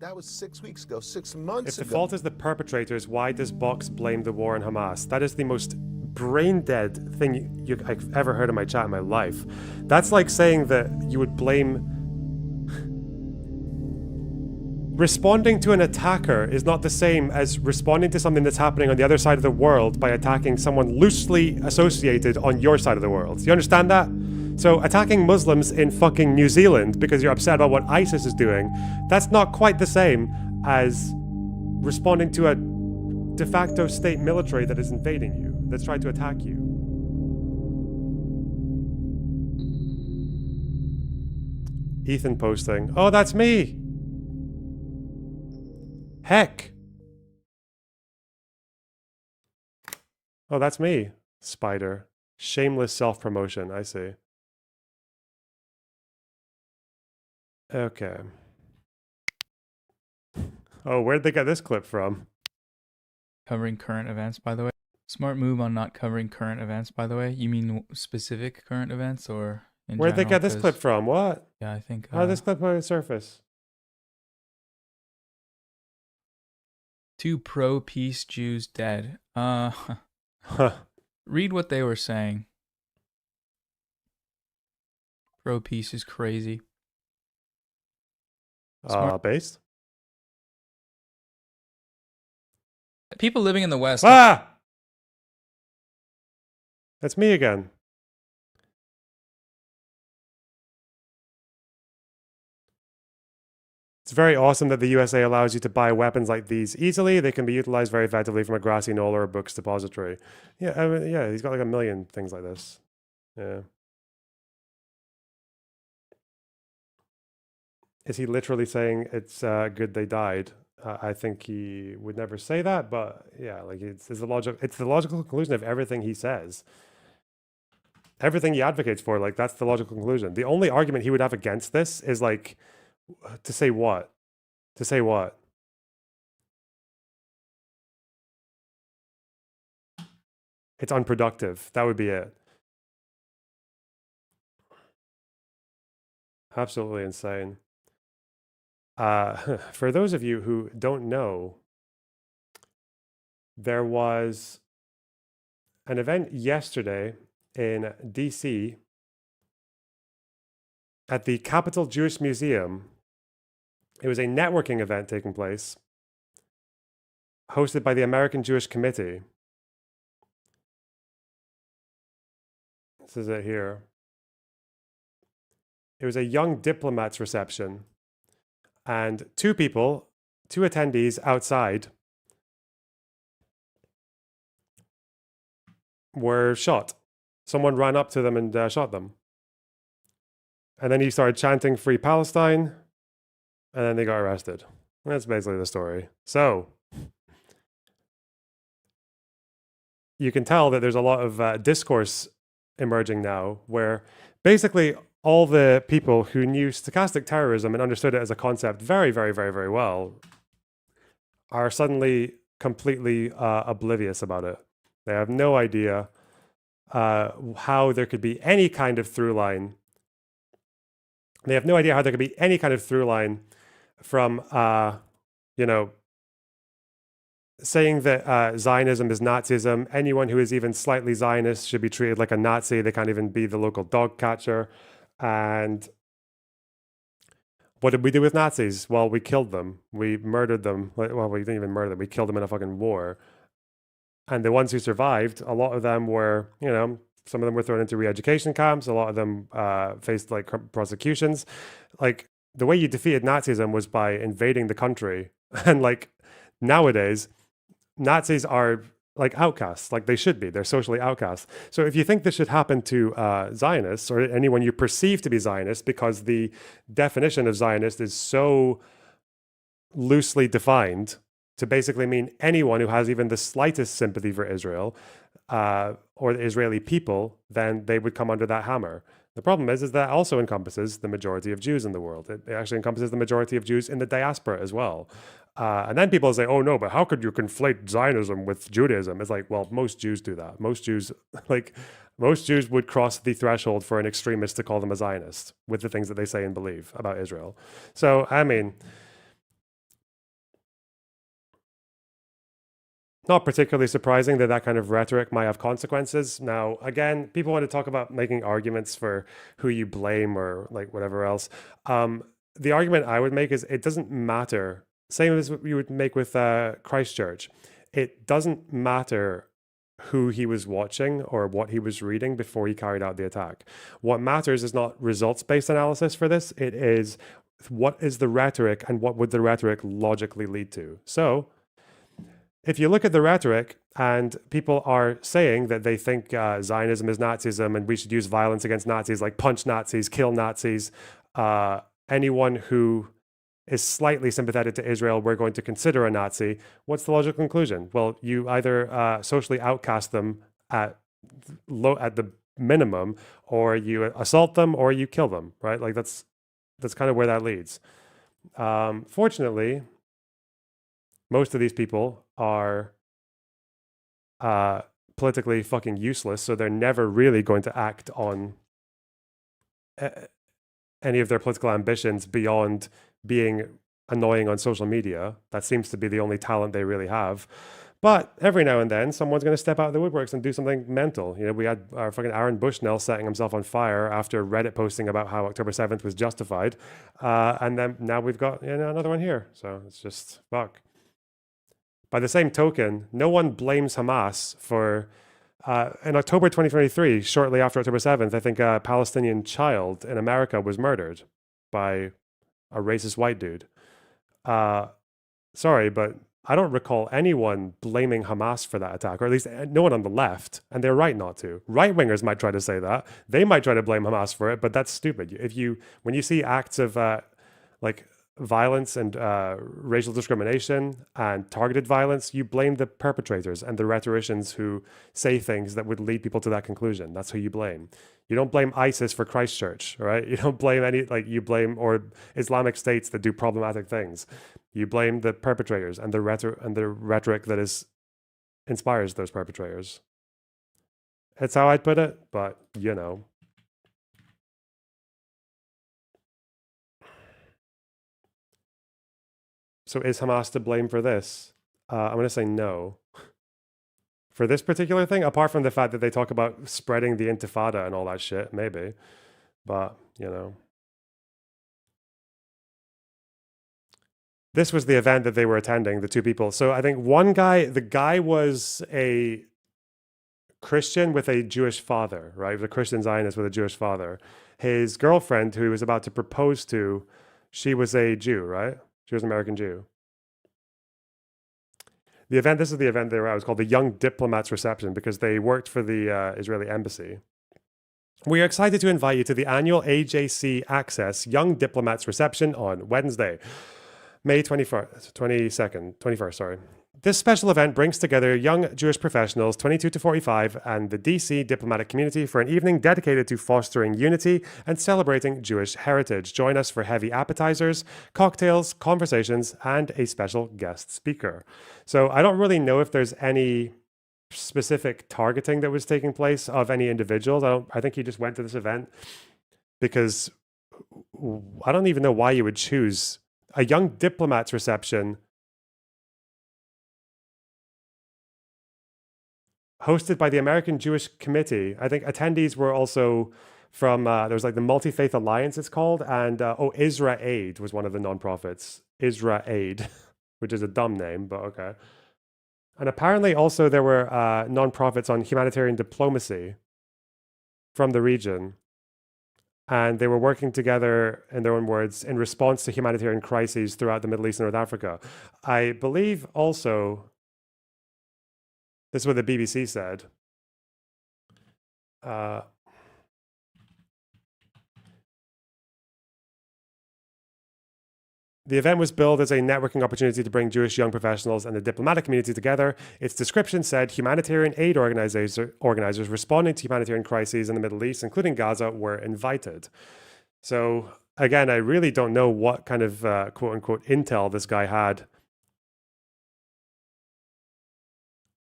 That was 6 weeks ago, 6 months If ago. the fault is the perpetrators, why does Box blame the war on Hamas? That is the most brain-dead thing I've ever heard in my chat in my life. That's like saying that you would blame... Responding to an attacker is not the same as responding to something that's happening on the other side of the world by attacking someone loosely associated on your side of the world. Do you understand that? So attacking Muslims in fucking New Zealand because you're upset about what ISIS is doing, that's not quite the same as responding to a de facto state military that is invading you, that's trying to attack you. Ethan posting, oh, that's me! Heck! Oh, that's me. Spider. Shameless self-promotion, I see. Okay. Oh, where'd they get this clip from? Covering current events, by the way. Smart move on not covering current events, by the way. You mean specific current events or in Where'd they general? get this clip from? What? Yeah, I think... How did this clip surface? 2 pro-peace Jews dead. Read what they were saying. Pro-peace is crazy. Based? People living in the West... Ah! That's me again. It's very awesome that the USA allows you to buy weapons like these easily. They can be utilized very effectively from a grassy knoll or a books depository. Yeah, I mean, yeah, he's got like a million things like this. Yeah. Is he literally saying it's good they died? I think he would never say that, but yeah, like it's the logical conclusion of everything he says. Everything he advocates for, like that's the logical conclusion. The only argument he would have against this is like, to say what? To say what? It's unproductive. That would be it. Absolutely insane. For those of you who don't know, there was an event yesterday in DC at the Capitol Jewish Museum. It was a networking event taking place, hosted by the American Jewish Committee. This is it here. It was a young diplomat's reception, and 2 attendees outside were shot. Someone ran up to them and shot them. And then he started chanting Free Palestine, and then they got arrested. That's basically the story. So, you can tell that there's a lot of discourse emerging now where basically all the people who knew stochastic terrorism and understood it as a concept very, very, very, very well are suddenly completely oblivious about it. They have no idea how there could be any kind of through line. They have no idea how there could be any kind of through line from, saying that Zionism is Nazism. Anyone who is even slightly Zionist should be treated like a Nazi. They can't even be the local dog catcher. And what did we do with Nazis? Well, we killed them. We murdered them. Well, we didn't even murder them. We killed them in a fucking war. And the ones who survived, a lot of them were, some of them were thrown into re-education camps. A lot of them faced like prosecutions. Like the way you defeated Nazism was by invading the country. And like nowadays, Nazis are like outcasts, like they should be. They're socially outcasts. So if you think this should happen to Zionists or anyone you perceive to be Zionist, because the definition of Zionist is so loosely defined to basically mean anyone who has even the slightest sympathy for Israel or the Israeli people, then they would come under that hammer. The problem is that also encompasses the majority of Jews in the world. It actually encompasses the majority of Jews in the diaspora as well. And then people say, oh no, but how could you conflate Zionism with Judaism? It's like, well, most Jews do that. Most Jews would cross the threshold for an extremist to call them a Zionist with the things that they say and believe about Israel. So, I mean, not particularly surprising that that kind of rhetoric might have consequences. Now, again, people want to talk about making arguments for who you blame or like whatever else. The argument I would make is it doesn't matter. Same as what you would make with Christchurch. It doesn't matter who he was watching or what he was reading before he carried out the attack. What matters is not results-based analysis for this. It is what is the rhetoric and what would the rhetoric logically lead to. So if you look at the rhetoric and people are saying that they think Zionism is Nazism and we should use violence against Nazis, like punch Nazis, kill Nazis, anyone who is slightly sympathetic to Israel, we're going to consider a Nazi. What's the logical conclusion? Well, you either socially outcast them at the minimum, or you assault them, or you kill them, right? Like that's kind of where that leads. Fortunately, most of these people are politically fucking useless, so they're never really going to act on any of their political ambitions beyond being annoying on social media. That seems to be the only talent they really have. But every now and then, someone's going to step out of the woodworks and do something mental. You know, we had our fucking Aaron Bushnell setting himself on fire after Reddit posting about how October 7th was justified. And then now we've got another one here. So it's just fuck. By the same token, no one blames Hamas for, in October 2023, shortly after October 7th, I think a Palestinian child in America was murdered by a racist white dude. Sorry, but I don't recall anyone blaming Hamas for that attack, or at least no one on the left, and they're right not to. Right-wingers might try to say that. They might try to blame Hamas for it, but that's stupid. When you see acts of like violence and racial discrimination and targeted violence, you blame the perpetrators and the rhetoricians who say things that would lead people to that conclusion. That's who you blame. You don't blame ISIS for Christchurch, right? You don't blame you blame or Islamic states that do problematic things. You blame the perpetrators and the rhetoric that inspires those perpetrators. That's how I'd put it, but you know. So is Hamas to blame for this? I'm going to say no. For this particular thing, apart from the fact that they talk about spreading the intifada and all that shit, maybe. But, you know. This was the event that they were attending, the two people. So I think the guy was a Christian with a Jewish father, right? He was a Christian Zionist with a Jewish father. His girlfriend, who he was about to propose to, she was a Jew, right? She was an American Jew. This is the event they were at. It was called the Young Diplomats Reception because they worked for the Israeli embassy. We are excited to invite you to the annual AJC Access Young Diplomats Reception on Wednesday, May 21st, sorry. This special event brings together young Jewish professionals 22 to 45 and the DC diplomatic community for an evening dedicated to fostering unity and celebrating Jewish heritage. Join us for heavy appetizers, cocktails, conversations, and a special guest speaker. So I don't really know if there's any specific targeting that was taking place of any individuals. I think he just went to this event because I don't even know why you would choose a young diplomats reception hosted by the American Jewish Committee. I think attendees were also from, there was like the Multi-Faith Alliance, it's called, and Isra Aid was one of the nonprofits. Isra Aid, which is a dumb name, but okay. And apparently also there were nonprofits on humanitarian diplomacy from the region. And they were working together, in their own words, in response to humanitarian crises throughout the Middle East and North Africa. I believe also, this is what the BBC said. The event was billed as a networking opportunity to bring Jewish young professionals and the diplomatic community together. Its description said humanitarian aid organizers responding to humanitarian crises in the Middle East, including Gaza, were invited. So again, I really don't know what kind of quote unquote intel this guy had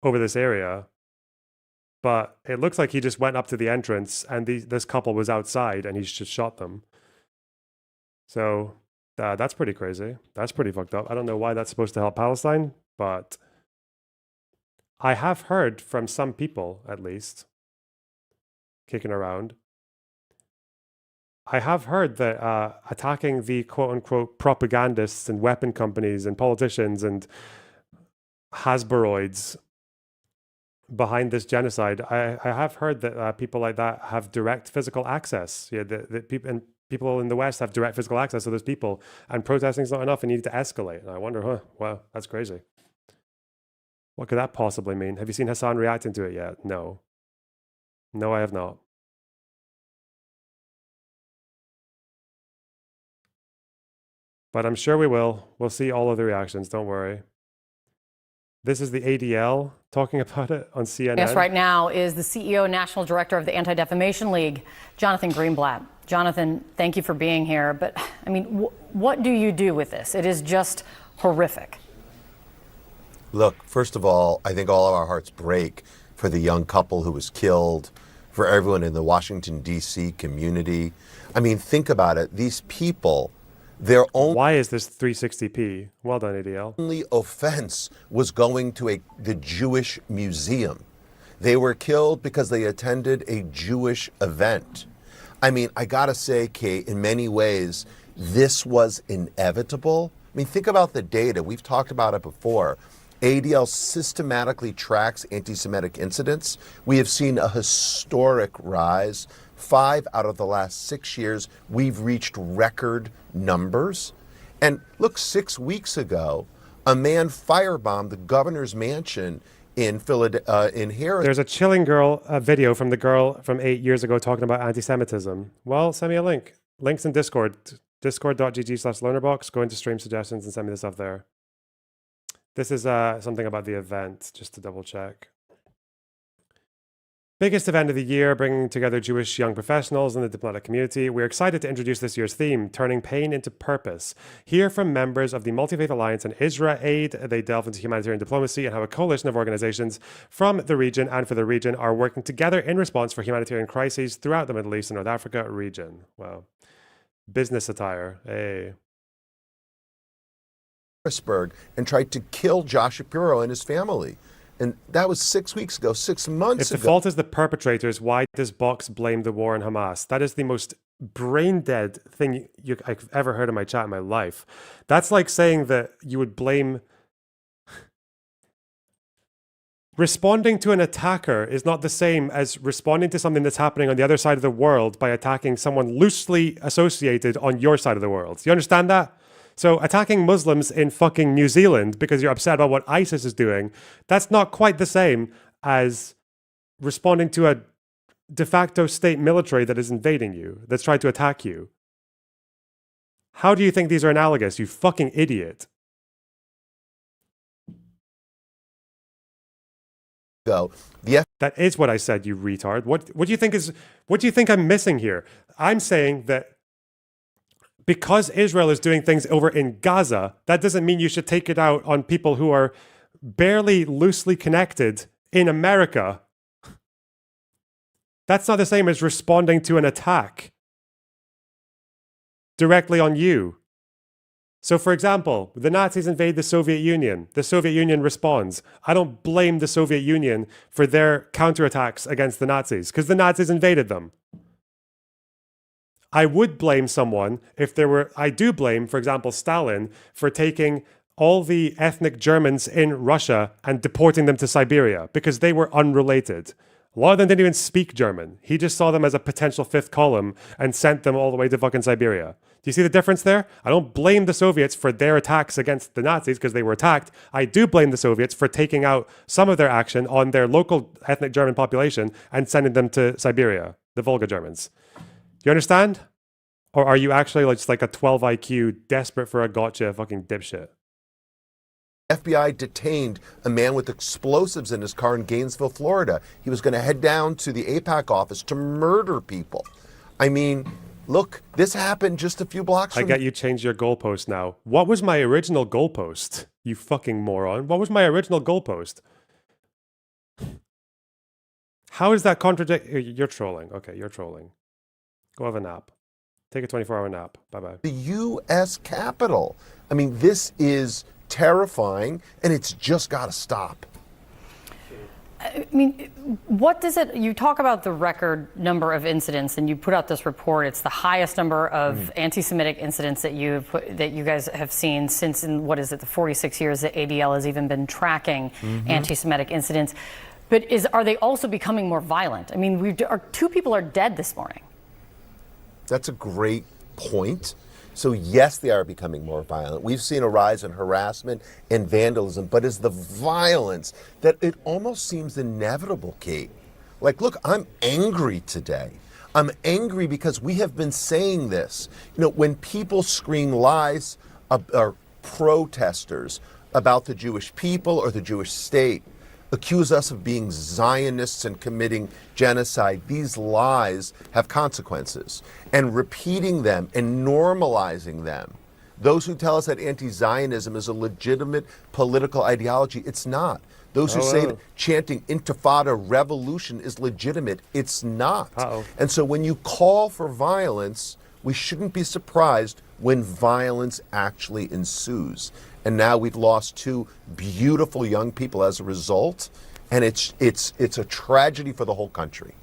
over this area. But it looks like he just went up to the entrance and this couple was outside and he's just shot them. So that's pretty crazy. That's pretty fucked up. I don't know why that's supposed to help Palestine, but I have heard from some people, at least, kicking around. I have heard that attacking the quote-unquote propagandists and weapon companies and politicians and Hasbroids behind this genocide, I have heard that people like that have direct physical access. Yeah, that people in the West have direct physical access to those people, and protesting is not enough and need to escalate. And I wonder, wow, that's crazy. What could that possibly mean? Have you seen Hasan reacting to it yet? No. No, I have not. But I'm sure we will. We'll see all of the reactions, don't worry. This is the ADL talking about it on CNN. Yes, right now is the CEO and National Director of the Anti-Defamation League, Jonathan Greenblatt. Jonathan, thank you for being here. But, I mean, what do you do with this? It is just horrific. Look, first of all, I think all of our hearts break for the young couple who was killed, for everyone in the Washington, D.C. community. I mean, think about it. These people, their Why is this 360p? Well done, ADL. only offense was going to the Jewish museum. They were killed because they attended a Jewish event. I mean, I gotta say, Kate, in many ways, this was inevitable. I mean, think about the data. We've talked about it before. ADL systematically tracks anti-Semitic incidents. We have seen a historic rise. 5 out of the last 6 years, we've reached record numbers. And look, 6 weeks ago, a man firebombed the governor's mansion in Harris. There's a chilling video from the girl from 8 years ago talking about anti-Semitism. Well, send me a link. Links in Discord. Discord.gg/Lonerbox. Go into stream suggestions and send me the stuff there. This is something about the event, just to double check. Biggest event of the year, bringing together Jewish young professionals in the diplomatic community. We're excited to introduce this year's theme, Turning Pain into Purpose. Hear from members of the Multi-Faith Alliance and Israel Aid. They delve into humanitarian diplomacy and how a coalition of organizations from the region and for the region are working together in response for humanitarian crises throughout the Middle East and North Africa region. Wow. Business attire. Hey. And tried to kill Josh Shapiro and his family. And that was 6 weeks ago, 6 months ago. If the fault is the perpetrators, why does Box blame the war on Hamas? That is the most brain-dead thing I've ever heard in my chat in my life. That's like saying that you would blame... Responding to an attacker is not the same as responding to something that's happening on the other side of the world by attacking someone loosely associated on your side of the world. Do you understand that? So attacking Muslims in fucking New Zealand because you're upset about what ISIS is doing, that's not quite the same as responding to a de facto state military that is invading you, that's trying to attack you. How do you think these are analogous, you fucking idiot? That is what I said, you retard. What do you think I'm missing here? I'm saying that because Israel is doing things over in Gaza, that doesn't mean you should take it out on people who are barely loosely connected in America. That's not the same as responding to an attack directly on you. So, for example, the Nazis invade the Soviet Union. The Soviet Union responds. I don't blame the Soviet Union for their counterattacks against the Nazis, because the Nazis invaded them. I would blame someone if I do blame, for example, Stalin for taking all the ethnic Germans in Russia and deporting them to Siberia because they were unrelated. A lot of them didn't even speak German. He just saw them as a potential fifth column and sent them all the way to fucking Siberia. Do you see the difference there? I don't blame the Soviets for their attacks against the Nazis because they were attacked. I do blame the Soviets for taking out some of their action on their local ethnic German population and sending them to Siberia, the Volga Germans. You understand? Or are you actually just like a 12 IQ, desperate for a gotcha fucking dipshit? FBI detained a man with explosives in his car in Gainesville, Florida. He was going to head down to the AIPAC office to murder people. I mean, look, this happened just a few blocks from... I get you changed your goalpost now. What was my original goalpost? You fucking moron. What was my original goalpost? How is that contradict... You're trolling. Okay, you're trolling. Go have a nap. Take a 24-hour nap. Bye-bye. The U.S. Capitol. I mean, this is terrifying, and it's just got to stop. I mean, what does it, you talk about the record number of incidents and you put out this report. It's the highest number of anti-Semitic incidents that that you guys have seen since in, what is it, the 46 years that ADL has even been tracking anti-Semitic incidents. But are they also becoming more violent? I mean, two people are dead this morning. That's a great point. So yes, they are becoming more violent. We've seen a rise in harassment and vandalism, but it's the violence that it almost seems inevitable, Kate. Like, look, I'm angry today. I'm angry because we have been saying this. You know, when people scream lies or protesters about the Jewish people or the Jewish state, accuse us of being Zionists and committing genocide, these lies have consequences. And repeating them and normalizing them, those who tell us that anti-Zionism is a legitimate political ideology, it's not. Those who say that chanting intifada revolution is legitimate, it's not. And so when you call for violence, we shouldn't be surprised when violence actually ensues. And now we've lost two beautiful young people as a result, and it's a tragedy for the whole country.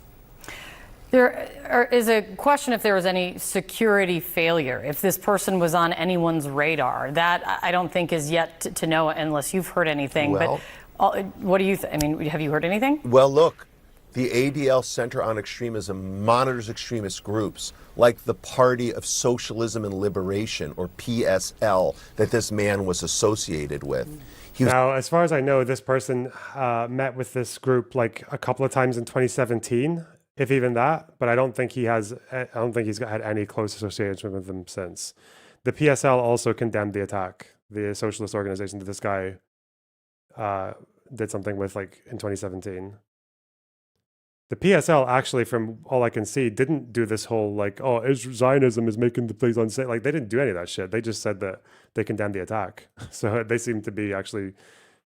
There is a question if there was any security failure, if this person was on anyone's radar. That I don't think is yet to know unless you've heard anything. Well, but what do you I mean, have you heard anything? Well, look, the ADL Center on Extremism monitors extremist groups like the Party of Socialism and Liberation, or PSL, that this man was associated with. Now, as far as I know, this person met with this group like a couple of times in 2017, if even that. But I don't think he has. I don't think he's had any close association with them since. The PSL also condemned the attack. The socialist organization that this guy did something with, like in 2017. The PSL actually, from all I can see, didn't do this whole like, oh, Zionism is making the place unsafe. Like, they didn't do any of that shit. They just said that they condemned the attack. So they seem to be actually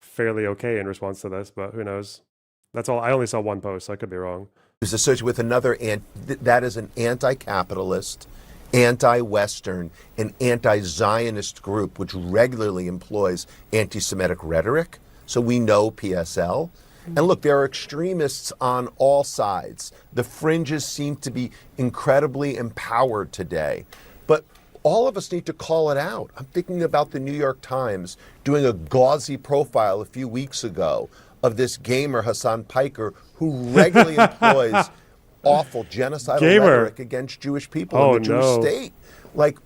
fairly okay in response to this, but who knows? That's all. I only saw one post, so I could be wrong. He was associated with another, that is an anti-capitalist, anti-Western, and anti-Zionist group which regularly employs anti-Semitic rhetoric. So we know PSL. And look, there are extremists on all sides. The fringes seem to be incredibly empowered today. But all of us need to call it out. I'm thinking about the New York Times doing a gauzy profile a few weeks ago of this gamer, Hasan Piker, who regularly employs awful genocidal rhetoric against Jewish people in the Jewish state. Like,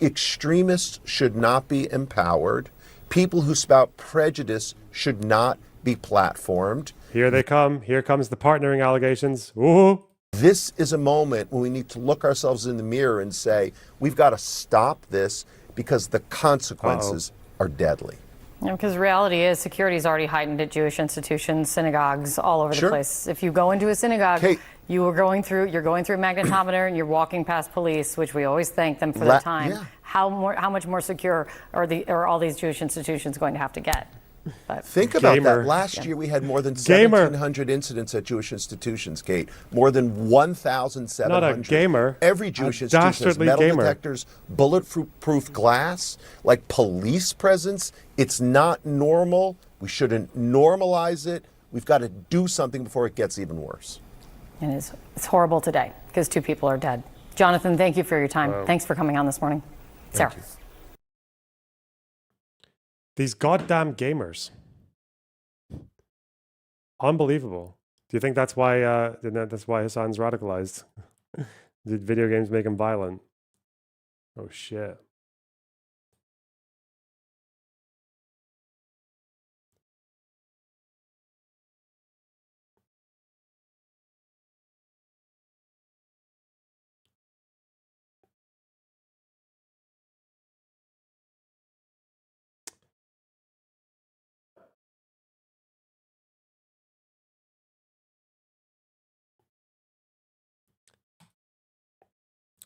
extremists should not be empowered. People who spout prejudice should not be platformed. Here they come. Here comes the partnering allegations. Ooh. This is a moment when we need to look ourselves in the mirror and say, we've got to stop this because the consequences are deadly. Yeah, because reality is security is already heightened at Jewish institutions, synagogues, all over the place. If you go into a synagogue, you're going through a magnetometer and you're walking past police, which we always thank them for their time. Yeah. How much more secure are all these Jewish institutions going to have to get? But think about that. Last year we had more than 1,700 incidents at Jewish institutions, Kate. More than 1,700. Not a gamer. Every Jewish institution has metal detectors, bulletproof glass, like police presence. It's not normal. We shouldn't normalize it. We've got to do something before it gets even worse. It's horrible today because two people are dead. Jonathan, thank you for your time. Thanks for coming on this morning. Sarah. These goddamn gamers. Unbelievable. Do you think that's why Hasan's radicalized? Did video games make him violent? Oh shit.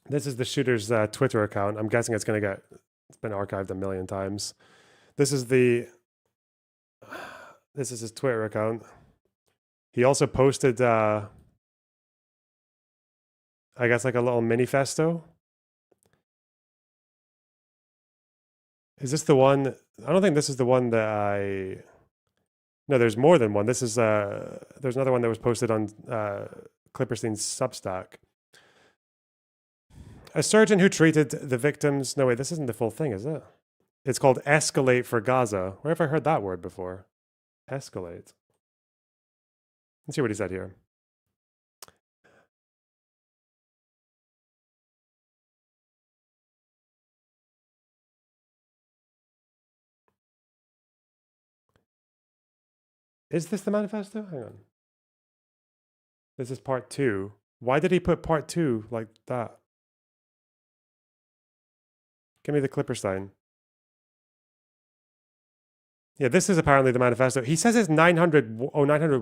This is the shooter's Twitter account. I'm guessing it's been archived a million times. This is his Twitter account. He also posted, I guess, like a little manifesto. Is this the one? I don't think this is the one that No, there's more than one. This is there's another one that was posted on Clipperstein's Substack. A surgeon who treated the victims. No, wait, this isn't the full thing, is it? It's called Escalate for Gaza. Where have I heard that word before? Escalate. Let's see what he said here. Is this the manifesto? Hang on. This is part 2. Why did he put part 2 like that? Give me the Clipperstein. Yeah, this is apparently the manifesto. He says it's 900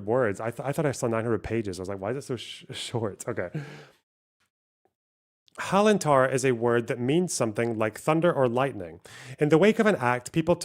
words. I thought I saw 900 pages. I was like, why is it so short? Okay. Halantar is a word that means something like thunder or lightning. In the wake of an act, people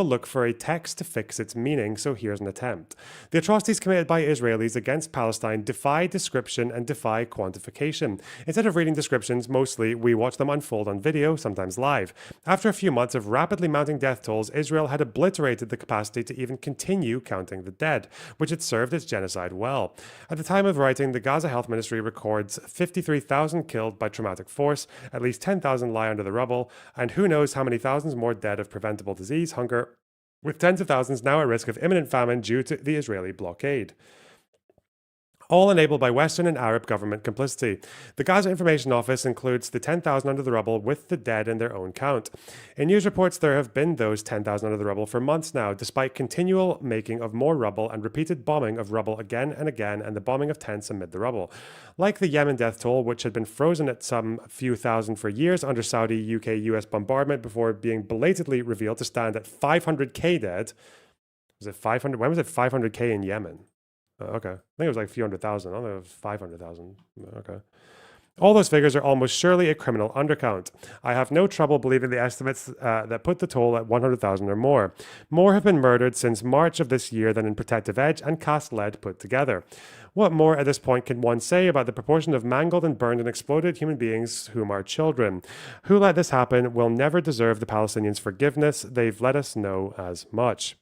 look for a text to fix its meaning, so here's an attempt. The atrocities committed by Israelis against Palestine defy description and defy quantification. Instead of reading descriptions, mostly we watch them unfold on video, sometimes live. After a few months of rapidly mounting death tolls, Israel had obliterated the capacity to even continue counting the dead, which had served its genocide well. At the time of writing, the Gaza Health Ministry records 53,000 killed by traumatic force, at least 10,000 lie under the rubble, and who knows how many thousands more dead of preventable disease, hunger, with tens of thousands now at risk of imminent famine due to the Israeli blockade. All enabled by Western and Arab government complicity. The Gaza Information Office includes the 10,000 under the rubble with the dead in their own count. In news reports, there have been those 10,000 under the rubble for months now, despite continual making of more rubble and repeated bombing of rubble again and again, and the bombing of tents amid the rubble. Like the Yemen death toll, which had been frozen at some few thousand for years under Saudi, UK, US bombardment before being belatedly revealed to stand at 500k dead. Was it 500? When was it 500k in Yemen? Okay. I think it was like a few 100,000. I don't know if it was 500,000. Okay. All those figures are almost surely a criminal undercount. I have no trouble believing the estimates that put the toll at 100,000 or more. More have been murdered since March of this year than in Protective Edge and Cast Lead put together. What more at this point can one say about the proportion of mangled and burned and exploded human beings whom are children? Who let this happen will never deserve the Palestinians' forgiveness. They've let us know as much.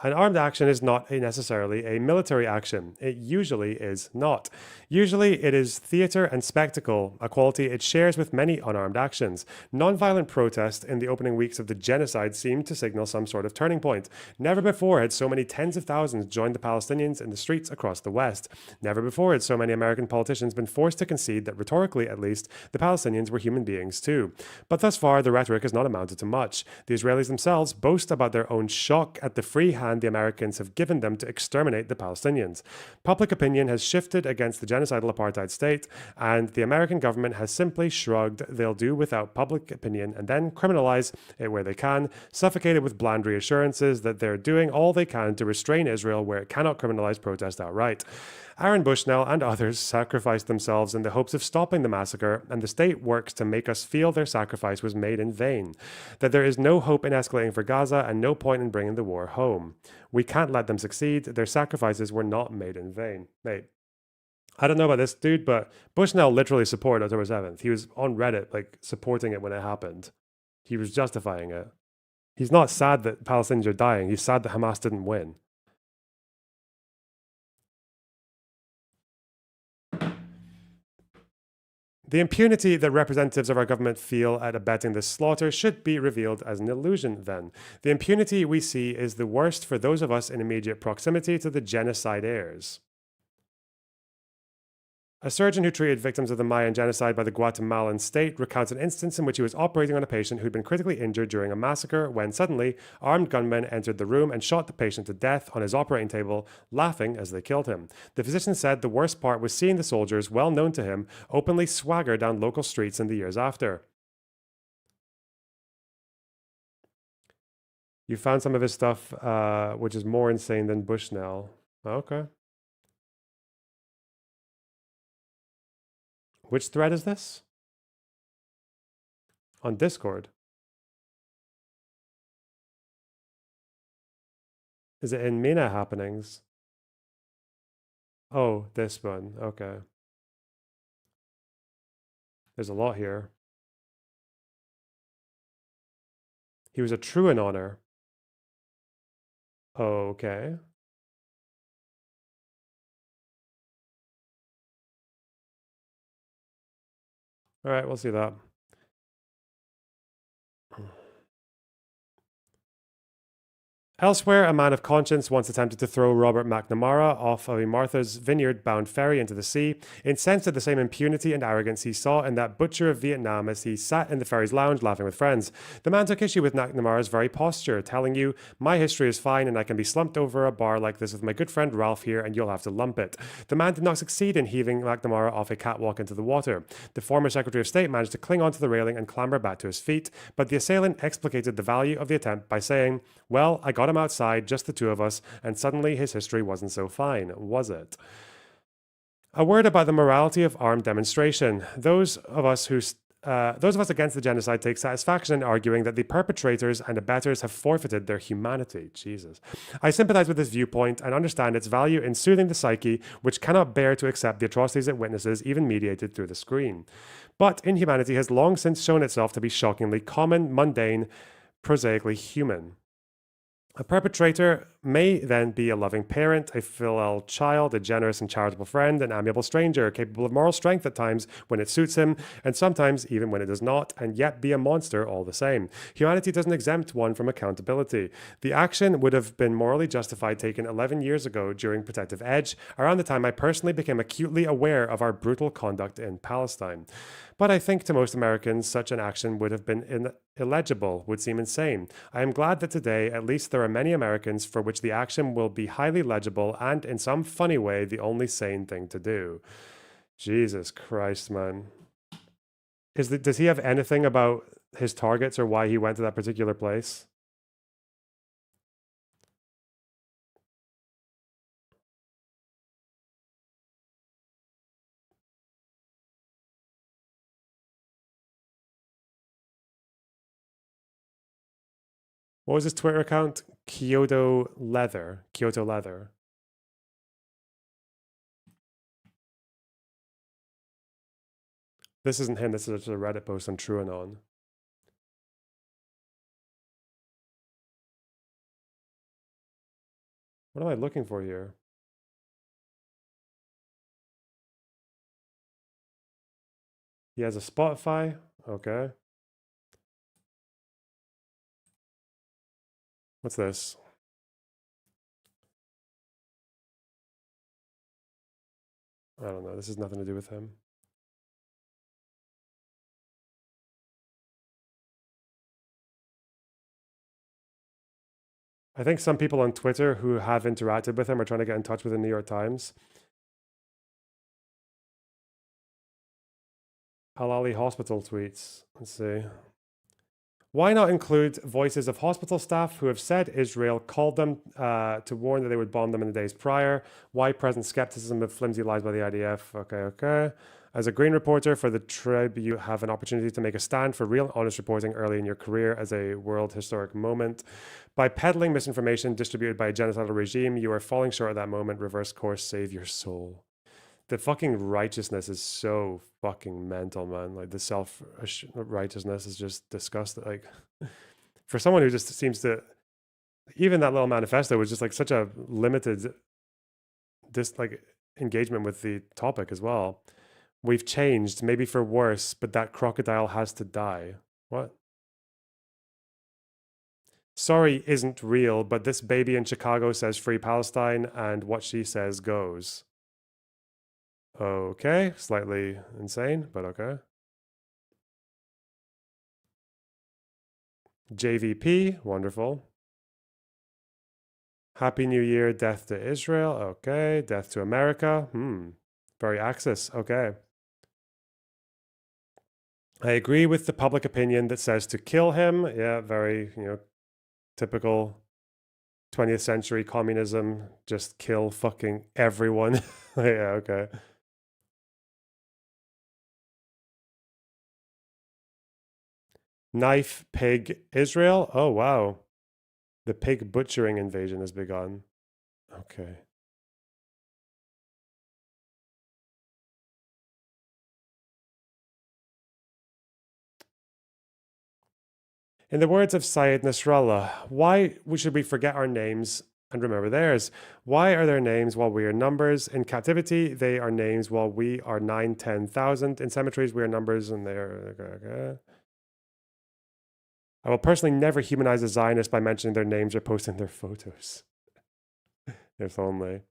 An armed action is not necessarily a military action. It usually is not. Usually it is theater and spectacle, a quality it shares with many unarmed actions. Nonviolent protest in the opening weeks of the genocide seemed to signal some sort of turning point. Never before had so many tens of thousands joined the Palestinians in the streets across the West. Never before had so many American politicians been forced to concede that, rhetorically at least, the Palestinians were human beings too. But thus far, the rhetoric has not amounted to much. The Israelis themselves boast about their own shock at the free hand the Americans have given them to exterminate the Palestinians. Public opinion has shifted against the genocidal apartheid state, and the American government has simply shrugged they'll do without public opinion and then criminalize it where they can, suffocated with bland reassurances that they're doing all they can to restrain Israel where it cannot criminalize protest outright. Aaron Bushnell and others sacrificed themselves in the hopes of stopping the massacre, and the state works to make us feel their sacrifice was made in vain, that there is no hope in escalating for Gaza and no point in bringing the war home. We can't let them succeed. Their sacrifices were not made in vain. Mate, I don't know about this dude, but Bushnell literally supported October 7th. He was on Reddit, like, supporting it when it happened. He was justifying it. He's not sad that Palestinians are dying. He's sad that Hamas didn't win. The impunity that representatives of our government feel at abetting this slaughter should be revealed as an illusion, then. The impunity we see is the worst for those of us in immediate proximity to the genocide heirs. A surgeon who treated victims of the Mayan genocide by the Guatemalan state recounts an instance in which he was operating on a patient who'd been critically injured during a massacre when suddenly armed gunmen entered the room and shot the patient to death on his operating table, laughing as they killed him. The physician said the worst part was seeing the soldiers, well known to him, openly swagger down local streets in the years after. You found some of his stuff, which is more insane than Bushnell. Okay. Which thread is this? On Discord. Is it in MENA happenings? Oh, this one. Okay. There's a lot here. He was a true in honor. Okay. All right, we'll see that. Elsewhere, a man of conscience once attempted to throw Robert McNamara off of a Martha's Vineyard-bound ferry into the sea, incensed at the same impunity and arrogance he saw in that butcher of Vietnam as he sat in the ferry's lounge laughing with friends. The man took issue with McNamara's very posture, telling you, "My history is fine and I can be slumped over a bar like this with my good friend Ralph here and you'll have to lump it." The man did not succeed in heaving McNamara off a catwalk into the water. The former Secretary of State managed to cling onto the railing and clamber back to his feet, but the assailant explicated the value of the attempt by saying, "Well, I got him outside, just the two of us, and suddenly his history wasn't so fine, was it?" A word about the morality of armed demonstration. Those of us against the genocide take satisfaction in arguing that the perpetrators and abettors have forfeited their humanity. Jesus. I sympathize with this viewpoint and understand its value in soothing the psyche, which cannot bear to accept the atrocities it witnesses, even mediated through the screen. But inhumanity has long since shown itself to be shockingly common, mundane, prosaically human. A perpetrator may then be a loving parent, a filial child, a generous and charitable friend, an amiable stranger, capable of moral strength at times when it suits him, and sometimes even when it does not, and yet be a monster all the same. Humanity doesn't exempt one from accountability. The action would have been morally justified taken 11 years ago during Protective Edge, around the time I personally became acutely aware of our brutal conduct in Palestine. But I think to most Americans, such an action would have been illegible, would seem insane. I am glad that today, at least there are many Americans for which the action will be highly legible and, in some funny way, the only sane thing to do. Jesus Christ, man. Does he have anything about his targets or why he went to that particular place? What was his Twitter account? Kyoto Leather. Kyoto Leather. This isn't him. This is a Reddit post on TrueAnon. What am I looking for here? He has a Spotify. Okay. What's this? I don't know. This has nothing to do with him. I think some people on Twitter who have interacted with him are trying to get in touch with the New York Times. Al-Ali hospital tweets. Let's see. Why not include voices of hospital staff who have said Israel called them to warn that they would bomb them in the days prior? Why present skepticism of flimsy lies by the IDF? Okay. As a Green reporter for the Trib, you have an opportunity to make a stand for real, honest reporting early in your career as a world historic moment. By peddling misinformation distributed by a genocidal regime, you are falling short of that moment. Reverse course, save your soul. The fucking righteousness is so fucking mental, man. Like the self-righteousness is just disgusting. Like for someone who just seems to, even that little manifesto was just like such a limited, engagement with the topic as well. We've changed, maybe for worse, but that crocodile has to die. What? Sorry isn't real, but this baby in Chicago says free Palestine, and what she says goes. Okay, slightly insane, but okay. JVP, wonderful. Happy New Year, death to Israel. Okay, death to America. Very Axis. Okay. I agree with the public opinion that says to kill him. Yeah, very, typical 20th century communism. Just kill fucking everyone. Yeah, okay. Knife pig Israel. Oh, wow. The pig butchering invasion has begun. Okay. In the words of Syed Nasrallah, why should we forget our names and remember theirs. Why are their names while we are numbers? In captivity, they are names while we are 9, 10,000. In cemeteries, we are numbers and they are... Okay. I will personally never humanize a Zionist by mentioning their names or posting their photos. If only.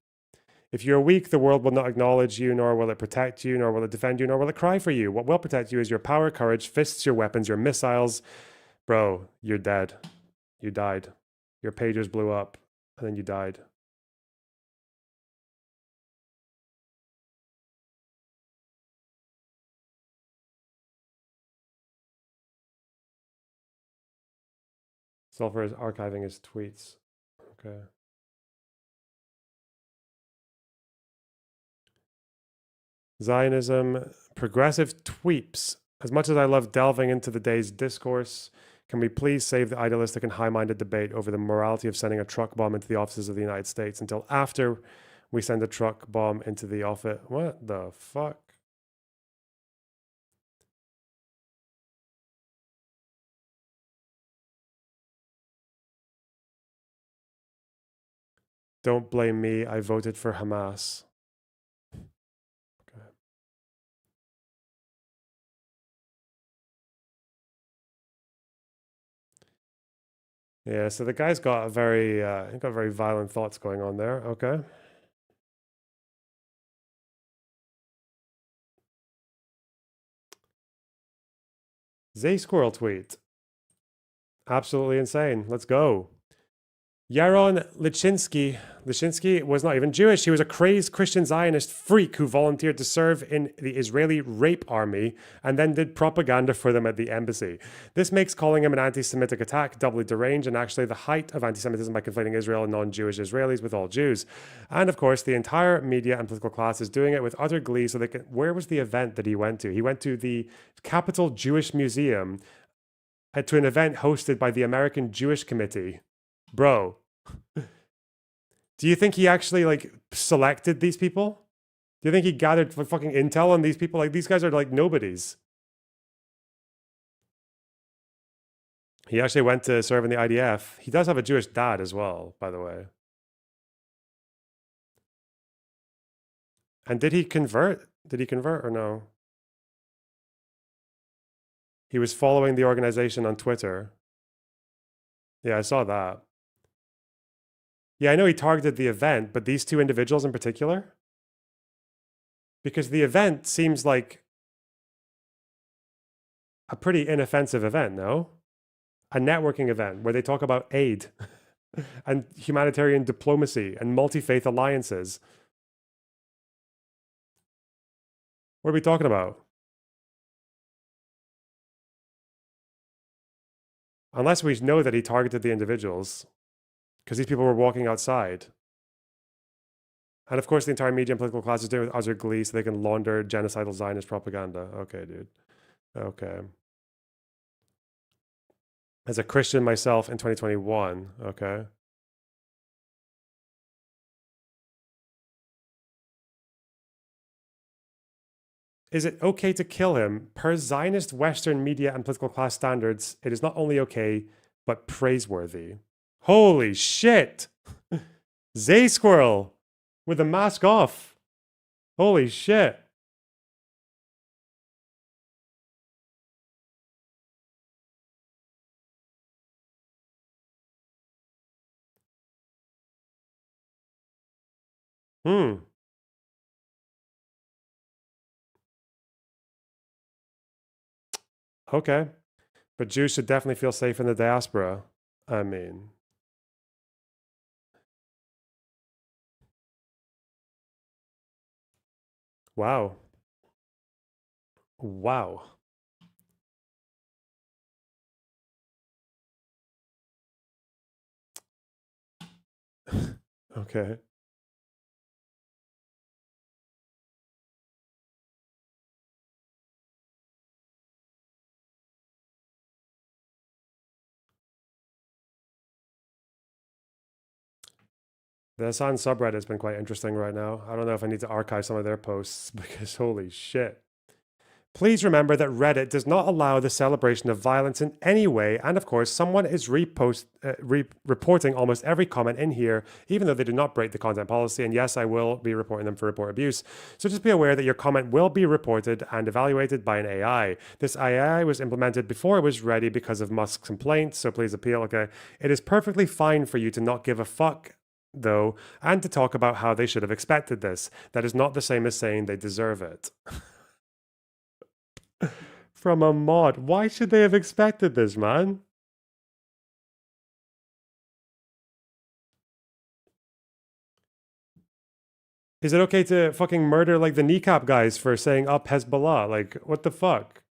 If you're weak, the world will not acknowledge you, nor will it protect you, nor will it defend you, nor will it cry for you. What will protect you is your power, courage, fists, your weapons, your missiles. Bro, you're dead. You died. Your pagers blew up, and then you died. Sulfur is archiving his tweets. Okay. Zionism, progressive tweeps. As much as I love delving into the day's discourse, can we please save the idealistic and high-minded debate over the morality of sending a truck bomb into the offices of the United States until after we send a truck bomb into the office? What the fuck? Don't blame me. I voted for Hamas. Okay. Yeah, so the guy's got very violent thoughts going on there. Okay. Zay Squirrel tweet. Absolutely insane. Let's go. Yaron Lichinsky was not even Jewish. He was a crazed Christian Zionist freak who volunteered to serve in the Israeli rape army and then did propaganda for them at the embassy. This makes calling him an anti-Semitic attack doubly deranged and actually the height of anti-Semitism by conflating Israel and non-Jewish Israelis with all Jews. And of course, the entire media and political class is doing it with utter glee so they can... Where was the event that he went to? He went to the Capitol Jewish Museum to an event hosted by the American Jewish Committee. Bro. Do you think he actually like selected these people? Do you think he gathered fucking intel on these people? Like these guys are like nobodies. He actually went to serve in the IDF. He does have a Jewish dad as well, by the way. And did he convert? Did he convert or no? He was following the organization on Twitter. Yeah, I saw that. Yeah, I know he targeted the event, but these two individuals in particular? Because the event seems like a pretty inoffensive event, no? A networking event where they talk about aid and humanitarian diplomacy and multi-faith alliances. What are we talking about? Unless we know that he targeted the individuals. Because these people were walking outside. And of course, the entire media and political class is doing it with utter glee so they can launder genocidal Zionist propaganda. Okay, dude. Okay. As a Christian myself in 2021. Okay. Is it okay to kill him? Per Zionist Western media and political class standards, it is not only okay, but praiseworthy. Holy shit! Zay Squirrel with the mask off. Holy shit. Okay. But Jews should definitely feel safe in the diaspora. I mean... Wow. Wow. Okay. The Hasan subreddit has been quite interesting right now. I don't know if I need to archive some of their posts because holy shit. Please remember that Reddit does not allow the celebration of violence in any way, and of course, someone is reporting almost every comment in here, even though they do not break the content policy, and yes, I will be reporting them for report abuse. So just be aware that your comment will be reported and evaluated by an AI. This AI was implemented before it was ready because of Musk's complaint, so please appeal, okay? It is perfectly fine for you to not give a fuck, though, and to talk about how they should have expected this. That is not the same as saying they deserve it. From a mod. Why should they have expected this, man? Is it okay to fucking murder like the kneecap guys for saying up Hezbollah? Like, what the fuck?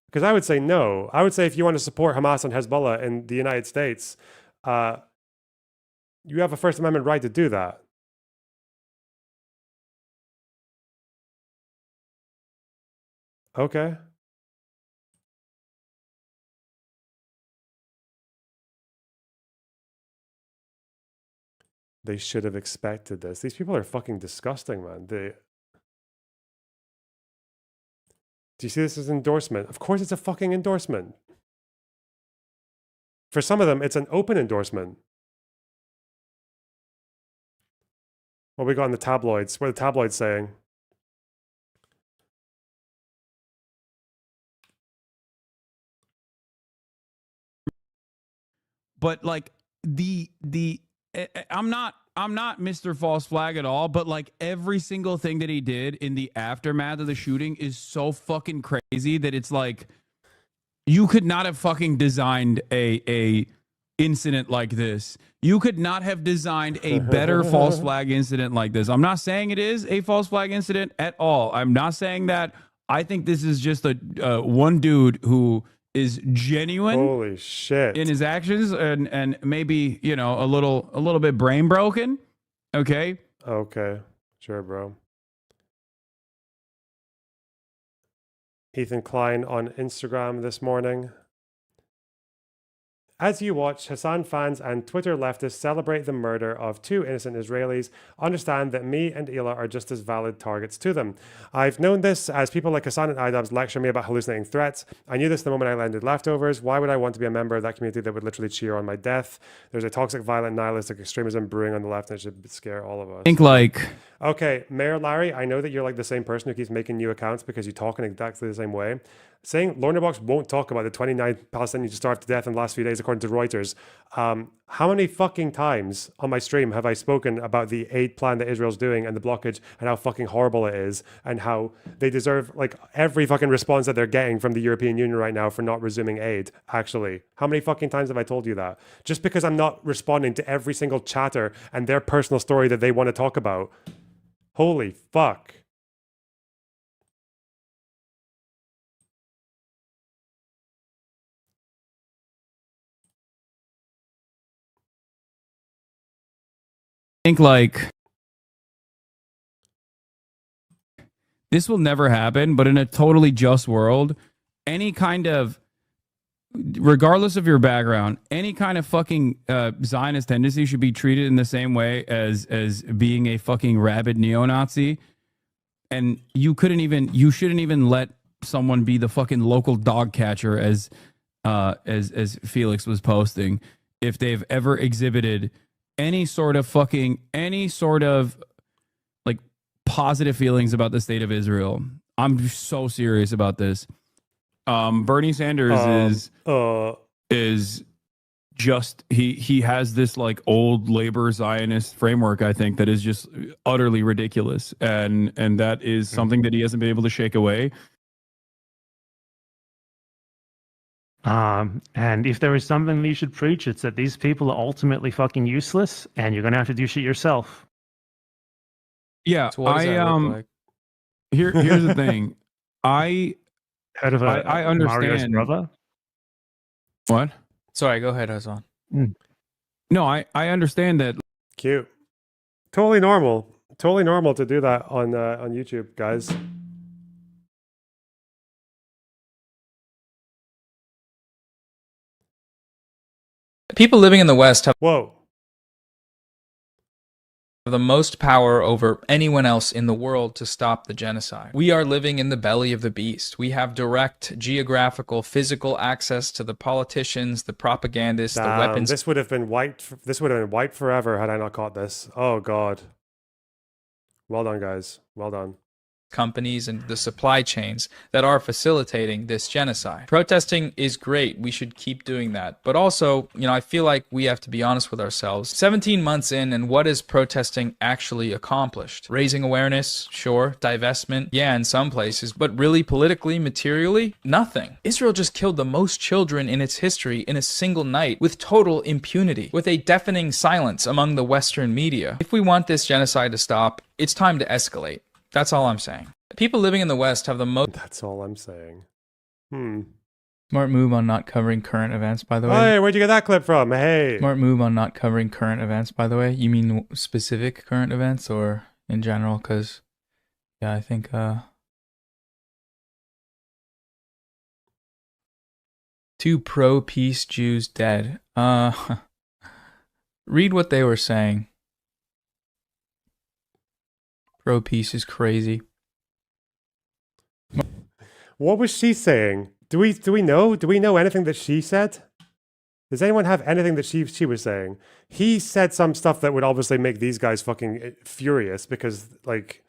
Because I would say no. I would say if you want to support Hamas and Hezbollah in the United States, you have a First Amendment right to do that. Okay. They should have expected this. These people are fucking disgusting, man. Do you see this as an endorsement? Of course it's a fucking endorsement. For some of them, it's an open endorsement. What we got in the tabloids? What are the tabloids saying? But like I'm not Mr. False Flag at all, but like every single thing that he did in the aftermath of the shooting is so fucking crazy that it's like you could not have fucking designed a incident like this. You could not have designed a better false flag incident like this. I'm not saying it is a false flag incident at all. I'm not saying that. I think this is just a one dude who is genuine. Holy shit. In his actions and maybe, you know, a little bit brain broken. Okay. Okay. Sure, bro. Ethan Klein on Instagram this morning. As you watch Hasan fans and Twitter leftists celebrate the murder of 2 innocent Israelis, understand that me and Ela are just as valid targets to them. I've known this as people like Hasan and Idabs lecture me about hallucinating threats. I knew this the moment I landed Leftovers. Why would I want to be a member of that community that would literally cheer on my death? There's a toxic, violent, nihilistic extremism brewing on the left, and it should scare all of us. I think like... Okay, Mayor Larry, I know that you're like the same person who keeps making new accounts because you talk in exactly the same way. Saying Lonerbox won't talk about the 29 Palestinians who starved to death in the last few days, according to Reuters. How many fucking times on my stream have I spoken about the aid plan that Israel's doing and the blockage and how fucking horrible it is and how they deserve like every fucking response that they're getting from the European Union right now for not resuming aid, actually? How many fucking times have I told you that? Just because I'm not responding to every single chatter and their personal story that they want to talk about. Holy fuck. Think like this will never happen, but in a totally just world, any kind of, regardless of your background, any kind of fucking Zionist tendency should be treated in the same way as being a fucking rabid neo-Nazi. And you shouldn't even let someone be the fucking local dog catcher as Felix was posting if they've ever exhibited any sort of like positive feelings about the state of Israel. I'm so serious about this. Bernie Sanders is just he has this like old labor Zionist framework, I think, that is just utterly ridiculous, and that is something that he hasn't been able to shake away. And if there is something that you should preach, it's that these people are ultimately fucking useless, and you're gonna have to do shit yourself. Yeah, So what does that look like? Here's the thing. I Heard of I Mario's understand. brother? What? Sorry, go ahead, Hasan. No, I understand that. Cute. Totally normal. Totally normal to do that on YouTube, guys. People living in the West have Whoa. the most power over anyone else in the world to stop the genocide. We are living in the belly of the beast. We have direct geographical, physical access to the politicians, the propagandists, the weapons. This would have been wiped. This would have been wiped forever had I not caught this. Oh God. Well done, guys. Well done. Companies and the supply chains that are facilitating this genocide. Protesting is great. We should keep doing that. But also, I feel like we have to be honest with ourselves. 17 months in, and what is protesting actually accomplished? Raising awareness, sure. Divestment, yeah, in some places. But really, politically, materially, nothing. Israel just killed the most children in its history in a single night with total impunity, with a deafening silence among the Western media. If we want this genocide to stop, it's time to escalate. That's all I'm saying. People living in the West have the most... That's all I'm saying. Smart move on not covering current events, by the way. Hey, where'd you get that clip from? Hey. Smart move on not covering current events, by the way. You mean specific current events or in general? Because, yeah, I think... Two pro-peace Jews dead. Read what they were saying. Pro-peace is crazy. What was she saying? Do we know? Do we know anything that she said? Does anyone have anything that she was saying? He said some stuff that would obviously make these guys fucking furious because, like,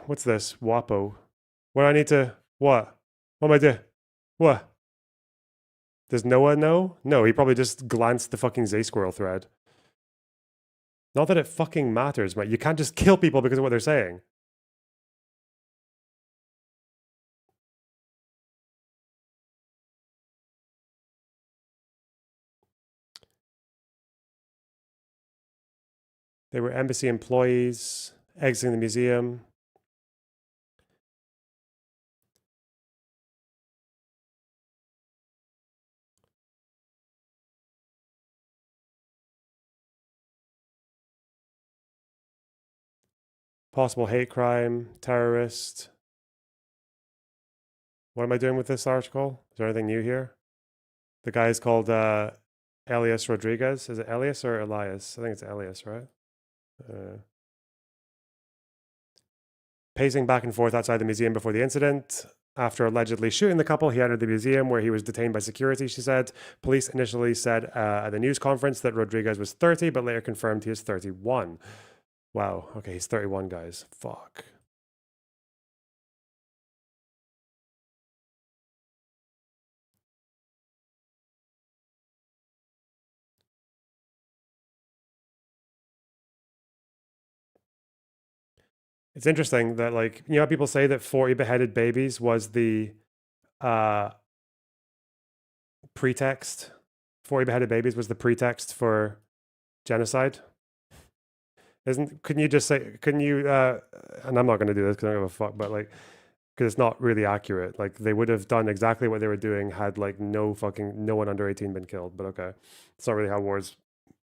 what's this? WAPO. What do I need to... What? What am I doing? What? Does Noah know? No, he probably just glanced the fucking Z-Squirrel thread. Not that it fucking matters, mate. You can't just kill people because of what they're saying. They were embassy employees exiting the museum. Possible hate crime, terrorist. What am I doing with this article? Is there anything new here? The guy is called Elias Rodriguez. Is it Elias or Elias? I think it's Elias, right? Pacing back and forth outside the museum before the incident. After allegedly shooting the couple, he entered the museum where he was detained by security, she said. Police initially said at the news conference that Rodriguez was 30, but later confirmed he is 31. Wow. Okay, he's 31, guys. Fuck. It's interesting that, like, how people say that 40 beheaded babies was the pretext. 40 beheaded babies was the pretext for genocide. Couldn't you just say, couldn't you, and I'm not going to do this because I don't give a fuck, but like, because it's not really accurate. Like, they would have done exactly what they were doing had like no one under 18 been killed. But okay, it's not really how wars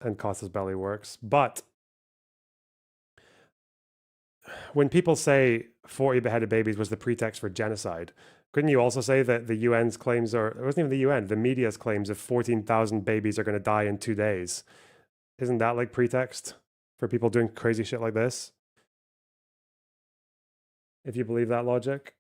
and Costa's belly works. But when people say 40 beheaded babies was the pretext for genocide, couldn't you also say that the UN's claims are, it wasn't even the UN, the media's claims of 14,000 babies are going to die in 2 days? Isn't that like pretext for people doing crazy shit like this? If you believe that logic.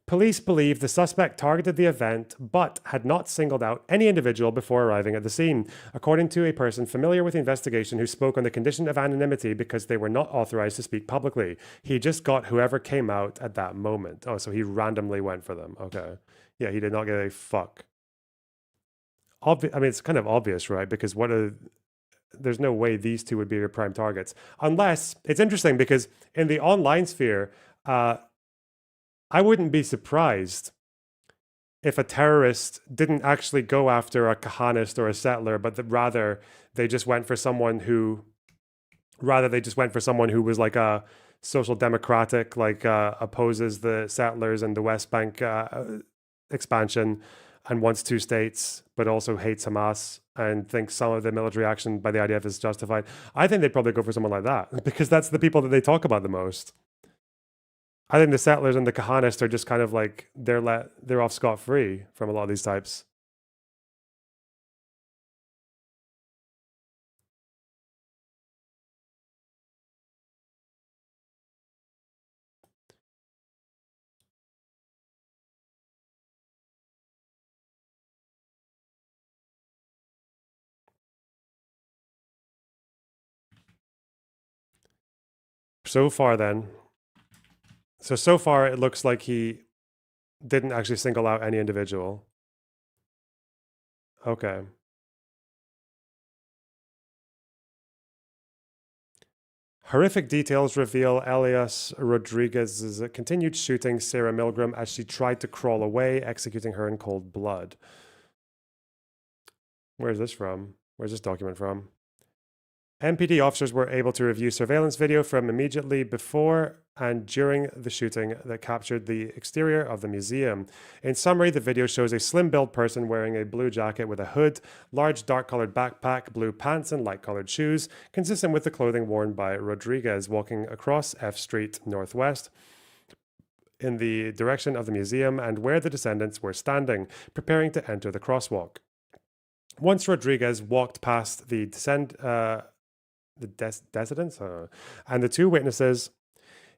Police believe the suspect targeted the event, but had not singled out any individual before arriving at the scene, according to a person familiar with the investigation who spoke on the condition of anonymity because they were not authorized to speak publicly. He just got whoever came out at that moment. Oh, so he randomly went for them. Okay. Yeah, he did not get a fuck. I mean, it's kind of obvious, right? Because there's no way these two would be your prime targets. Unless, it's interesting because in the online sphere, I wouldn't be surprised if a terrorist didn't actually go after a Kahanist or a settler, but rather they just went for someone who was like a social democratic, like opposes the settlers and the West Bank expansion and wants 2 states, but also hates Hamas and thinks some of the military action by the IDF is justified. I think they'd probably go for someone like that because that's the people that they talk about the most. I think the settlers and the Kahanists are just kind of like, they're off scot-free from a lot of these types. So far, then. So far, it looks like he didn't actually single out any individual. Okay. Horrific details reveal Elias Rodriguez's continued shooting Sarah Milgram as she tried to crawl away, executing her in cold blood. Where's this from? Where's this document from? MPD officers were able to review surveillance video from immediately before and during the shooting that captured the exterior of the museum. In summary, the video shows a slim-built person wearing a blue jacket with a hood, large dark-colored backpack, blue pants, and light-colored shoes, consistent with the clothing worn by Rodriguez, walking across F Street Northwest in the direction of the museum and where the descendants were standing, preparing to enter the crosswalk. Once Rodriguez walked past the descendants and the two witnesses,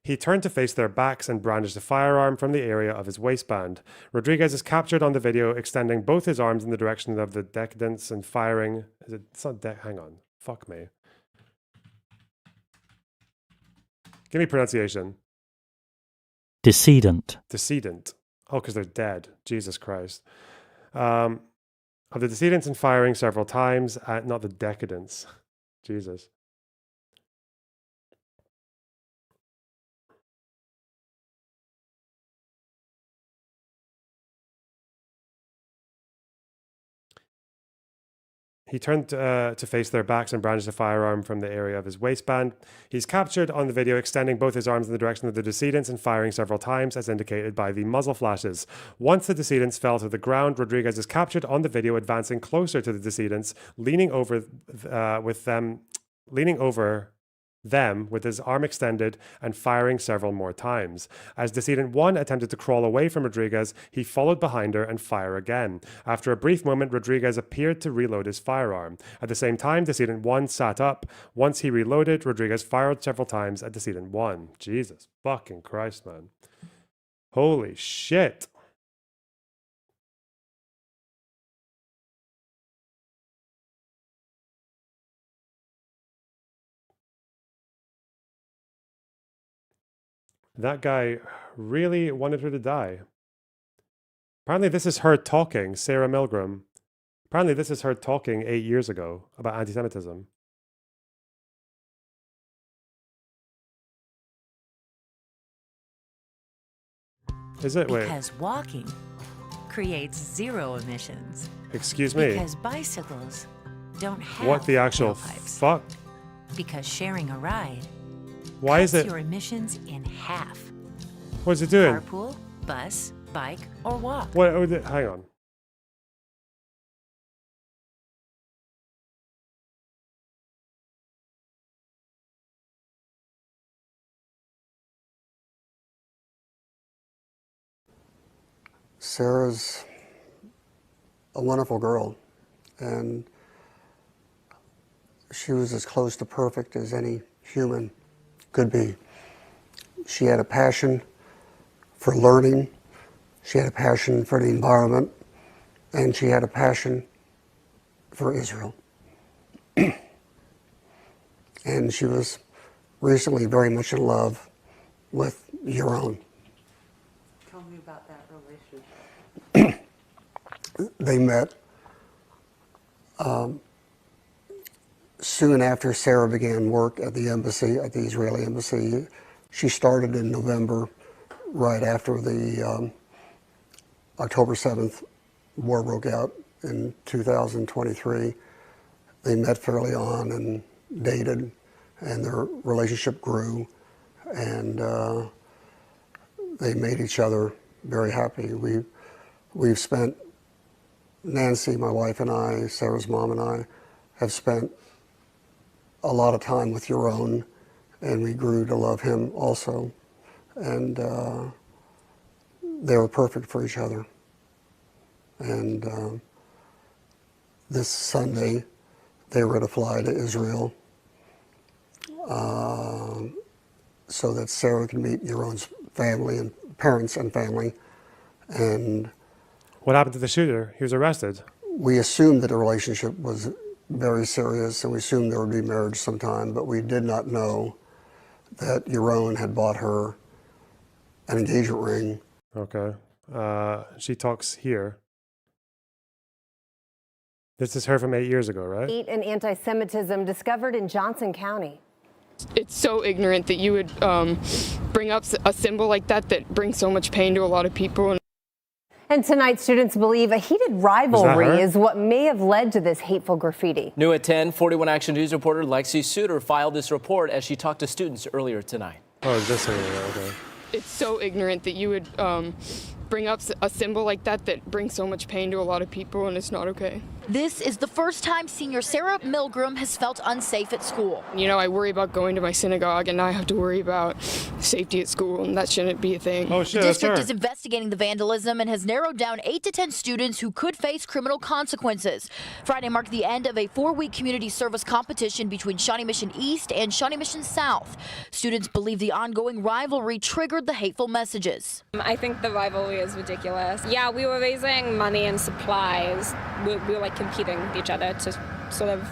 he turned to face their backs and brandished a firearm from the area of his waistband. Rodriguez is captured on the video, extending both his arms in the direction of the decedents and firing. It's not hang on. Fuck me. Give me pronunciation. Decedent. Decedent. Oh, because they're dead. Jesus Christ. Of the decedents and firing several times, not the decadents. Jesus. He turned to face their backs and brandished a firearm from the area of his waistband. He's captured on the video, extending both his arms in the direction of the decedents and firing several times, as indicated by the muzzle flashes. Once the decedents fell to the ground, Rodriguez is captured on the video, advancing closer to the decedents, leaning over them with his arm extended and firing several more times. As decedent 1 attempted to crawl away from Rodriguez, he followed behind her and fired again. After a brief moment, Rodriguez appeared to reload his firearm. At the same time, decedent 1 sat up. Once he reloaded, Rodriguez fired several times at decedent 1. Jesus fucking Christ, man. Holy shit. That guy really wanted her to die. Apparently this is her talking, Sarah Milgram. Apparently this is her talking 8 years ago about anti-Semitism. Is it? Wait. Because walking creates zero emissions. Excuse me. Because bicycles don't have What the actual tailpipes. fuck? Because sharing a ride Why is cuts it? your emissions in half. What is it doing? Carpool, bus, bike, or walk. What? Hang on. Sarah's a wonderful girl, and she was as close to perfect as any human could be. She had a passion for learning, she had a passion for the environment, and she had a passion for Israel. And she was recently very much in love with Yaron. Tell me about that relationship. They met soon after Sarah began work at the embassy, at the Israeli embassy. She started in November, right after the October 7th war broke out in 2023. They met fairly on and dated, and their relationship grew, and they made each other very happy. We've spent, Nancy, my wife, and I, Sarah's mom and I, have spent a lot of time with Yaron, and we grew to love him also. And they were perfect for each other. And this Sunday, they were to fly to Israel so that Sarah could meet Yaron's family and parents and family. And What happened to the shooter? He was arrested. we assumed that the relationship was very serious, and we assumed there would be marriage sometime, but we did not know that Yaron had bought her an engagement ring. Okay. She talks here. This is her from 8 years ago, right? And anti-Semitism discovered in Johnson County. It's so ignorant that you would bring up a symbol like that brings so much pain to a lot of people. And tonight, students believe a heated rivalry is what may have led to this hateful graffiti. New at 10, 41 Action News reporter Lexi Suter filed this report as she talked to students earlier tonight. Oh, is this okay. It's so ignorant that you would bring up a symbol like that brings so much pain to a lot of people, and it's not okay. This is the first time senior Sarah Milgram has felt unsafe at school. You know, I worry about going to my synagogue, and now I have to worry about safety at school, and that shouldn't be a thing. Oh, shit, the district is investigating the vandalism and has narrowed down 8 to 10 students who could face criminal consequences. Friday marked the end of a 4-week community service competition between Shawnee Mission East and Shawnee Mission South. Students believe the ongoing rivalry triggered the hateful messages. I think the rivalry is ridiculous. Yeah, we were raising money and supplies. We were like competing with each other to sort of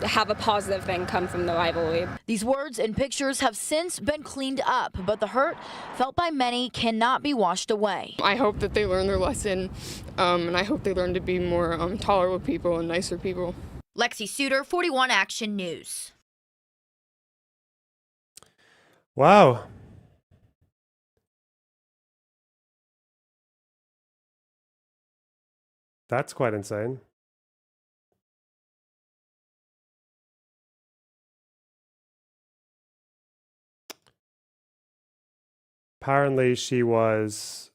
have a positive thing come from the rivalry. These words and pictures have since been cleaned up, but the hurt felt by many cannot be washed away. I hope that they learn their lesson, and I hope they learn to be more tolerable people and nicer people. Lexi Suter, 41 Action News. Wow. That's quite insane. Apparently, she was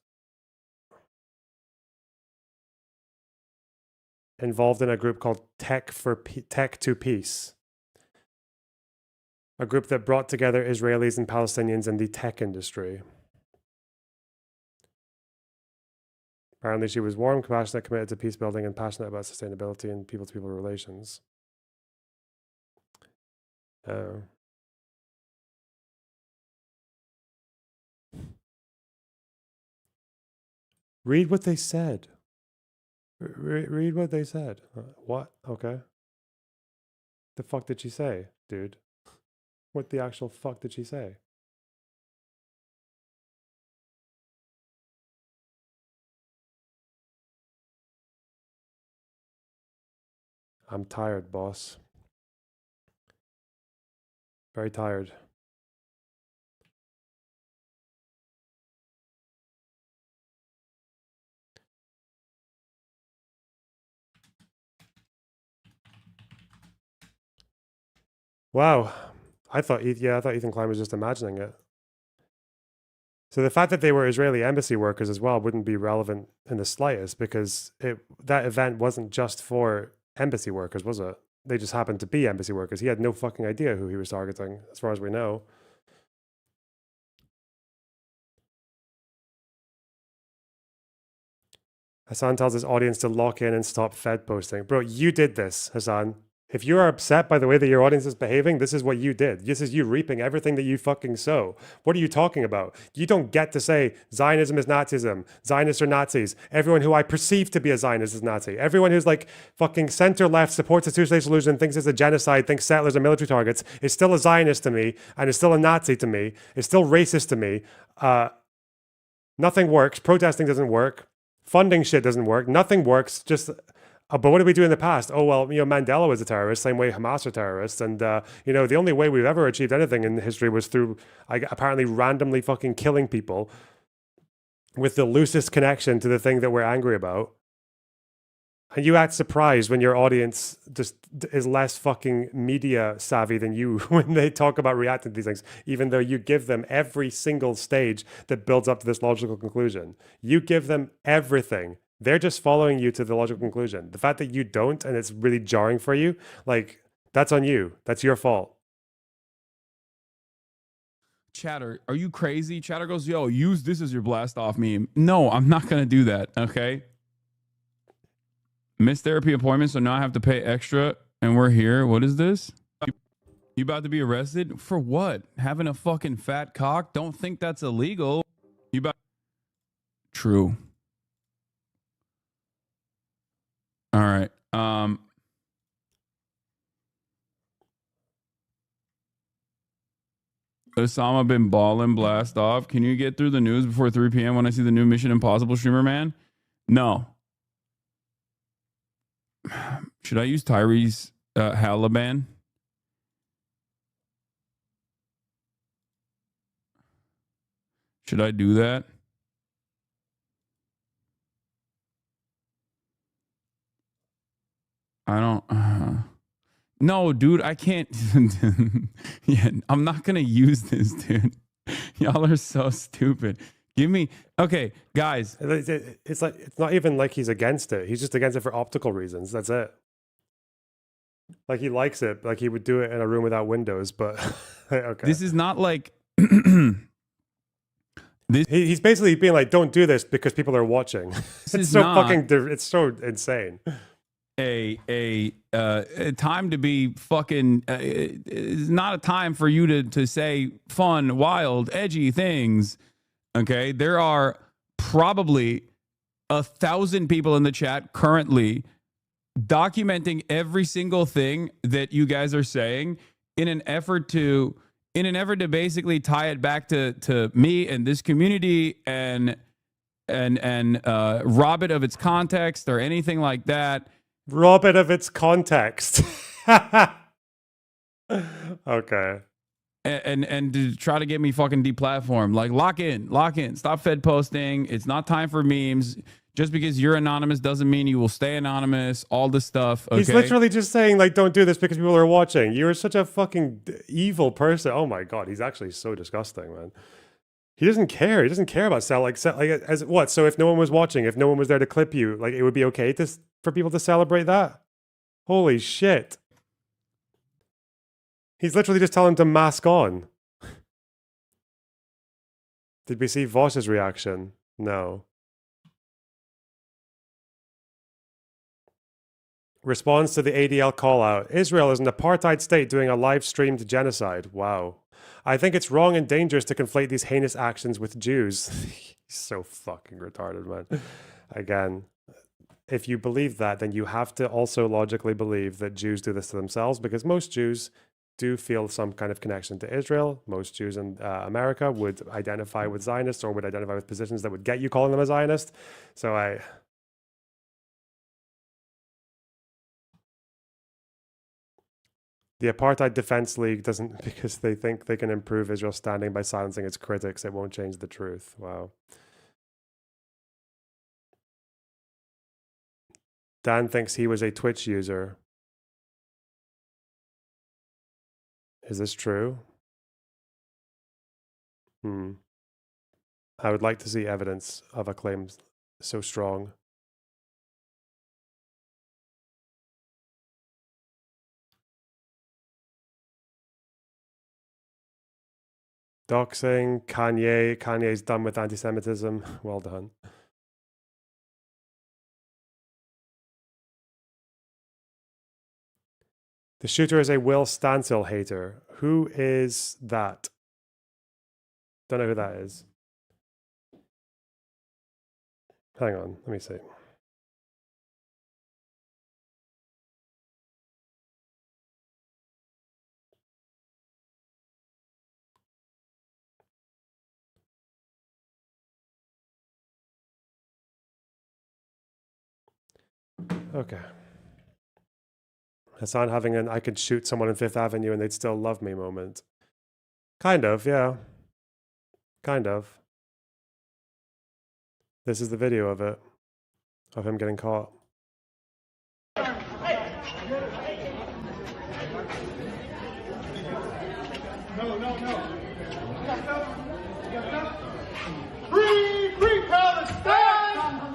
involved in a group called Tech to Peace, a group that brought together Israelis and Palestinians in the tech industry. Apparently, she was warm, compassionate, committed to peace building, and passionate about sustainability and people-to-people relations. Read what they said. Read what they said. What? Okay. The fuck did she say, dude? What the actual fuck did she say? I'm tired, boss. Very tired. Wow. I thought Ethan Klein was just imagining it. So the fact that they were Israeli embassy workers as well wouldn't be relevant in the slightest, because that event wasn't just for embassy workers, was it? They just happened to be embassy workers. He had no fucking idea who he was targeting, as far as we know. Hasan tells his audience to lock in and stop Fed posting. Bro, you did this, Hasan. If you are upset by the way that your audience is behaving, this is what you did. This is you reaping everything that you fucking sow. What are you talking about? You don't get to say Zionism is Nazism. Zionists are Nazis. Everyone who I perceive to be a Zionist is Nazi. Everyone who's like fucking center-left, supports a two-state solution, thinks it's a genocide, thinks settlers are military targets, is still a Zionist to me, and is still a Nazi to me, is still racist to me. Nothing works. Protesting doesn't work. Funding shit doesn't work. Nothing works. Just... but what did we do in the past? Oh, well, Mandela was a terrorist, same way Hamas are terrorists. And, the only way we've ever achieved anything in history was through apparently randomly fucking killing people with the loosest connection to the thing that we're angry about. And you act surprised when your audience just is less fucking media savvy than you when they talk about reacting to these things, even though you give them every single stage that builds up to this logical conclusion. You give them everything. They're just following you to the logical conclusion. The fact that you don't, and it's really jarring for you, like, that's on you. That's your fault. Chatter, are you crazy? Chatter goes, yo, use this as your blast off meme. No, I'm not going to do that, okay? Missed therapy appointment, so now I have to pay extra, and we're here. What is this? You about to be arrested? For what? Having a fucking fat cock? Don't think that's illegal. You about... True. All right. Osama bin Ballin blast off. Can you get through the news before 3 p.m. when I see the new Mission Impossible streamer, man? No. Should I use Tyrese Halliban? Should I do that? I don't. No, dude, I can't. Yeah, I'm not gonna use this, dude. Y'all are so stupid. Give me okay, guys. It's like it's not even like he's against it. He's just against it for optical reasons. That's it. Like he likes it. Like he would do it in a room without windows. But okay, This is not like. He's basically being like, "Don't do this because people are watching." It's so not- fucking. It's so insane. A time to be fucking is not a time for you to say fun, wild, edgy things. Okay, there are probably 1,000 people in the chat currently documenting every single thing that you guys are saying in an effort to basically tie it back to me and this community and rob it of its context or anything like that. Rob it of its context. Okay. And to try to get me fucking deplatformed. Like lock in. Stop Fed posting. It's not time for memes. Just because you're anonymous doesn't mean you will stay anonymous. All this stuff. Okay? He's literally just saying like, "Don't do this because people are watching." You're such a fucking evil person. Oh my god, he's actually so disgusting, man. He doesn't care. He doesn't care about like as what? So if no one was watching, if no one was there to clip you, like it would be okay for people to celebrate that? Holy shit. He's literally just telling him to mask on. Did we see Voss's reaction? No. Response to the ADL call out. Israel is an apartheid state doing a live streamed genocide. Wow. I think it's wrong and dangerous to conflate these heinous actions with Jews. He's so fucking retarded, man. Again, if you believe that, then you have to also logically believe that Jews do this to themselves, because most Jews do feel some kind of connection to Israel. Most Jews in America would identify with Zionists or would identify with positions that would get you calling them a Zionist. So the Apartheid Defense League doesn't, because they think they can improve Israel's standing by silencing its critics. It won't change the truth. Wow. Dan thinks he was a Twitch user. Is this true? I would like to see evidence of a claim so strong. Doxing, Kanye's done with anti-Semitism. Well done. The shooter is a Will Stansel hater. Who is that? Don't know who that is. Hang on, let me see. Okay. Hasan having an I could shoot someone on Fifth Avenue and they'd still love me moment. Kind of, yeah. Kind of. This is the video of it. Of him getting caught. Free, free Palestine!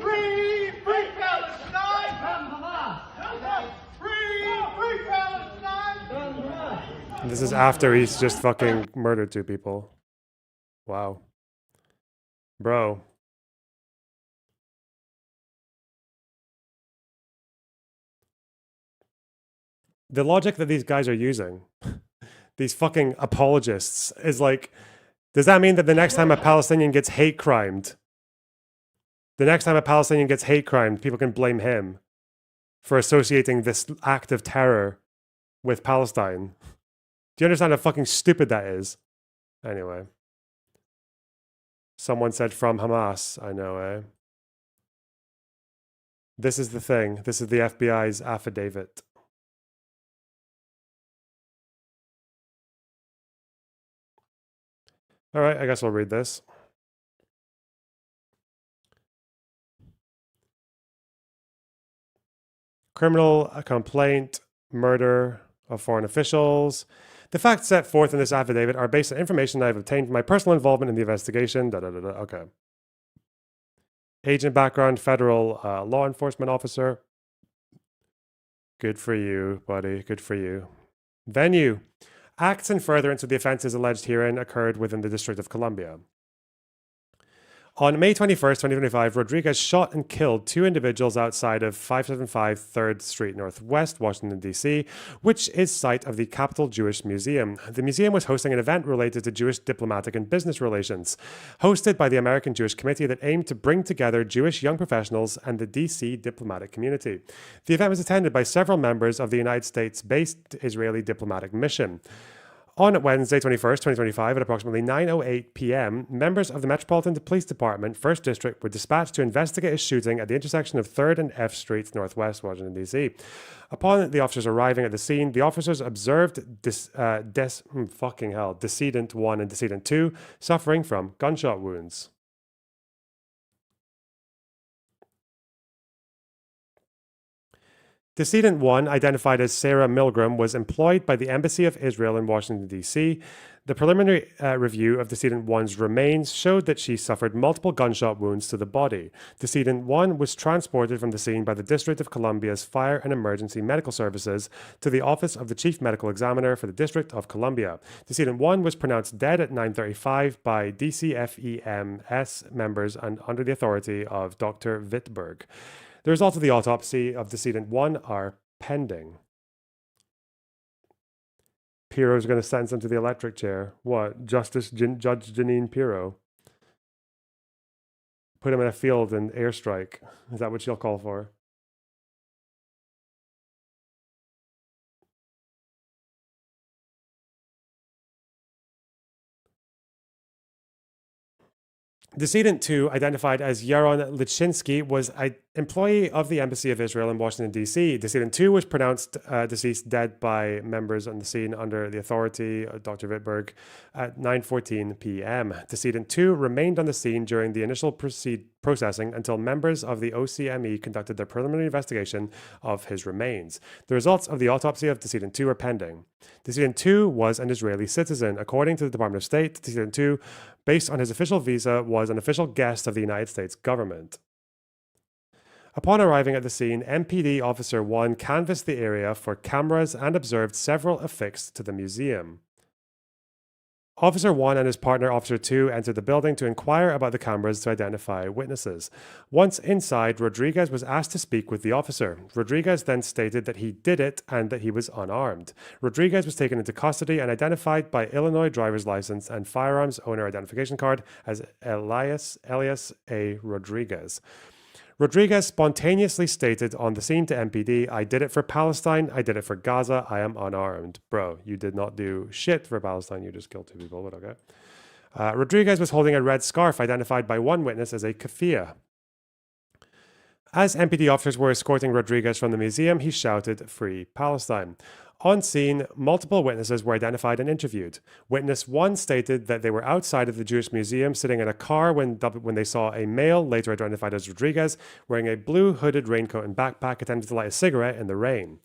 Free, free Palestine! Free, free Palestine! And this is after he's just fucking murdered 2 people. Wow. Bro. The logic that these guys are using, these fucking apologists, is like, does that mean that the next time a Palestinian gets hate crimed, people can blame him for associating this act of terror with Palestine? Do you understand how fucking stupid that is? Anyway. Someone said from Hamas. I know, eh? This is the thing. This is the FBI's affidavit. All right, I guess I'll read this. Criminal complaint, murder of foreign officials. The facts set forth in this affidavit are based on information I have obtained from my personal involvement in the investigation. Okay. Agent background, federal law enforcement officer. Good for you, buddy. Good for you. Venue. Acts in furtherance of the offences alleged herein occurred within the District of Columbia. On May 21st, 2025, Rodriguez shot and killed 2 individuals outside of 575 3rd Street Northwest, Washington, D.C., which is site of the Capitol Jewish Museum. The museum was hosting an event related to Jewish diplomatic and business relations, hosted by the American Jewish Committee that aimed to bring together Jewish young professionals and the D.C. diplomatic community. The event was attended by several members of the United States-based Israeli diplomatic mission. On Wednesday, 21st, 2025, at approximately 9:08 p.m., members of the Metropolitan Police Department, 1st District, were dispatched to investigate a shooting at the intersection of 3rd and F Streets, Northwest, Washington, D.C. Upon the officers arriving at the scene, the officers observed decedent 1 and decedent 2 suffering from gunshot wounds. Decedent 1, identified as Sarah Milgram, was employed by the Embassy of Israel in Washington, D.C. The preliminary review of Decedent 1's remains showed that she suffered multiple gunshot wounds to the body. Decedent 1 was transported from the scene by the District of Columbia's Fire and Emergency Medical Services to the Office of the Chief Medical Examiner for the District of Columbia. Decedent 1 was pronounced dead at 9:35 by DCFEMS members and under the authority of Dr. Wittberg. The results of the autopsy of decedent 1 are pending. Piro's going to sentence him to the electric chair. What? Judge Janine Piro. Put him in a field and airstrike. Is that what she'll call for? Decedent 2, identified as Yaron Lichinsky, was an employee of the Embassy of Israel in Washington, D.C. Decedent 2 was pronounced deceased dead by members on the scene under the authority of Dr. Wittberg at 9:14 p.m. Decedent 2 remained on the scene during the initial processing until members of the OCME conducted their preliminary investigation of his remains. The results of the autopsy of Decedent 2 are pending. Decedent 2 was an Israeli citizen. According to the Department of State, Decedent 2, based on his official visa, was an official guest of the United States government. Upon arriving at the scene, MPD Officer 1 canvassed the area for cameras and observed several affixed to the museum. Officer 1 and his partner, Officer 2, entered the building to inquire about the cameras to identify witnesses. Once inside, Rodriguez was asked to speak with the officer. Rodriguez then stated that he did it and that he was unarmed. Rodriguez was taken into custody and identified by Illinois driver's license and firearms owner identification card as Elias A. Rodriguez. Rodriguez spontaneously stated on the scene to MPD, "I did it for Palestine, I did it for Gaza, I am unarmed." Bro, you did not do shit for Palestine, you just killed 2 people, but okay. Rodriguez was holding a red scarf identified by one witness as a keffiyeh. As MPD officers were escorting Rodriguez from the museum, he shouted, "Free Palestine." On scene, multiple witnesses were identified and interviewed. Witness 1 stated that they were outside of the Jewish Museum sitting in a car when they saw a male, later identified as Rodriguez, wearing a blue hooded raincoat and backpack, attempting to light a cigarette in the rain.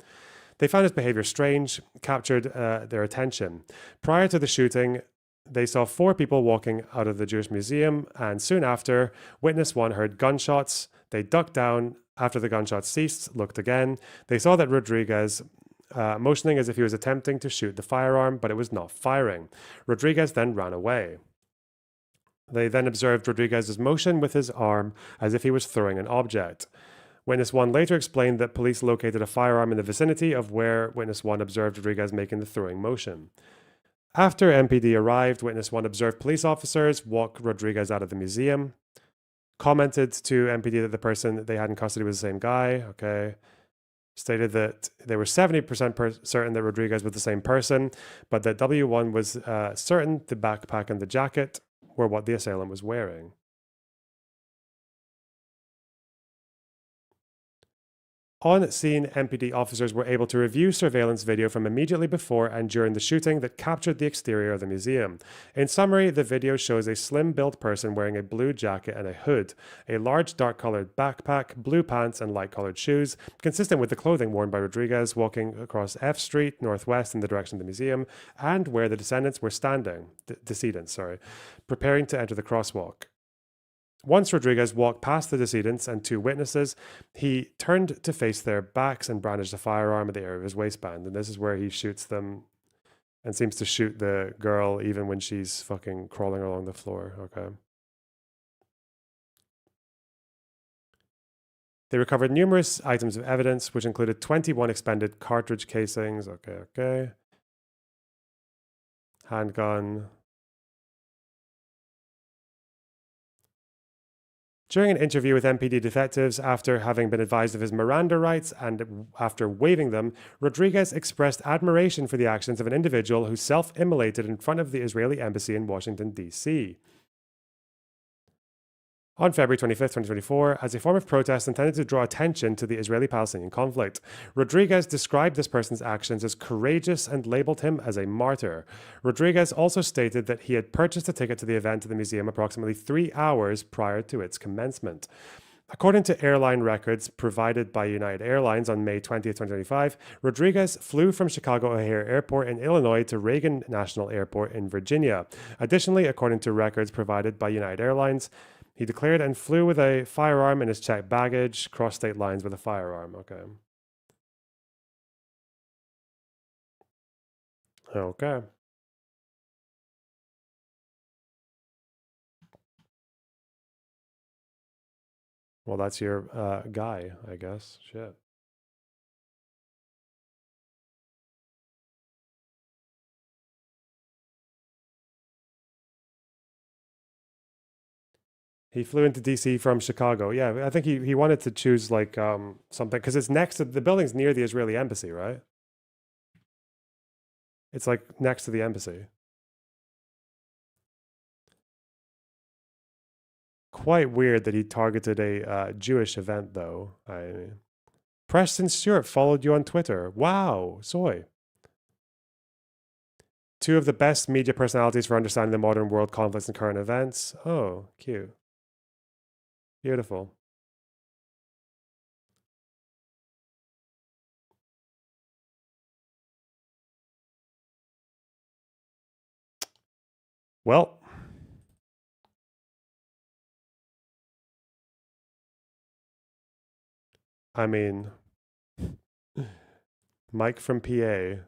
They found his behavior strange, captured their attention. Prior to the shooting, they saw 4 people walking out of the Jewish Museum, and soon after, Witness 1 heard gunshots. They ducked down. After the gunshots ceased, looked again. They saw that Rodriguez motioning as if he was attempting to shoot the firearm, but it was not firing. Rodriguez then ran away. They then observed Rodriguez's motion with his arm as if he was throwing an object. Witness 1 later explained that police located a firearm in the vicinity of where Witness 1 observed Rodriguez making the throwing motion. After MPD arrived, Witness 1 observed police officers walk Rodriguez out of the museum, commented to MPD that the person they had in custody was the same guy. Okay. stated that they were 70% certain that Rodriguez was the same person, but that W1 was certain the backpack and the jacket were what the assailant was wearing. On scene, MPD officers were able to review surveillance video from immediately before and during the shooting that captured the exterior of the museum. In summary, the video shows a slim-built person wearing a blue jacket and a hood, a large dark-colored backpack, blue pants, and light-colored shoes, consistent with the clothing worn by Rodriguez, walking across F Street, northwest in the direction of the museum, and where the decedents were standing, preparing to enter the crosswalk. Once Rodriguez walked past the decedents and two witnesses, he turned to face their backs and brandished a firearm at the area of his waistband. And this is where he shoots them and seems to shoot the girl even when she's fucking crawling along the floor. Okay. They recovered numerous items of evidence, which included 21 expended cartridge casings. Okay. Handgun. During an interview with MPD detectives, after having been advised of his Miranda rights and after waiving them, Rodriguez expressed admiration for the actions of an individual who self-immolated in front of the Israeli embassy in Washington, D.C. On February 25, 2024, as a form of protest intended to draw attention to the Israeli-Palestinian conflict, Rodriguez described this person's actions as courageous and labeled him as a martyr. Rodriguez also stated that he had purchased a ticket to the event at the museum approximately 3 hours prior to its commencement. According to airline records provided by United Airlines on May 20, 2025, Rodriguez flew from Chicago O'Hare Airport in Illinois to Reagan National Airport in Virginia. Additionally, according to records provided by United Airlines, he declared and flew with a firearm in his checked baggage, crossed state lines with a firearm. Okay. Well, that's your guy, I guess. Shit. He flew into DC from Chicago. Yeah, I think he wanted to choose like something because it's next to the building's near the Israeli embassy, right? It's like next to the embassy. Quite weird that he targeted a Jewish event, though. Preston Stewart followed you on Twitter. Wow, soy. Two of the best media personalities for understanding the modern world conflicts and current events. Oh, cute. Beautiful. Well, I mean, Mike from PA.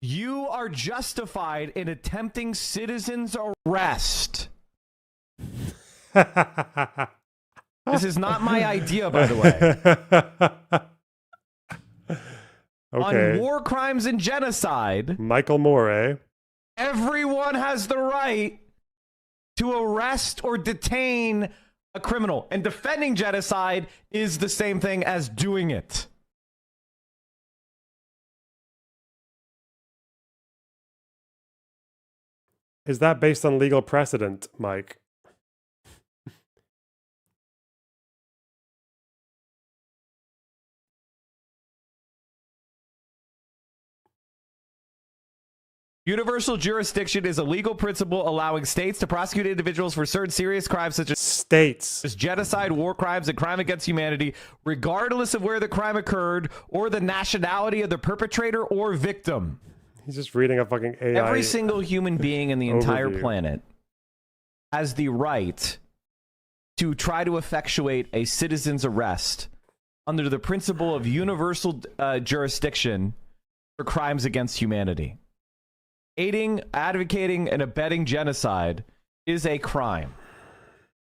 You are justified in attempting citizen's arrest. This is not my idea, by the way. Okay. On war crimes and genocide, Michael Moore, everyone has the right to arrest or detain a criminal. And defending genocide is the same thing as doing it. Is that based on legal precedent, Mike? Universal jurisdiction is a legal principle allowing states to prosecute individuals for certain serious crimes such as genocide, war crimes, and crime against humanity, regardless of where the crime occurred or the nationality of the perpetrator or victim. He's just reading a fucking AI. Every single human being in the entire overview. planet has the right to try to effectuate a citizen's arrest under the principle of universal jurisdiction for crimes against humanity. Aiding, advocating, and abetting genocide is a crime.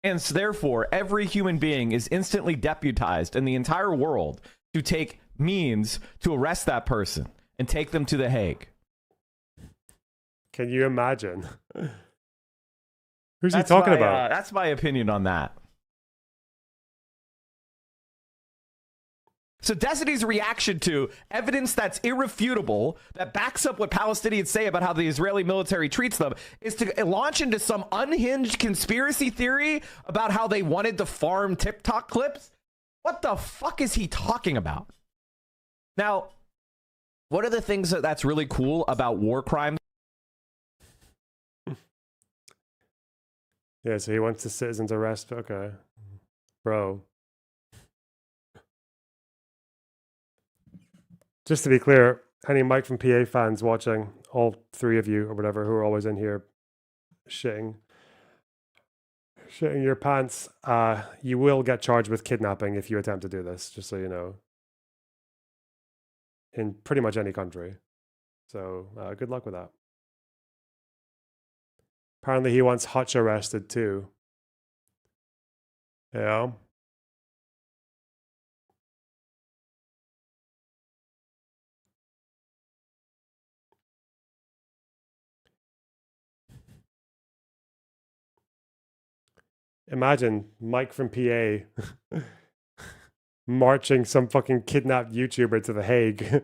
And so therefore, every human being is instantly deputized in the entire world to take means to arrest that person and take them to The Hague. Can you imagine? Who's he talking about? That's my opinion on that. So Destiny's reaction to evidence that's irrefutable, that backs up what Palestinians say about how the Israeli military treats them, is to launch into some unhinged conspiracy theory about how they wanted to farm TikTok clips. What the fuck is he talking about? Now, what are the things that's really cool about war crimes? Yeah, so he wants the citizens arrest. Okay. Bro. Just to be clear, any Mike from PA fans watching, all three of you or whatever who are always in here shitting your pants, you will get charged with kidnapping if you attempt to do this, just so you know. In pretty much any country. So good luck with that. Apparently he wants Hutch arrested too. Yeah. Imagine Mike from PA marching some fucking kidnapped YouTuber to The Hague.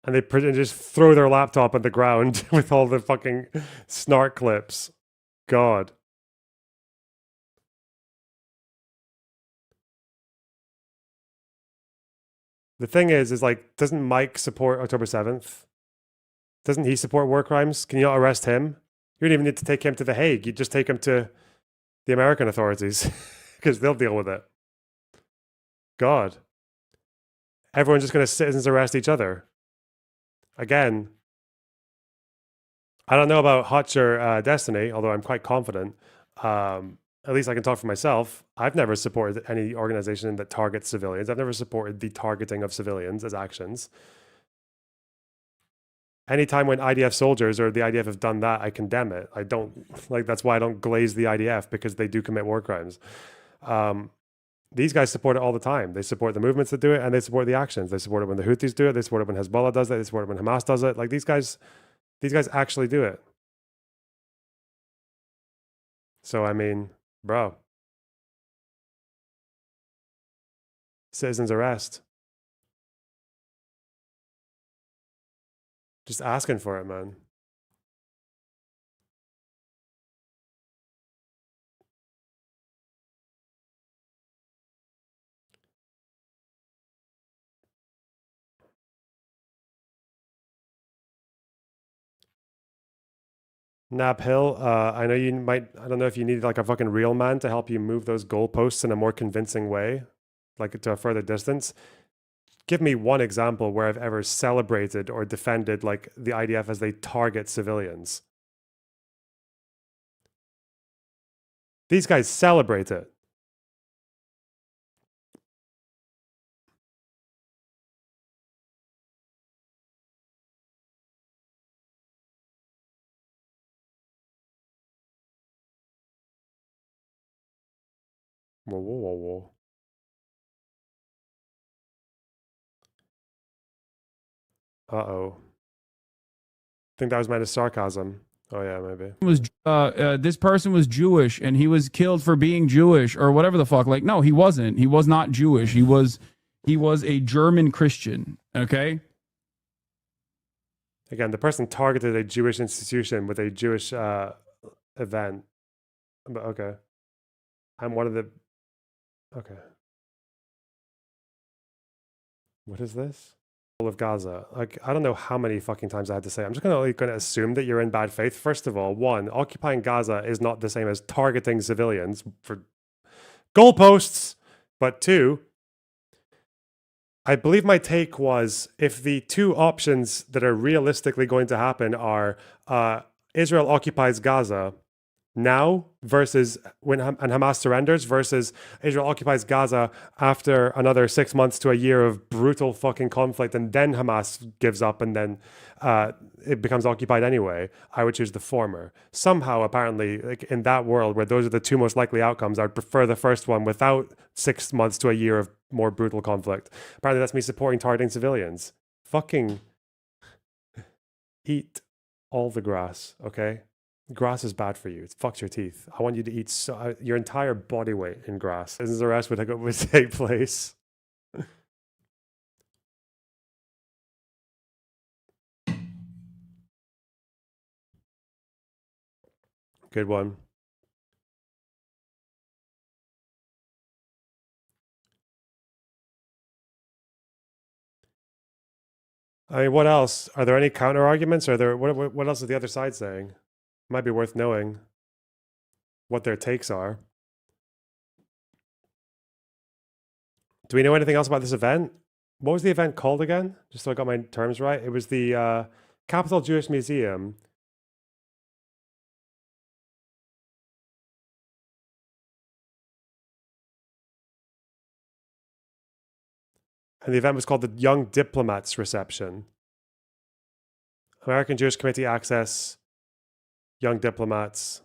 And they just throw their laptop on the ground with all the fucking snark clips. God. The thing is like, doesn't Mike support October 7th? Doesn't he support war crimes? Can you not arrest him? You don't even need to take him to The Hague. You just take him to the American authorities because they'll deal with it. God. Everyone's just going to citizens arrest each other. Again, I don't know about Hutch or Destiny, although I'm quite confident. At least I can talk for myself. I've never supported any organization that targets civilians. I've never supported the targeting of civilians as actions. Anytime when IDF soldiers or the IDF have done that, I condemn it. I don't, like, that's why I don't glaze the IDF, because they do commit war crimes. These guys support it all the time. They support the movements that do it, and they support the actions. They support it when the Houthis do it. They support it when Hezbollah does it. They support it when Hamas does it. Like, these guys actually do it. So, I mean, bro. Citizens arrest. Just asking for it, man. Nap Hill, I know you might, I don't know if you need like a fucking real man to help you move those goalposts in a more convincing way, like to a further distance. Give me one example where I've ever celebrated or defended like the IDF as they target civilians. These guys celebrate it. Whoa, whoa, whoa, whoa. Uh-oh. I think that was meant as sarcasm. Oh yeah, maybe. This person was Jewish and he was killed for being Jewish or whatever the fuck. Like, no, he wasn't. He was not Jewish. He was a German Christian. Okay. Again, the person targeted a Jewish institution with a Jewish event. But okay. I'm one of the... Okay. What is this? Of Gaza. Like, I don't know how many fucking times I had to say. I'm just gonna assume that you're in bad faith. First of all, one, occupying Gaza is not the same as targeting civilians for goalposts. But two, I believe my take was, if the two options that are realistically going to happen are Israel occupies Gaza now versus when and Hamas surrenders, versus Israel occupies Gaza after another 6 months to a year of brutal fucking conflict, and then Hamas gives up and then it becomes occupied anyway, I would choose the former. Somehow, apparently, like in that world where those are the two most likely outcomes, I would prefer the first one without 6 months to a year of more brutal conflict. Apparently that's me supporting targeting civilians. Fucking eat all the grass, okay? Grass is bad for you. It fucks your teeth. I want you to eat your entire body weight in grass. Citizens arrest would take place. Good one. I mean, what else? Are there any counter arguments? Are there what else is the other side saying? Might be worth knowing what their takes are. Do we know anything else about this event? What was the event called again? Just so I got my terms right. It was the Capital Jewish Museum. And the event was called the Young Diplomats Reception. American Jewish Committee Access, Young Diplomats.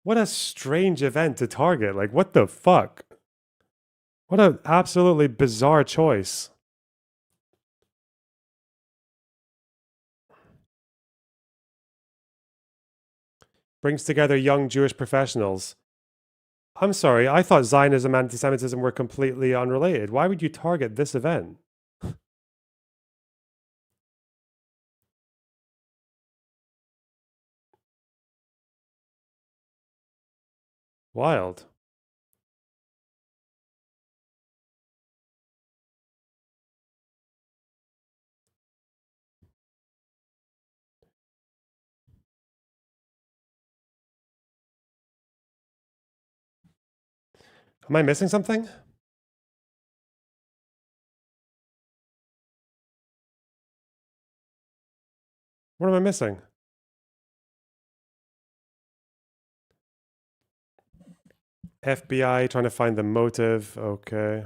What a strange event to target. Like, what the fuck? What an absolutely bizarre choice. Brings together young Jewish professionals. I'm sorry, I thought Zionism and anti-Semitism were completely unrelated. Why would you target this event? Wild. Am I missing something? What am I missing? FBI trying to find the motive. Okay.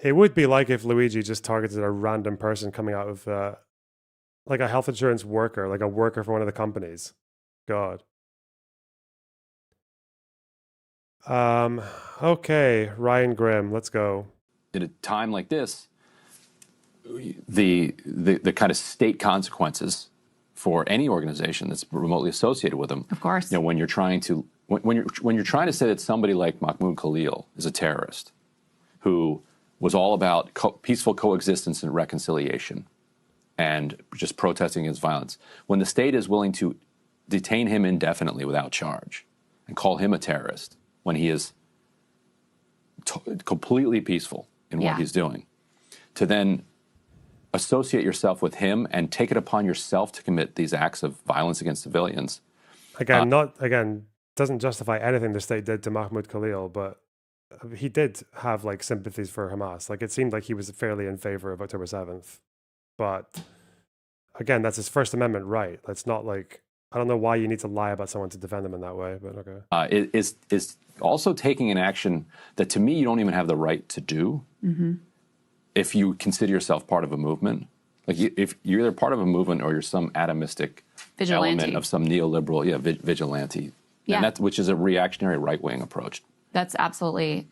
It would be like if Luigi just targeted a random person coming out of, like a health insurance worker, like a worker for one of the companies. God. Okay, Ryan Grimm, let's go. At a time like this, the kind of state consequences for any organization that's remotely associated with them. Of course. You know, when you're trying to say that somebody like Mahmoud Khalil is a terrorist who was all about peaceful coexistence and reconciliation and just protesting against violence, when the state is willing to detain him indefinitely without charge and call him a terrorist when he is completely peaceful in what he's doing, to then associate yourself with him and take it upon yourself to commit these acts of violence against civilians. Again, doesn't justify anything the state did to Mahmoud Khalil, but he did have like sympathies for Hamas. Like, it seemed like he was fairly in favor of October 7th. But again, that's his First Amendment right. That's not like, I don't know why you need to lie about someone to defend them in that way, but okay. It is also taking an action that, to me, you don't even have the right to do if you consider yourself part of a movement. Like, if you're either part of a movement or you're some atomistic element of some neoliberal, vigilante, and which is a reactionary right-wing approach. That is absolutely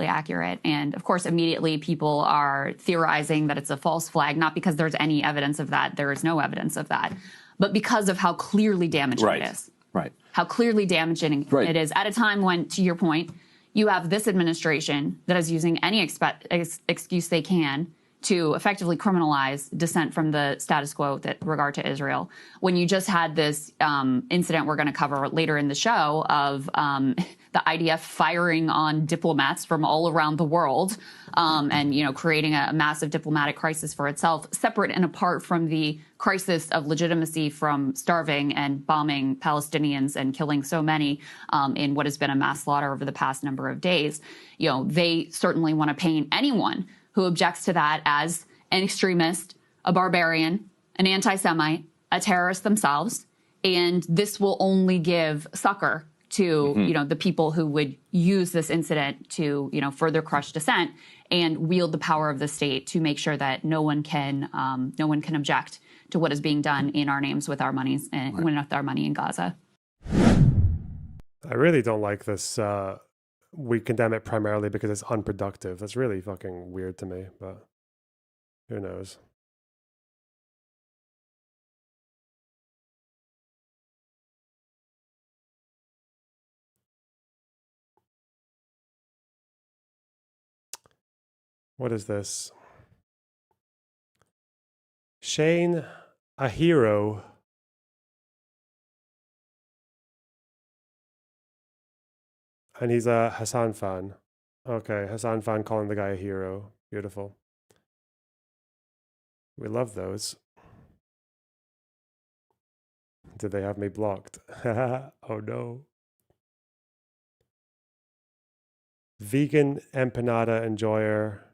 accurate. And of course, immediately people are theorizing that it's a false flag, not because there's any evidence of that. There is no evidence of that, but because of how clearly damaging it is. Right. How clearly damaging it is at a time when, to your point, you have this administration that is using any excuse they can to effectively criminalize dissent from the status quo with regard to Israel. When you just had this incident we're going to cover later in the show of the IDF firing on diplomats from all around the world and creating a massive diplomatic crisis for itself, separate and apart from the crisis of legitimacy from starving and bombing Palestinians and killing so many in what has been a mass slaughter over the past number of days. They certainly want to paint anyone who objects to that as an extremist, a barbarian, an anti-Semite, a terrorist themselves. And this will only give succor to, the people who would use this incident to, further crush dissent and wield the power of the state to make sure that no one can object to what is being done in our names with our monies and with our money in Gaza. I really don't like this. We condemn it primarily because it's unproductive. That's really fucking weird to me, but who knows? What is this? Shane, a hero. And he's a Hasan fan. Okay, Hasan fan calling the guy a hero. Beautiful. We love those. Did they have me blocked? Oh no. Vegan empanada enjoyer.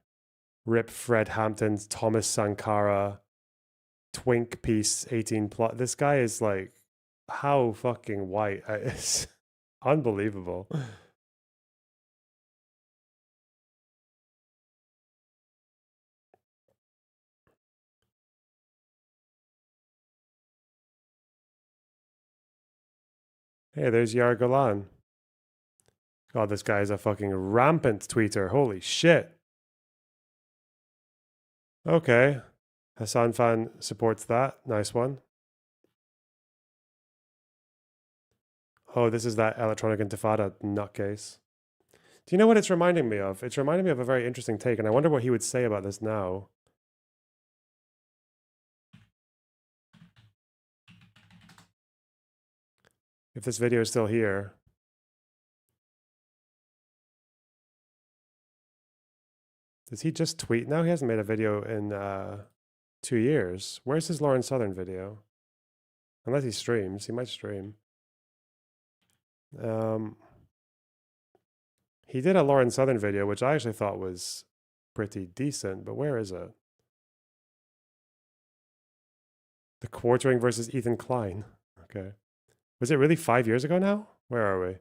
Rip Fred Hampton's Thomas Sankara. Twink piece 18 plus. This guy is like, how fucking white. It's unbelievable. Hey, there's Yar Golan. God, this guy is a fucking rampant tweeter. Holy shit. Okay. Hasan fan supports that. Nice one. Oh, this is that electronic intifada nutcase. Do you know what it's reminding me of? It's reminding me of a very interesting take, and I wonder what he would say about this now. If this video is still here. Does he just tweet now? He hasn't made a video in 2 years. Where's his Lauren Southern video? Unless he streams. He might stream. He did a Lauren Southern video, which I actually thought was pretty decent, but where is it? The Quartering versus Ethan Klein. Okay. Was it really 5 years ago now? Where are we?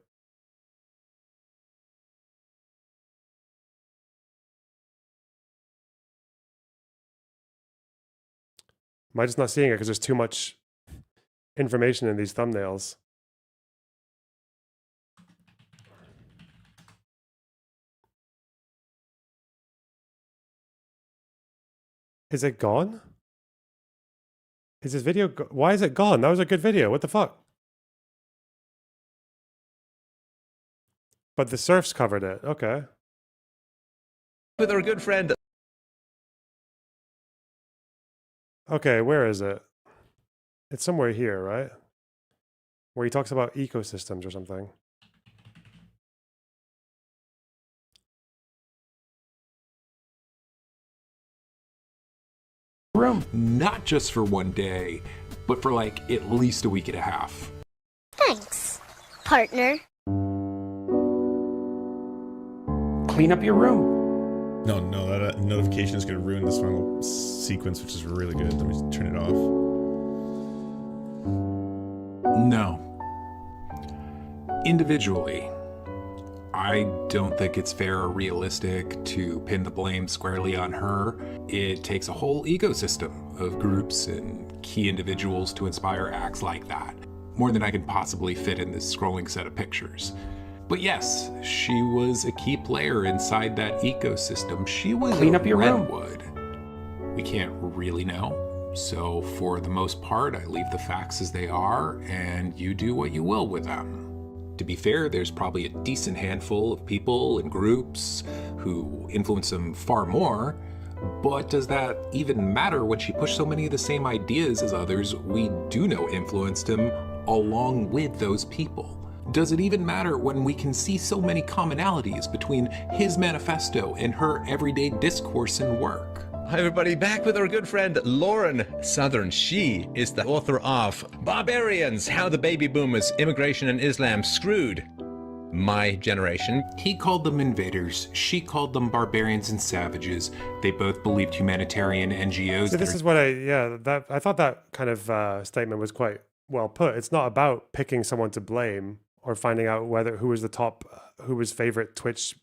Am I just not seeing it because there's too much information in these thumbnails? Is it gone? Is this video why is it gone? That was a good video. What the fuck? But the surfs covered it. Okay. With our good friend. Okay, where is it? It's somewhere here, right? Where he talks about ecosystems or something. Room, not just for one day, but for like at least a week and a half. Thanks, partner. Clean up your room. No, that notification is going to ruin this final sequence, which is really good. Let me turn it off. No. Individually, I don't think it's fair or realistic to pin the blame squarely on her. It takes a whole ecosystem of groups and key individuals to inspire acts like that. More than I can possibly fit in this scrolling set of pictures. But yes, she was a key player inside that ecosystem. She was Clean up your redwood. We can't really know. So for the most part, I leave the facts as they are, and you do what you will with them. To be fair, there's probably a decent handful of people and groups who influence them far more, but does that even matter when she pushed so many of the same ideas as others we do know influenced him along with those people? Does it even matter when we can see so many commonalities between his manifesto and her everyday discourse and work? Hi everybody, back with our good friend Lauren Southern. She is the author of Barbarians, How the Baby Boomers, Immigration and Islam Screwed My Generation. He called them invaders, she called them barbarians and savages. They both believed humanitarian NGOs. So this is what I thought that kind of statement was quite well put. It's not about picking someone to blame or finding out who was the top, who his favorite Twitch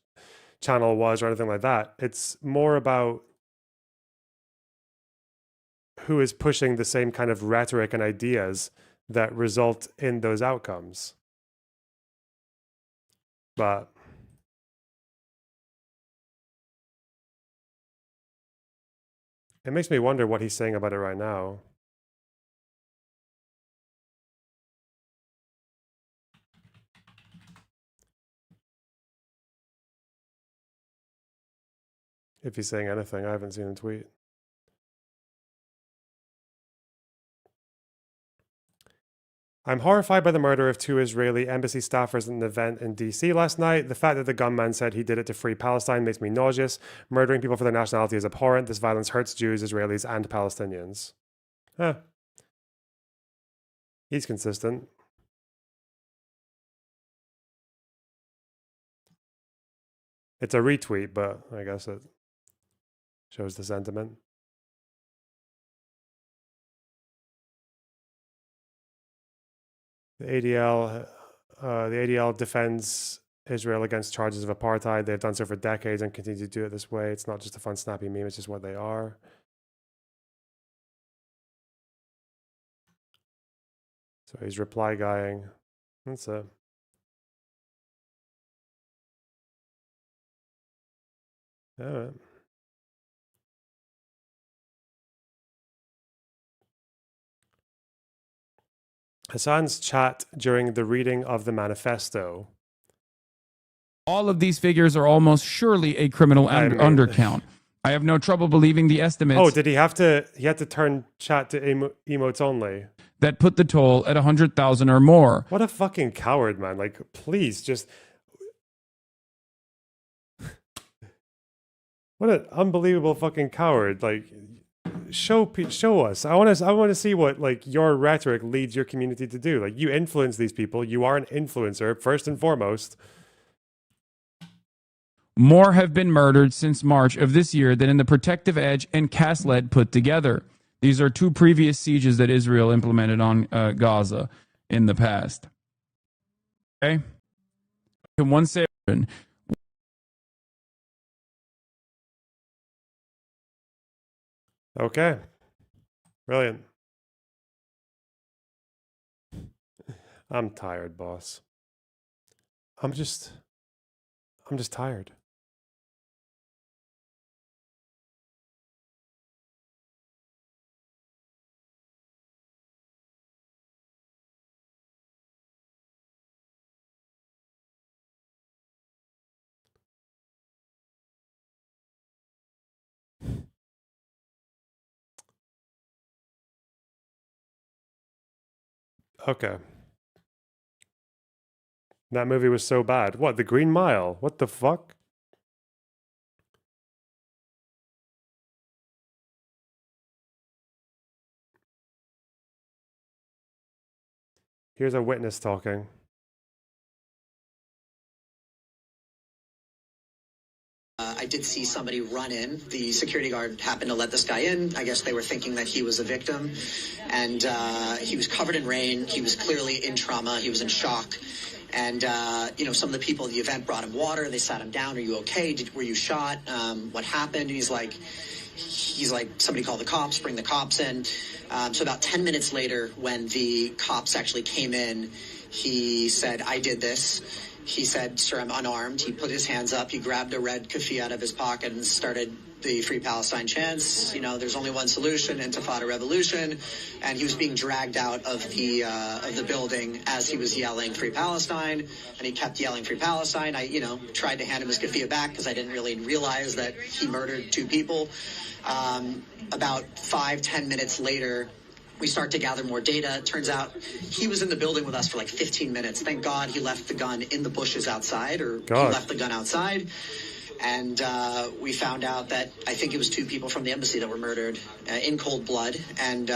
channel was or anything like that. It's more about who is pushing the same kind of rhetoric and ideas that result in those outcomes. But it makes me wonder what he's saying about it right now. if he's saying anything. I haven't seen him tweet. I'm horrified by the murder of 2 Israeli embassy staffers at an event in DC last night. The fact that the gunman said he did it to free Palestine makes me nauseous. Murdering people for their nationality is abhorrent. This violence hurts Jews, Israelis, and Palestinians. Huh. He's consistent. It's a retweet, but I guess it shows the sentiment. The ADL defends Israel against charges of apartheid. They've done so for decades and continue to do it this way. It's not just a fun, snappy meme. It's just what they are. So he's reply guying. That's it. All right. Hasan's chat during the reading of the Manifesto. All of these figures are almost surely a criminal undercount. I have no trouble believing the estimates. Oh, did he have to? He had to turn chat to emotes only. That put the toll at 100,000 or more. What a fucking coward, man! Like, please, just what an unbelievable fucking coward! Like, show us. I want to see what like your rhetoric leads your community to do. Like, you influence these people. You are an influencer first and foremost. More have been murdered since March of this year than in the Protective Edge and Kaslet put together. These are 2 previous sieges that Israel implemented on Gaza in the past. Okay? Can one say? Okay. Brilliant. I'm tired, boss. I'm just tired. Okay. That movie was so bad. What, The Green Mile? What the fuck? Here's a witness talking. I did see somebody run in. The security guard happened to let this guy in. I guess they were thinking that he was a victim. And he was covered in rain. He was clearly in trauma. He was in shock. And, some of the people at the event brought him water. They sat him down. Are you okay? Were you shot? What happened? And he's like, somebody call the cops, bring the cops in. So about 10 minutes later, when the cops actually came in, he said, I did this. He said, sir, I'm unarmed. He put his hands up. He grabbed a red keffiyeh out of his pocket and started the Free Palestine chants. There's only one solution, Intifada revolution. And he was being dragged out of the building as he was yelling Free Palestine. And he kept yelling Free Palestine. I, tried to hand him his keffiyeh back because I didn't really realize that he murdered 2 people. About 5-10 minutes later, we start to gather more data. It turns out he was in the building with us for like 15 minutes. Thank God he left the gun in the bushes outside, or he left the gun outside. And we found out that I think it was 2 people from the embassy that were murdered in cold blood. And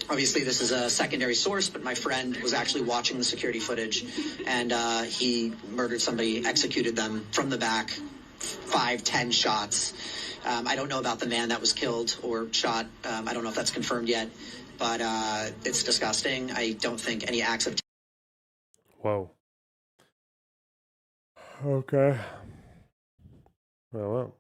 obviously this is a secondary source, but my friend was actually watching the security footage, and he murdered somebody, executed them from the back, 5-10 shots. I don't know about the man that was killed or shot. I don't know if that's confirmed yet, but it's disgusting. I don't think any acts of... Whoa. Okay. Well.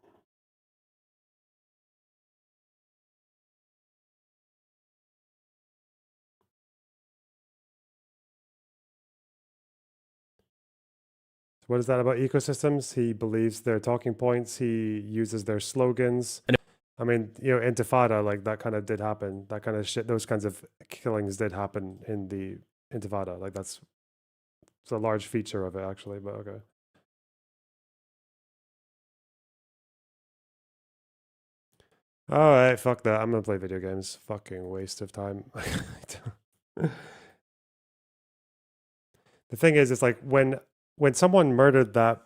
What is that about ecosystems? He believes their talking points. He uses their slogans. I mean, Intifada, like that kind of did happen. That kind of shit, those kinds of killings did happen in the Intifada. Like it's a large feature of it, actually, but okay. All right, fuck that. I'm gonna play video games. Fucking waste of time. The thing is, it's like when someone murdered that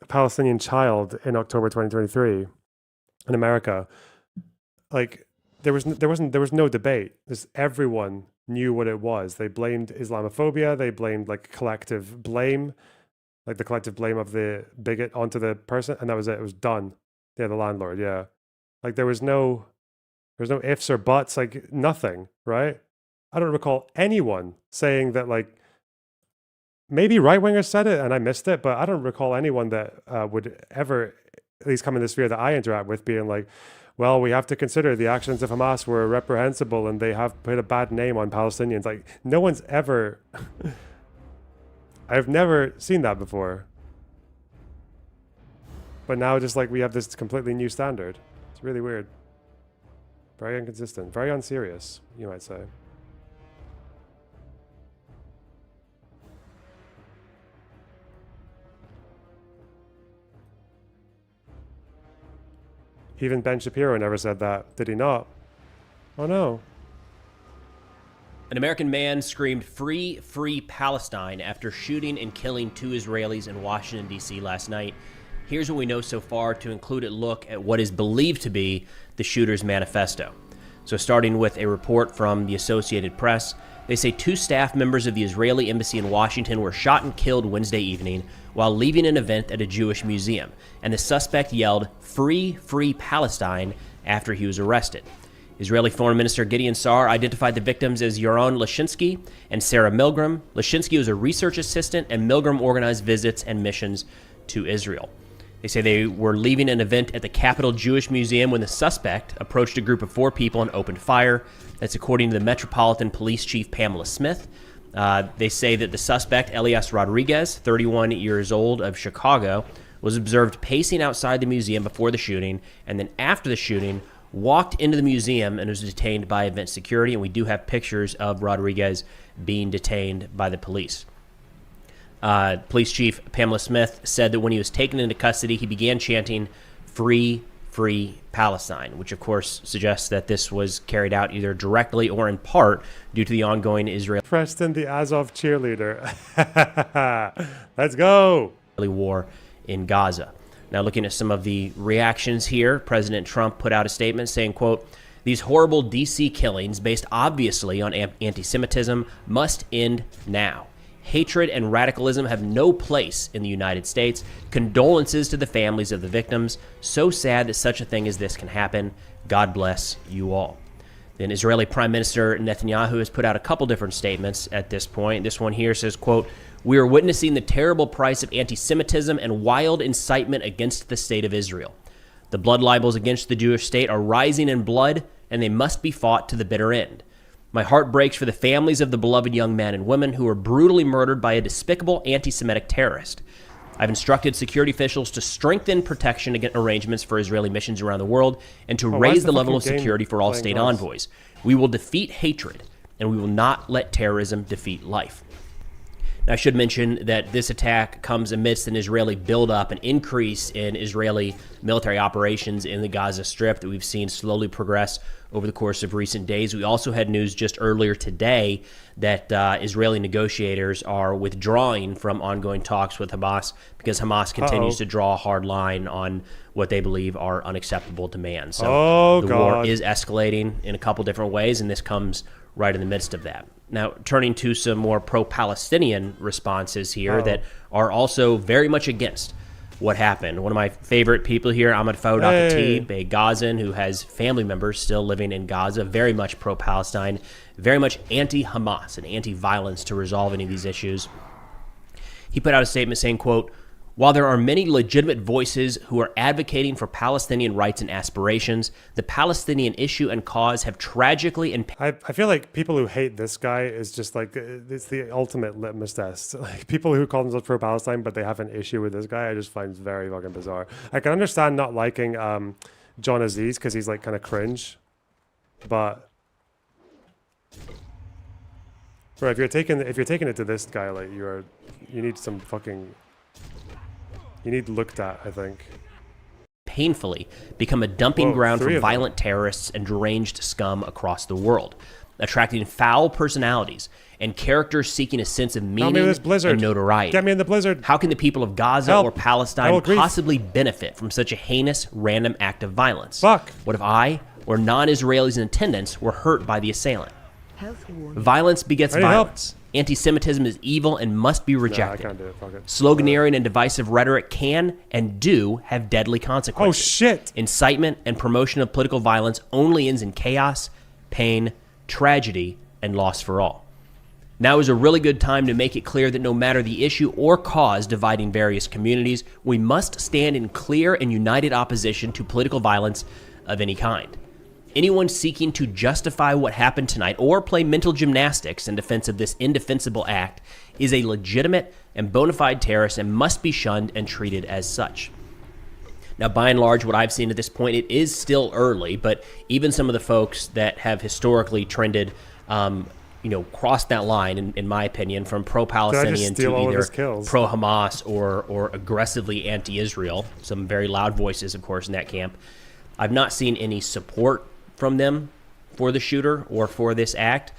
Palestinian child in October 2023 in America, like there was no debate. Everyone knew what it was. They blamed Islamophobia. They blamed like collective blame, like the collective blame of the bigot onto the person, and that was it. It was done. Yeah, the landlord. Yeah, like there's no ifs or buts. Like nothing. Right? I don't recall anyone saying that. Like maybe right wingers said it and I missed it, but I don't recall anyone that would ever, at least come in the sphere that I interact with, being like, well, we have to consider the actions of Hamas were reprehensible and they have put a bad name on Palestinians. Like, no one's ever, I've never seen that before. But now just like we have this completely new standard. It's really weird. Very inconsistent, very unserious, you might say. Even Ben Shapiro never said that, did he not? Oh no. An American man screamed, "Free, free Palestine," after shooting and killing 2 Israelis in Washington, D.C. last night. Here's what we know so far to include a look at what is believed to be the shooter's manifesto. So starting with a report from the Associated Press, they say 2 staff members of the Israeli embassy in Washington were shot and killed Wednesday evening while leaving an event at a Jewish museum, and the suspect yelled, "Free, free Palestine," after he was arrested. Israeli Foreign Minister Gideon Sa'ar identified the victims as Yaron Lashinsky and Sarah Milgram. Lashinsky was a research assistant, and Milgram organized visits and missions to Israel. They say they were leaving an event at the Capital Jewish Museum when the suspect approached a group of 4 people and opened fire. That's according to the Metropolitan Police Chief Pamela Smith. They say that the suspect, Elias Rodriguez, 31 years old, of Chicago, was observed pacing outside the museum before the shooting, and then after the shooting, walked into the museum and was detained by event security. And we do have pictures of Rodriguez being detained by the police. Police Chief Pamela Smith said that when he was taken into custody, he began chanting, "Free, free Palestine," which of course suggests that this was carried out either directly or in part due to the ongoing Israel Preston, the Azov cheerleader. Let's go. War in Gaza. Now, looking at some of the reactions here, President Trump put out a statement saying, quote, "These horrible DC killings, based obviously on anti-Semitism, must end now. Hatred and radicalism have no place in the United States. Condolences to the families of the victims. So sad that such a thing as this can happen. God bless you all." Then Israeli Prime Minister Netanyahu has put out a couple different statements at this point. This one here says, quote, "We are witnessing the terrible price of anti-Semitism and wild incitement against the state of Israel. The blood libels against the Jewish state are rising in blood, and they must be fought to the bitter end. My heart breaks for the families of the beloved young men and women who were brutally murdered by a despicable anti-Semitic terrorist. I've instructed security officials to strengthen protection against arrangements for Israeli missions around the world and to raise the level of security for all state envoys. We will defeat hatred, and we will not let terrorism defeat life." Now, I should mention that this attack comes amidst an Israeli buildup, an increase in Israeli military operations in the Gaza Strip that we've seen slowly progress over the course of recent days. We also had news just earlier today that Israeli negotiators are withdrawing from ongoing talks with Hamas because Hamas continues to draw a hard line on what they believe are unacceptable demands. So the war is escalating in a couple different ways, and this comes right in the midst of that. Now, turning to some more pro-Palestinian responses here that are also very much against what happened. One of my favorite people here, Ahmed Fawad Al-Khatib, a Gazan who has family members still living in Gaza, very much pro-Palestine, very much anti-Hamas and anti-violence to resolve any of these issues. He put out a statement saying, quote, "While there are many legitimate voices who are advocating for Palestinian rights and aspirations, the Palestinian issue and cause have tragically and..." I feel like people who hate this guy is just like, it's the ultimate litmus test. Like people who call themselves pro-Palestine, but they have an issue with this guy, I just find very fucking bizarre. I can understand not liking John Aziz because he's like kind of cringe, but bro, if you're taking it to this guy, like you need some fucking... You need looked at, I think. painfully become a dumping ground for violent terrorists and deranged scum across the world, attracting foul personalities and characters seeking a sense of meaning and notoriety. Get me in the blizzard. How can the people of Gaza or Palestine possibly benefit from such a heinous, random act of violence? What if I or non-Israelis in attendance were hurt by the assailant? Violence begets violence. Anti-Semitism is evil and must be rejected. I can't do it. Fuck it. Sloganeering and divisive rhetoric can and do have deadly consequences. Oh, shit. Incitement and promotion of political violence only ends in chaos, pain, tragedy, and loss for all. Now is a really good time to make it clear that no matter the issue or cause dividing various communities, we must stand in clear and united opposition to political violence of any kind. Anyone seeking to justify what happened tonight or play mental gymnastics in defense of this indefensible act is a legitimate and bona fide terrorist and must be shunned and treated as such. Now, by and large, what I've seen at this point, it is still early, but even some of the folks that have historically trended, crossed that line, in my opinion, from pro-Palestinian to either pro-Hamas or aggressively anti-Israel, some very loud voices, of course, in that camp. I've not seen any support from them for the shooter or for this act.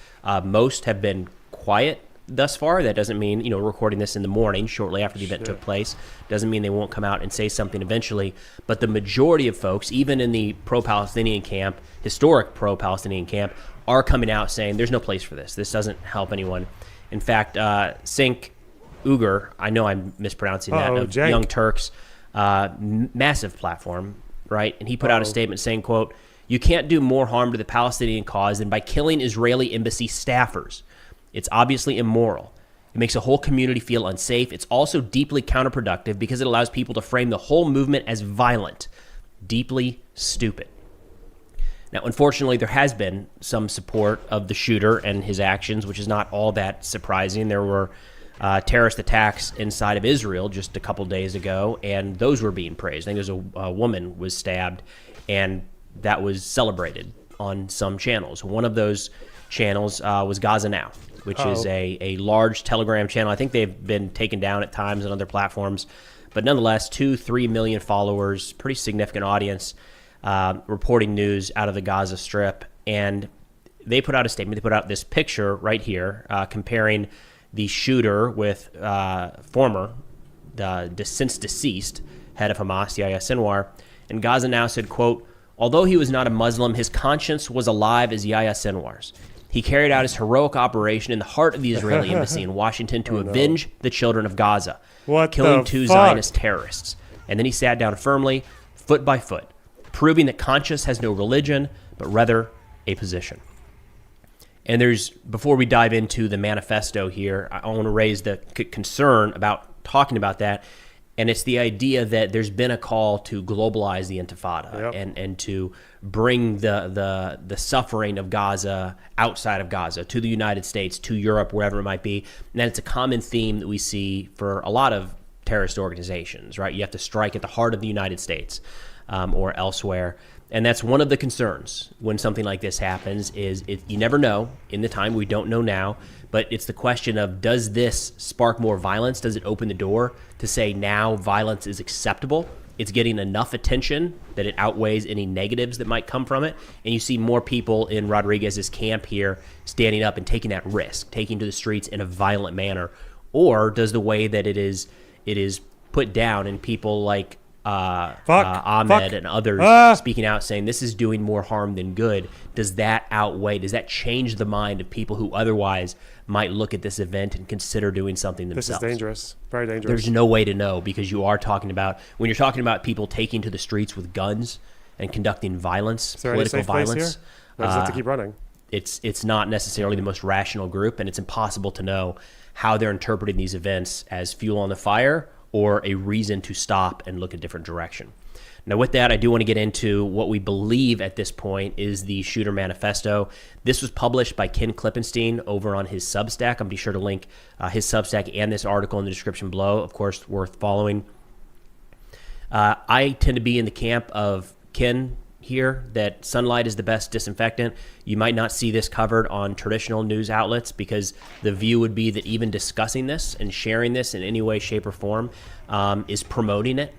Most have been quiet thus far. That doesn't mean, recording this in the morning shortly after the event took place, doesn't mean they won't come out and say something eventually. But the majority of folks, even in the pro-Palestinian camp, historic pro-Palestinian camp, are coming out saying there's no place for this. This doesn't help anyone. In fact, Sink Uyghur, I know I'm mispronouncing that, of Young Turks, massive platform, right? And he put out a statement saying, quote, "You can't do more harm to the Palestinian cause than by killing Israeli embassy staffers. It's obviously immoral. It makes a whole community feel unsafe. It's also deeply counterproductive because it allows people to frame the whole movement as violent. Deeply stupid." Now, unfortunately, there has been some support of the shooter and his actions, which is not all that surprising. There were terrorist attacks inside of Israel just a couple days ago, and those were being praised. I think there's a woman was stabbed, and that was celebrated on some channels. One of those channels was Gaza Now, which is a large Telegram channel. I think they've been taken down at times on other platforms, but nonetheless, 2-3 million followers, pretty significant audience, reporting news out of the Gaza Strip. And they put out a statement. They put out this picture right here comparing the shooter with since deceased head of Hamas, Yahya Sinwar. And Gaza Now said, quote, "Although he was not a Muslim, his conscience was alive as Yahya Sinwar's. He carried out his heroic operation in the heart of the Israeli embassy in Washington to avenge the children of Gaza, killing 2 Zionist terrorists. And then he sat down firmly, foot by foot, proving that conscience has no religion, but rather a position." And before we dive into the manifesto here, I want to raise the concern about talking about that. And it's the idea that there's been a call to globalize the Intifada and to bring the suffering of Gaza outside of Gaza to the United States, to Europe, wherever it might be. And it's a common theme that we see for a lot of terrorist organizations, right? You have to strike at the heart of the United States or elsewhere. And that's one of the concerns when something like this happens is you never know in the time. We don't know now. But it's the question of, does this spark more violence? Does it open the door to say now violence is acceptable? It's getting enough attention that it outweighs any negatives that might come from it. And you see more people in Rodriguez's camp here standing up and taking that risk, taking to the streets in a violent manner. Or does the way that it is put down and people like Ahmed and others speaking out saying this is doing more harm than good, does that outweigh, does that change the mind of people who otherwise might look at this event and consider doing something themselves? This is dangerous, very dangerous. There's no way to know, because you are talking about, when you're talking about people taking to the streets with guns and conducting violence, political violence, I just have to keep running. It's not necessarily the most rational group, and it's impossible to know how they're interpreting these events as fuel on the fire or a reason to stop and look a different direction. Now, with that, I do want to get into what we believe at this point is the shooter manifesto. This was published by Ken Klippenstein over on his Substack. I'll be sure to link his Substack and this article in the description below. Of course, worth following. I tend to be in the camp of Ken here, that sunlight is the best disinfectant. You might not see this covered on traditional news outlets because the view would be that even discussing this and sharing this in any way, shape, or form is promoting it.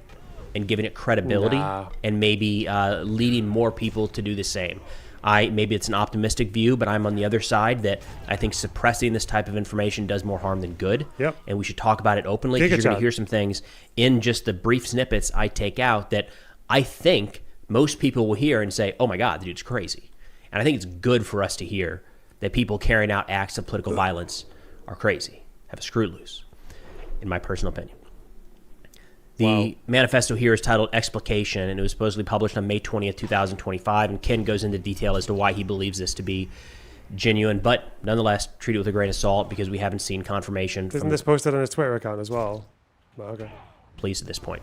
and giving it credibility and maybe leading more people to do the same. Maybe it's an optimistic view, but I'm on the other side that I think suppressing this type of information does more harm than good. Yep. And we should talk about it openly, because you're going to hear some things in just the brief snippets I take out that I think most people will hear and say, oh my God, the dude's crazy. And I think it's good for us to hear that people carrying out acts of political violence are crazy, have a screw loose, in my personal opinion. The manifesto here is titled Escalation, and it was supposedly published on May 20th, 2025. And Ken goes into detail as to why he believes this to be genuine, but nonetheless, treat it with a grain of salt because we haven't seen confirmation. Isn't this posted on his Twitter account as well? Okay. Please at this point.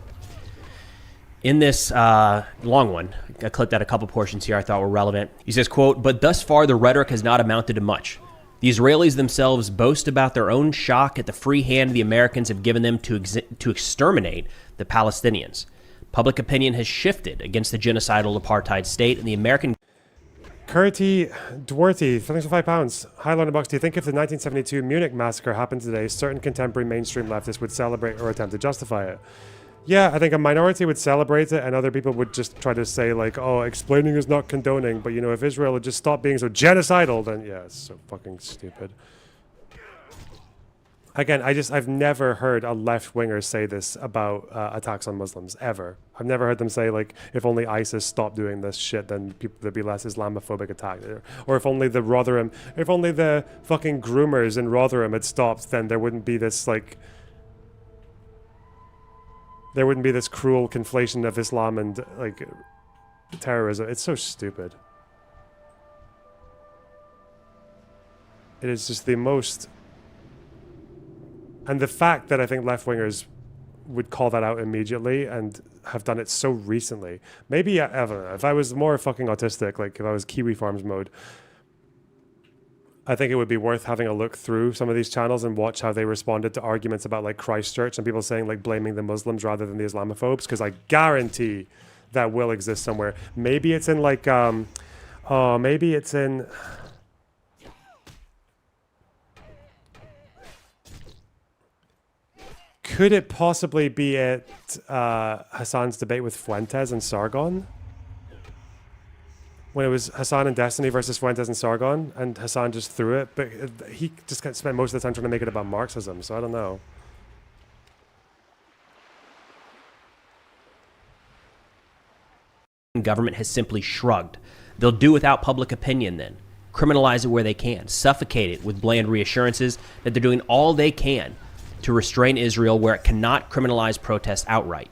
In this long one, I clipped out a couple portions here I thought were relevant. He says, quote, "But thus far the rhetoric has not amounted to much. The Israelis themselves boast about their own shock at the free hand the Americans have given them to exterminate the Palestinians. Public opinion has shifted against the genocidal apartheid state, and the American..." Curty Duarte, thanks for £5. Hi, Lonerbox. Do you think if the 1972 Munich massacre happened today, certain contemporary mainstream leftists would celebrate or attempt to justify it? Yeah, I think a minority would celebrate it, and other people would just try to say, like, oh, explaining is not condoning, but, you know, if Israel would just stop being so genocidal, then, yeah, it's so fucking stupid. Again, I've never heard a left-winger say this about attacks on Muslims, ever. I've never heard them say, like, if only ISIS stopped doing this shit, then there'd be less Islamophobic attacks. Or if only if only the fucking groomers in Rotherham had stopped, then there wouldn't be this, like... There wouldn't be this cruel conflation of Islam and, like, terrorism. It's so stupid. It is just the most... And the fact that I think left-wingers would call that out immediately and have done it so recently. Maybe, I don't know, if I was more fucking autistic, like if I was Kiwi Farms mode, I think it would be worth having a look through some of these channels and watch how they responded to arguments about like Christchurch and people saying like blaming the Muslims rather than the Islamophobes, because I guarantee that will exist somewhere. Maybe it's in like, maybe it's in... Could it possibly be at Hasan's debate with Fuentes and Sargon? When it was Hasan and Destiny versus Fuentes and Sargon, and Hasan just threw it, but he just spent most of the time trying to make it about Marxism, so I don't know. Government has simply shrugged. They'll do without public opinion then. Criminalize it where they can. Suffocate it with bland reassurances that they're doing all they can to restrain Israel where it cannot criminalize protest outright.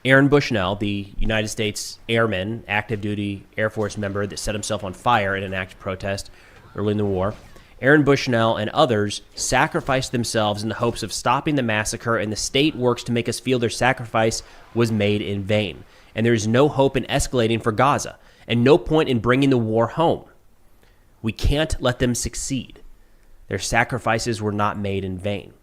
Aaron Bushnell, the United States Airman, active duty Air Force member that set himself on fire in an act of protest early in the war, Aaron Bushnell and others sacrificed themselves in the hopes of stopping the massacre, and the state works to make us feel their sacrifice was made in vain. And there is no hope in escalating for Gaza, and no point in bringing the war home. We can't let them succeed. Their sacrifices were not made in vain.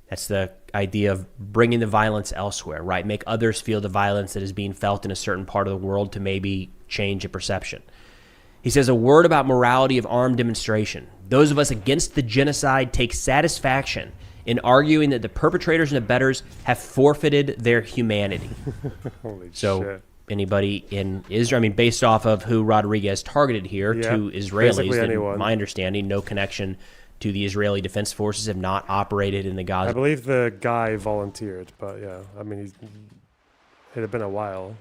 That's the idea of bringing the violence elsewhere, right? Make others feel the violence that is being felt in a certain part of the world to maybe change a perception. He says, a word about morality of armed demonstration. Those of us against the genocide take satisfaction in arguing that the perpetrators and abettors have forfeited their humanity. Holy so shit. Anybody in Israel, I mean, based off of who Rodriguez targeted here to Israelis, then my understanding, no connection to the Israeli Defense Forces, have not operated in the Gaza. I believe the guy volunteered, but yeah, I mean, it had been a while.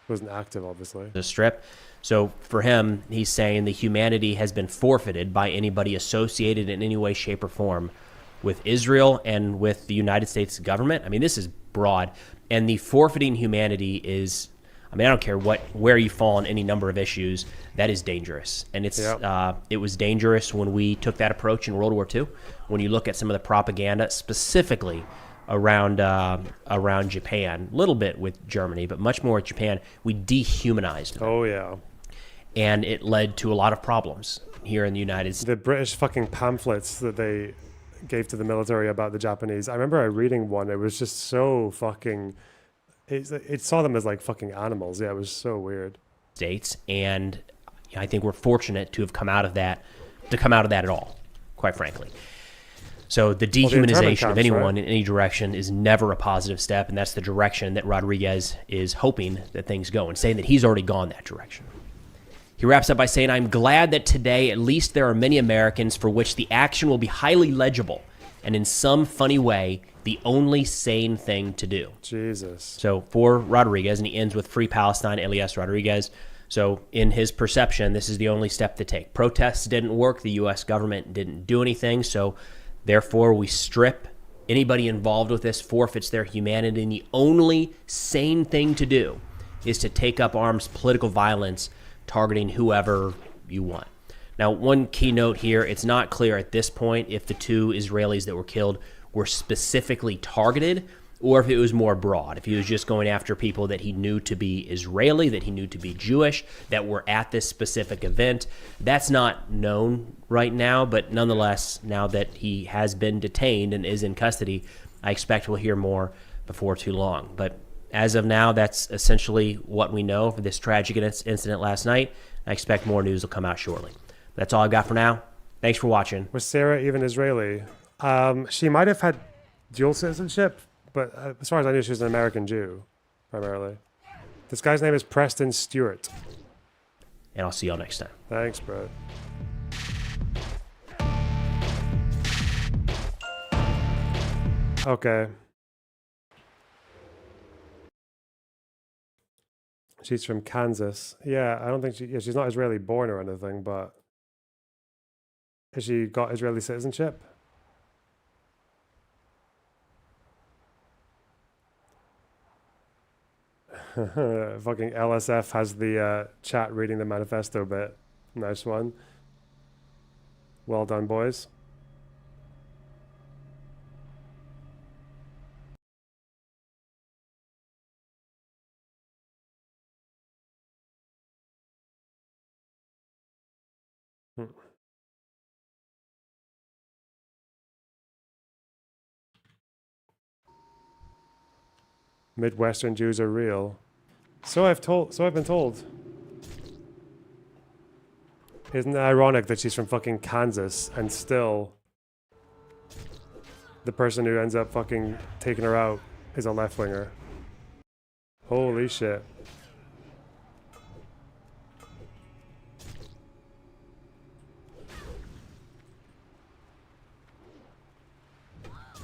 He wasn't active, obviously. The strip. So for him, he's saying the humanity has been forfeited by anybody associated in any way, shape, or form with Israel and with the United States government. I mean, this is broad. And the forfeiting humanity is, I mean, I don't care where you fall on any number of issues, that is dangerous. And it's it was dangerous when we took that approach in World War II. When you look at some of the propaganda, specifically around Japan, a little bit with Germany, but much more with Japan, we dehumanized them. Oh, yeah. And it led to a lot of problems here in the United States. The British fucking pamphlets that they gave to the military about the Japanese, I remember reading one, it was just so fucking... It saw them as like fucking animals. Yeah, it was so weird. States, and I think we're fortunate to have come out of that, at all, quite frankly. So the Well, the internment dehumanization of camps, anyone right? in any direction is never a positive step, and that's the direction that Rodriguez is hoping that things go, and saying that he's already gone that direction. He wraps up by saying, "I'm glad that today at least there are many Americans for which the action will be highly legible and in some funny way the only sane thing to do." Jesus. So for Rodriguez, and he ends with Free Palestine, Elias Rodriguez. So in his perception, this is the only step to take. Protests didn't work. The U.S. government didn't do anything. So therefore, we strip anybody involved with this, forfeits their humanity. And the only sane thing to do is to take up arms, political violence, targeting whoever you want. Now, one key note here, it's not clear at this point if the 2 Israelis that were killed were specifically targeted or if it was more broad, if he was just going after people that he knew to be Israeli, that he knew to be Jewish, that were at this specific event. That's not known right now, but nonetheless, now that he has been detained and is in custody, I expect we'll hear more before too long. But as of now, that's essentially what we know for this tragic incident last night. I expect more news will come out shortly. That's all I've got for now. Thanks for watching. Was Sarah even Israeli? She might have had dual citizenship, but as far as I knew, she was an American Jew, primarily. This guy's name is Preston Stewart. And I'll see y'all next time. Thanks, bro. Okay. She's from Kansas. Yeah, I don't think she's not Israeli born or anything, but has she got Israeli citizenship? Fucking LSF has the chat reading the manifesto bit. Nice one. Well done, boys. Midwestern Jews are real. So I've been told. Isn't it ironic that she's from fucking Kansas and still the person who ends up fucking taking her out is a left-winger? Holy shit.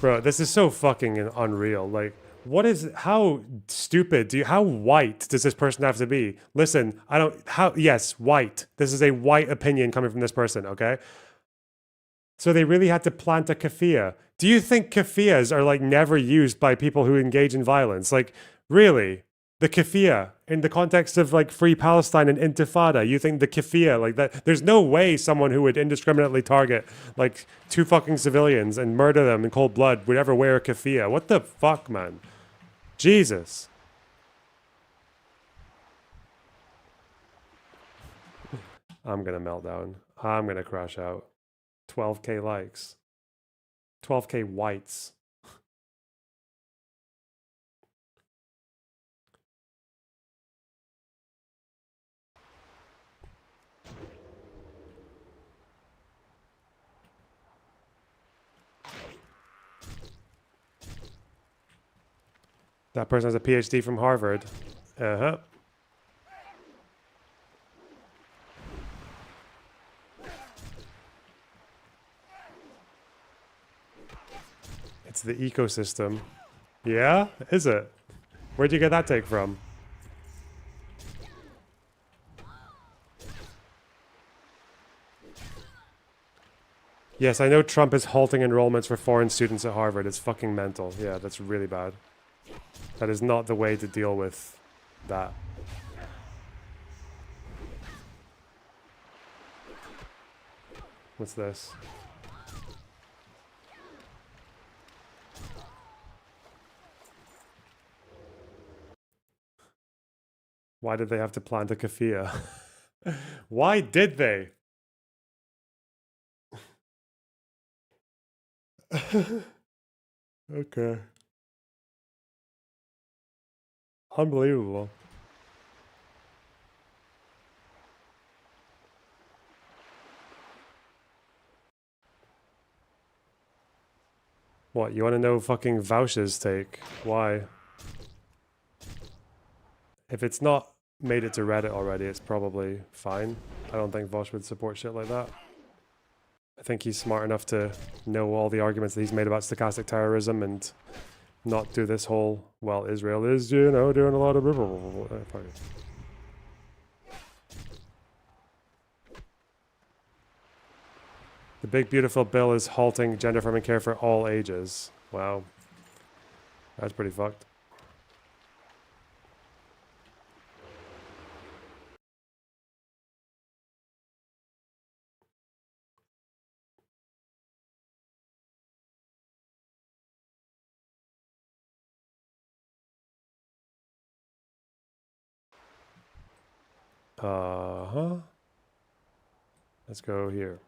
Bro, this is so fucking unreal. Like, how stupid how white does this person have to be? Listen, yes, white. This is a white opinion coming from this person, okay? So they really had to plant a keffiyeh. Do you think keffiyehs are like never used by people who engage in violence? Like, really? The keffiyeh, in the context of like Free Palestine and Intifada, you think the keffiyeh, like that, there's no way someone who would indiscriminately target like 2 fucking civilians and murder them in cold blood would ever wear a keffiyeh. What the fuck, man? Jesus. I'm gonna melt down. I'm gonna crash out. 12K likes. 12K whites. That person has a PhD from Harvard. Uh-huh. It's the ecosystem. Yeah? Is it? Where'd you get that take from? Yes, I know Trump is halting enrollments for foreign students at Harvard. It's fucking mental. Yeah, that's really bad. That is not the way to deal with that. What's this? Why did they have to plant a keffiyeh? Why did they? Okay. Unbelievable. What, you want to know fucking Vouch's take? Why? If it's not made it to Reddit already, it's probably fine. I don't think Vouch would support shit like that. I think he's smart enough to know all the arguments that he's made about stochastic terrorism and not do this whole, well, Israel is, you know, doing a lot of... The big beautiful bill is halting gender affirming care for all ages. Wow. That's pretty fucked. Uh-huh. Let's go here.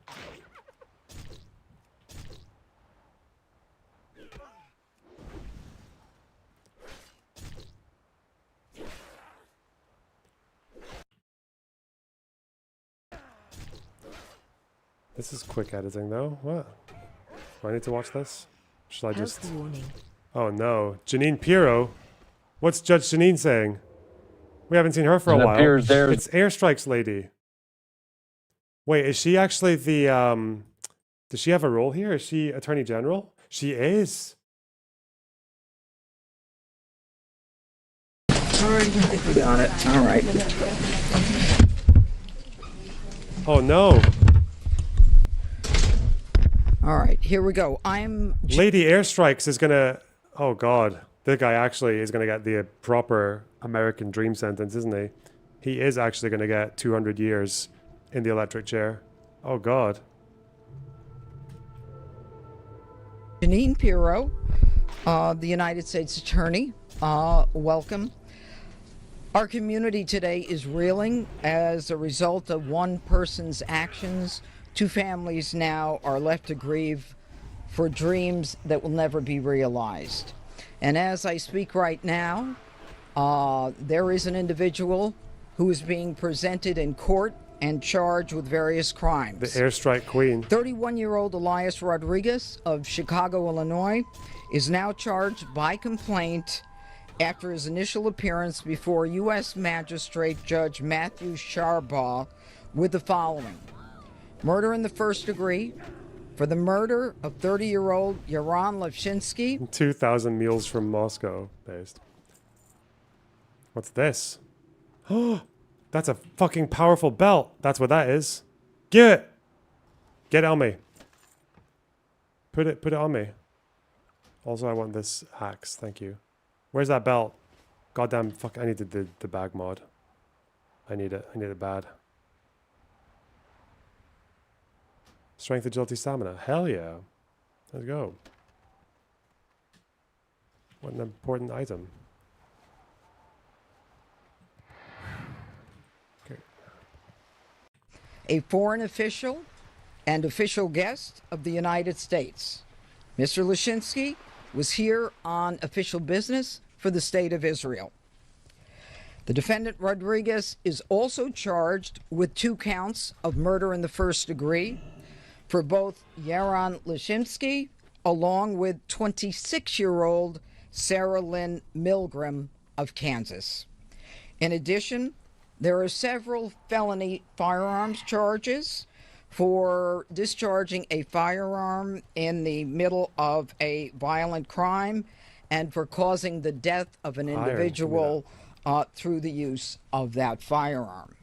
This is quick editing though. What? Do I need to watch this? Should I just... Oh no. Janine Pirro? What's Judge Janine saying? We haven't seen her for a while. It's Airstrikes lady. Wait, is she actually the... Does she have a role here? Is she Attorney General? She is. Alright, I think we got it. Alright. Oh no. All right, here we go. Lady Airstrikes is gonna... Oh god. This guy actually is gonna get the proper American dream sentence, isn't he? He is actually gonna get 200 years in the electric chair. Oh god. Janine Pirro, the United States Attorney. Welcome. Our community today is reeling as a result of one person's actions. 2 families now are left to grieve for dreams that will never be realized. And as I speak right now, there is an individual who is being presented in court and charged with various crimes. The airstrike queen. 31-year-old Elias Rodriguez of Chicago, Illinois, is now charged by complaint after his initial appearance before U.S. Magistrate Judge Matthew Sharbaugh with the following: murder in the first degree for the murder of 30-year-old Yaron Levshinsky. 2,000 meals from Moscow based. What's this? Oh, that's a fucking powerful belt. That's what that is. Give it. Get it on me. Put it on me. Also, I want this axe. Thank you. Where's that belt? Goddamn fuck, I needed the bag mod. I need it. I need it bad. Strength, agility, stamina. Hell yeah. Let's go. What an important item. Okay. A foreign official and official guest of the United States. Mr. Levshinsky was here on official business for the State of Israel. The defendant Rodriguez is also charged with 2 counts of murder in the first degree for both Yaron Levshinsky along with 26-year-old Sarah Lynn Milgram of Kansas. In addition, there are several felony firearms charges for discharging a firearm in the middle of a violent crime and for causing the death of an individual through the use of that firearm.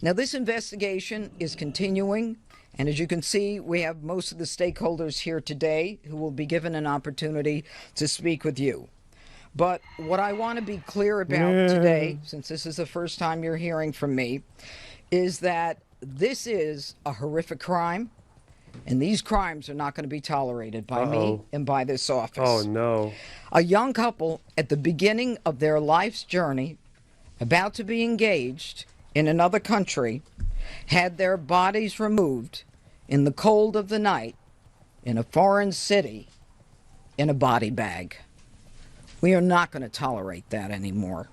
Now, this investigation is continuing, and as you can see, we have most of the stakeholders here today who will be given an opportunity to speak with you. But what I want to be clear about today, since this is the first time you're hearing from me, is that this is a horrific crime, and these crimes are not going to be tolerated by me and by this office. Oh, no. A young couple at the beginning of their life's journey, about to be engaged in another country, had their bodies removed in the cold of the night in a foreign city in a body bag. We are not going to tolerate that anymore.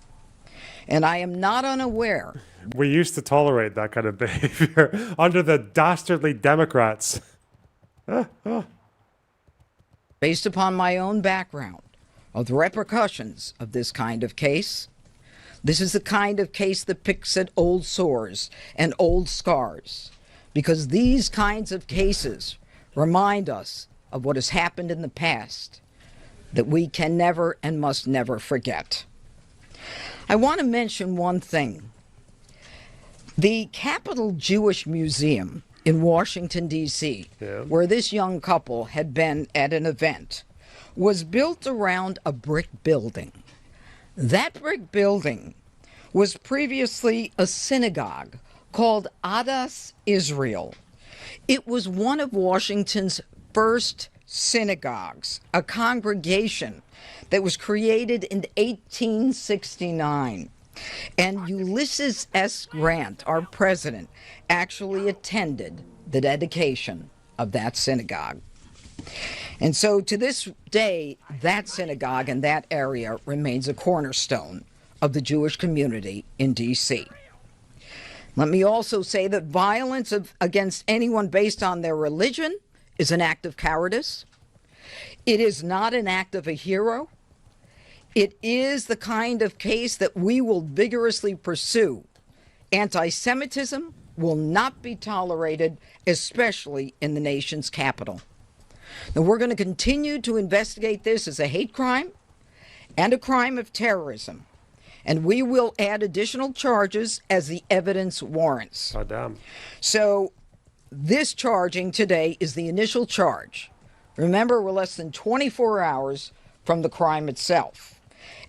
And I am not unaware. We used to tolerate that kind of behavior under the dastardly Democrats. based upon my own background, of the repercussions of this kind of case. This is the kind of case that picks at old sores and old scars, because these kinds of cases remind us of what has happened in the past that we can never and must never forget. I want to mention one thing. The Capitol Jewish Museum in Washington, D.C., where this young couple had been at an event, was built around a brick building. That brick building was previously a synagogue called Adas Israel. It was one of Washington's first synagogues, a congregation that was created in 1869. And Ulysses S. Grant, our president, actually attended the dedication of that synagogue. And so to this day, that synagogue and that area remains a cornerstone of the Jewish community in D.C. Let me also say that violence against anyone based on their religion is an act of cowardice. It is not an act of a hero. It is the kind of case that we will vigorously pursue. Anti-Semitism will not be tolerated, especially in the nation's capital. Now, we're going to continue to investigate this as a hate crime and a crime of terrorism. And we will add additional charges as the evidence warrants. Oh, damn. So this charging today is the initial charge. Remember, we're less than 24 hours from the crime itself.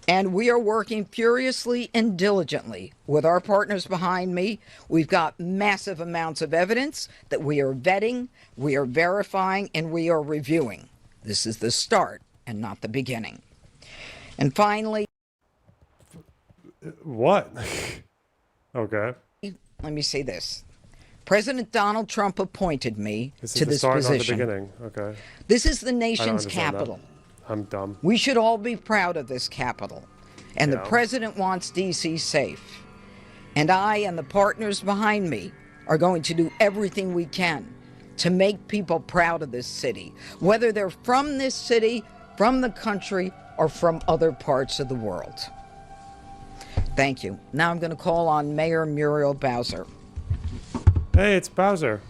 And we are working furiously and diligently with our partners behind me. We've got massive amounts of evidence that we are vetting, we are verifying, and we are reviewing. This is the start and not the beginning. And finally... What? Okay. Let me say this. President Donald Trump appointed me to this start, position. Not the beginning. Okay. This is the nation's capital. I'm dumb. We should all be proud of this capital. And the Yeah. president wants D.C. safe. And I and the partners behind me are going to do everything we can to make people proud of this city, whether they're from this city, from the country, or from other parts of the world. Thank you. Now I'm going to call on Mayor Muriel Bowser. Hey, it's Bowser.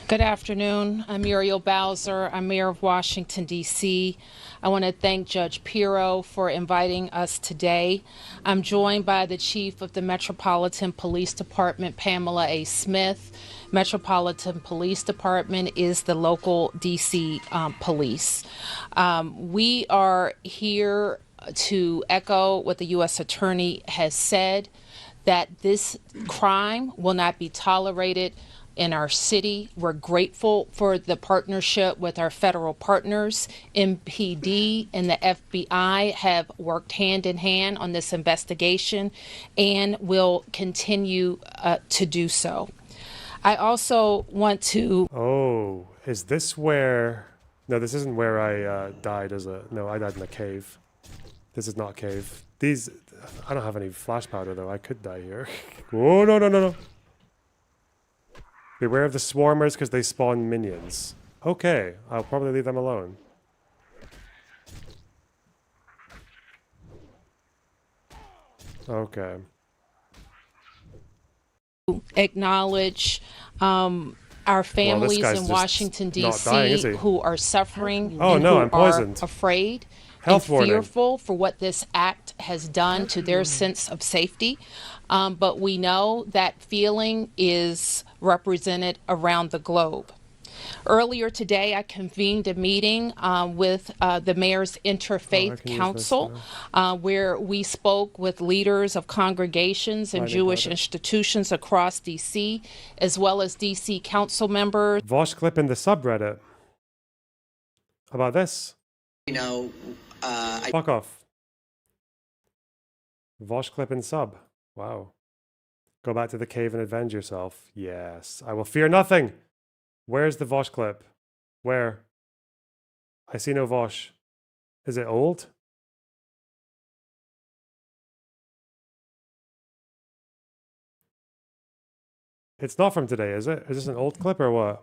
Good afternoon. I'm Muriel Bowser. I'm Mayor of Washington, D.C. I want to thank Judge Pirro for inviting us today. I'm joined by the Chief of the Metropolitan Police Department, Pamela A. Smith. Metropolitan Police Department is the local D.C. police. We are here to echo what the U.S. Attorney has said, that this crime will not be tolerated in our city. We're grateful for the partnership with our federal partners. MPD and the FBI have worked hand in hand on this investigation and will continue to do so. I also want to... Oh, is this where... No, this isn't where I died, is it? No, I died in a cave. This is not a cave. These... I don't have any flash powder, though. I could die here. Oh, no, no, no, no. Beware of the swarmers because they spawn minions. Okay, I'll probably leave them alone. Okay. Acknowledge our families in Washington, D.C. who are suffering and who are afraid and fearful for what this act has done to their sense of safety. But we know that feeling is represented around the globe. Earlier today, I convened a meeting with the Mayor's Interfaith Council, where we spoke with leaders of congregations and Jewish institutions across D.C., as well as D.C. council members. Vosh clip in the subreddit. How about this? You know, Fuck off. Vosh clip in sub. Wow. Go back to the cave and avenge yourself. Yes. I will fear nothing. Where's the Vosh clip? Where? I see no Vosh. Is it old? It's not from today, is it? Is this an old clip or what?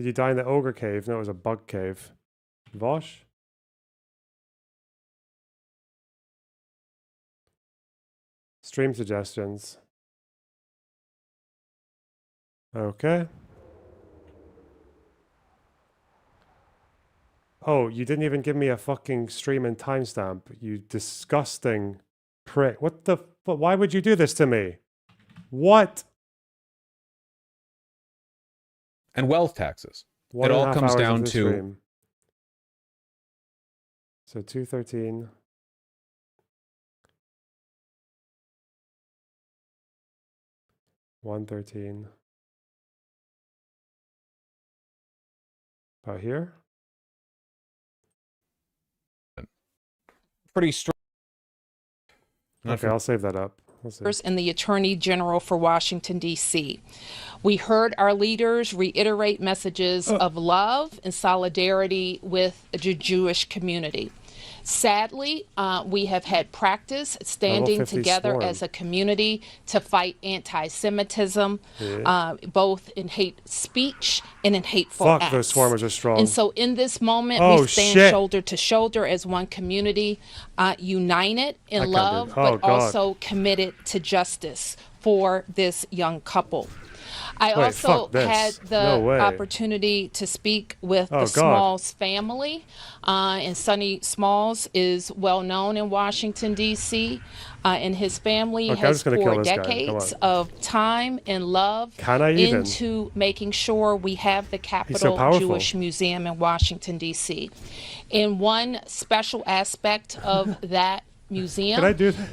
Did you die in the ogre cave? No, it was a bug cave. Vosh? Stream suggestions. Okay. Oh, you didn't even give me a fucking stream and timestamp. You disgusting prick. What the fuck? Why would you do this to me? What? And wealth taxes. One It and a all half comes hours down of the to stream. So 213. $113. About here? pretty strong. Okay, I'll save that up. We'll see. And the Attorney General for Washington, D.C. We heard our leaders reiterate messages of love and solidarity with the Jewish community. Sadly, we have had practice standing together swarm. as a community to fight anti-Semitism, both in hate speech and in hateful acts. Fuck, those swarmers are strong. And so in this moment, we stand shoulder to shoulder as one community, united in love, but also committed to justice for this young couple. I also had the opportunity to speak with the Smalls family, and Sonny Smalls is well known in Washington, D.C., and his family has poured decades of time and love into making sure we have the Capitol Jewish Museum in Washington, D.C. And one special aspect of that museum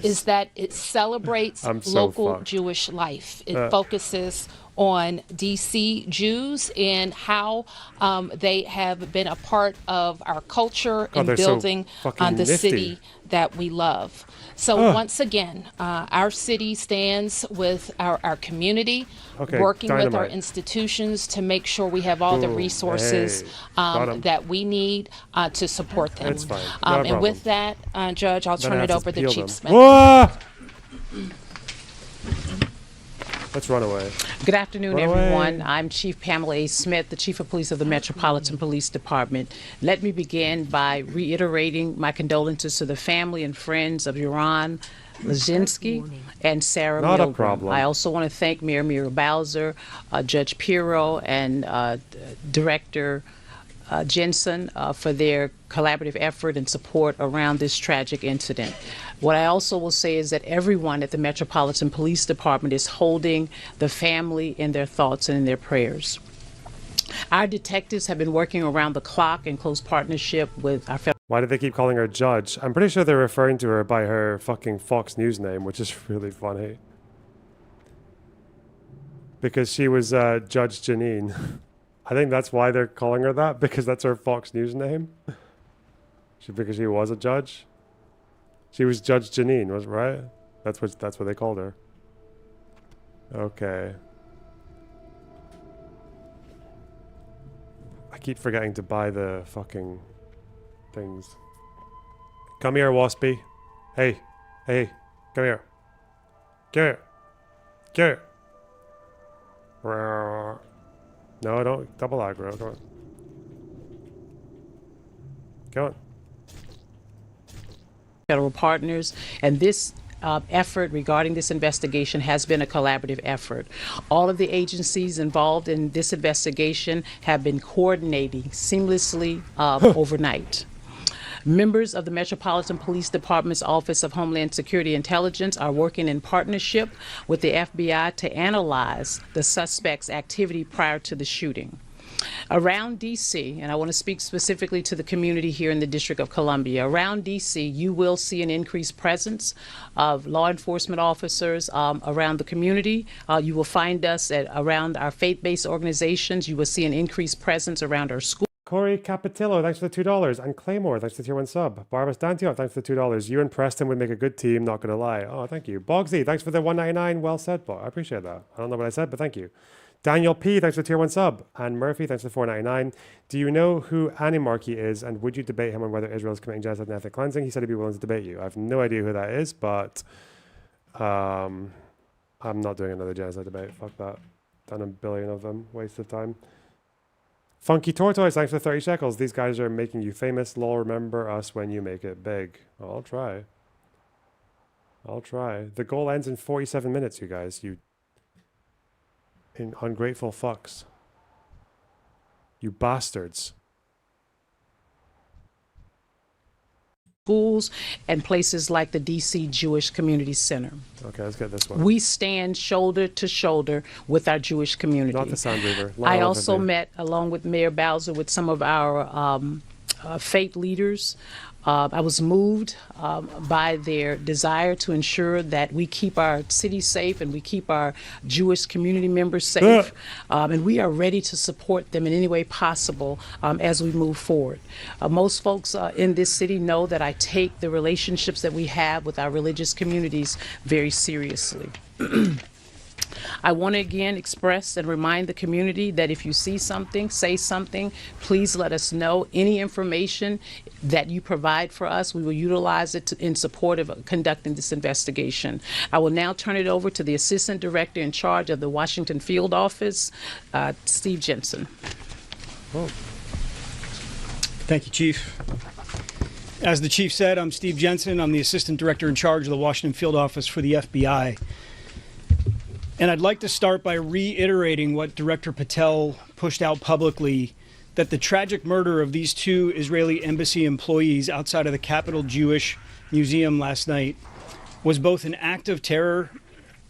is that it celebrates local Jewish life. It focuses on DC Jews and how they have been a part of our culture and building the city that we love. So once again, our city stands with our community, working with our institutions to make sure we have all the resources that we need to support them. And with that, Judge, I'll turn it over to Chief Smith. Let's run away. Good afternoon, everyone. I'm Chief Pamela A. Smith, the Chief of Police of the Metropolitan Police Department. Let me begin by reiterating my condolences to the family and friends of Yaron Lazinski and Sarah Not Milgram. a problem. I also want to thank Mayor Muriel Bowser, Judge Pirro, and Director Jensen for their collaborative effort and support around this tragic incident. What I also will say is that everyone at the Metropolitan Police Department is holding the family in their thoughts and in their prayers. Our detectives have been working around the clock in close partnership with our federal. Why do they keep calling her Judge? I'm pretty sure they're referring to her by her fucking Fox News name, which is really funny. Because she was Judge Janine. I think that's why they're calling her that, because that's her Fox News name. Because she was a judge. She was Judge Janine, was right? That's what they called her. Okay. I keep forgetting to buy the fucking things. Come here, Waspy. Hey, come here. Come here. Come here. No, don't double aggro. Come on. Come on. Federal partners, and this effort regarding this investigation has been a collaborative effort. All of the agencies involved in this investigation have been coordinating seamlessly overnight. Members of the Metropolitan Police Department's Office of Homeland Security Intelligence are working in partnership with the FBI to analyze the suspect's activity prior to the shooting. Around D.C., and I want to speak specifically to the community here in the District of Columbia, around D.C. you will see an increased presence of law enforcement officers around the community. You will find us around our faith-based organizations. You will see an increased presence around our schools. Corey Capitillo, thanks for the $2. And Claymore, thanks for the tier 1 sub. Barbara Stantio, thanks for the $2. You and Preston would make a good team, not going to lie. Oh, thank you. Bogsy, thanks for the $1.99. Well said, Bob. I appreciate that. I don't know what I said, but thank you. Daniel P, thanks for the tier 1 sub. And Murphy, thanks for the $4.99. Do you know who Animarchy is, and would you debate him on whether Israel is committing genocide and ethnic cleansing? He said he'd be willing to debate you. I have no idea who that is, but I'm not doing another genocide debate. Fuck that. Done a billion of them. Waste of time. Funky Tortoise, thanks for 30 shekels. These guys are making you famous. Lol, remember us when you make it big. Oh, I'll try. I'll try. The goal ends in 47 minutes, you guys. You ungrateful fucks. You bastards. Schools and places like the DC Jewish Community Center. Okay, let's get this one. We stand shoulder to shoulder with our Jewish community. Not the sound reaver. I also met, along with Mayor Bowser, with some of our faith leaders. I was moved by their desire to ensure that we keep our city safe and we keep our Jewish community members safe. And we are ready to support them in any way possible as we move forward. Most folks in this city know that I take the relationships that we have with our religious communities very seriously. I want to again express and remind the community that if you see something, say something, please let us know. Any information that you provide for us, we will utilize it in support of conducting this investigation. I will now turn it over to the Assistant Director in charge of the Washington Field Office, Steve Jensen. Thank you, Chief. As the Chief said, I'm Steve Jensen. I'm the Assistant Director in charge of the Washington Field Office for the FBI. And I'd like to start by reiterating what Director Patel pushed out publicly, that the tragic murder of these two Israeli embassy employees outside of the Capitol Jewish Museum last night was both an act of terror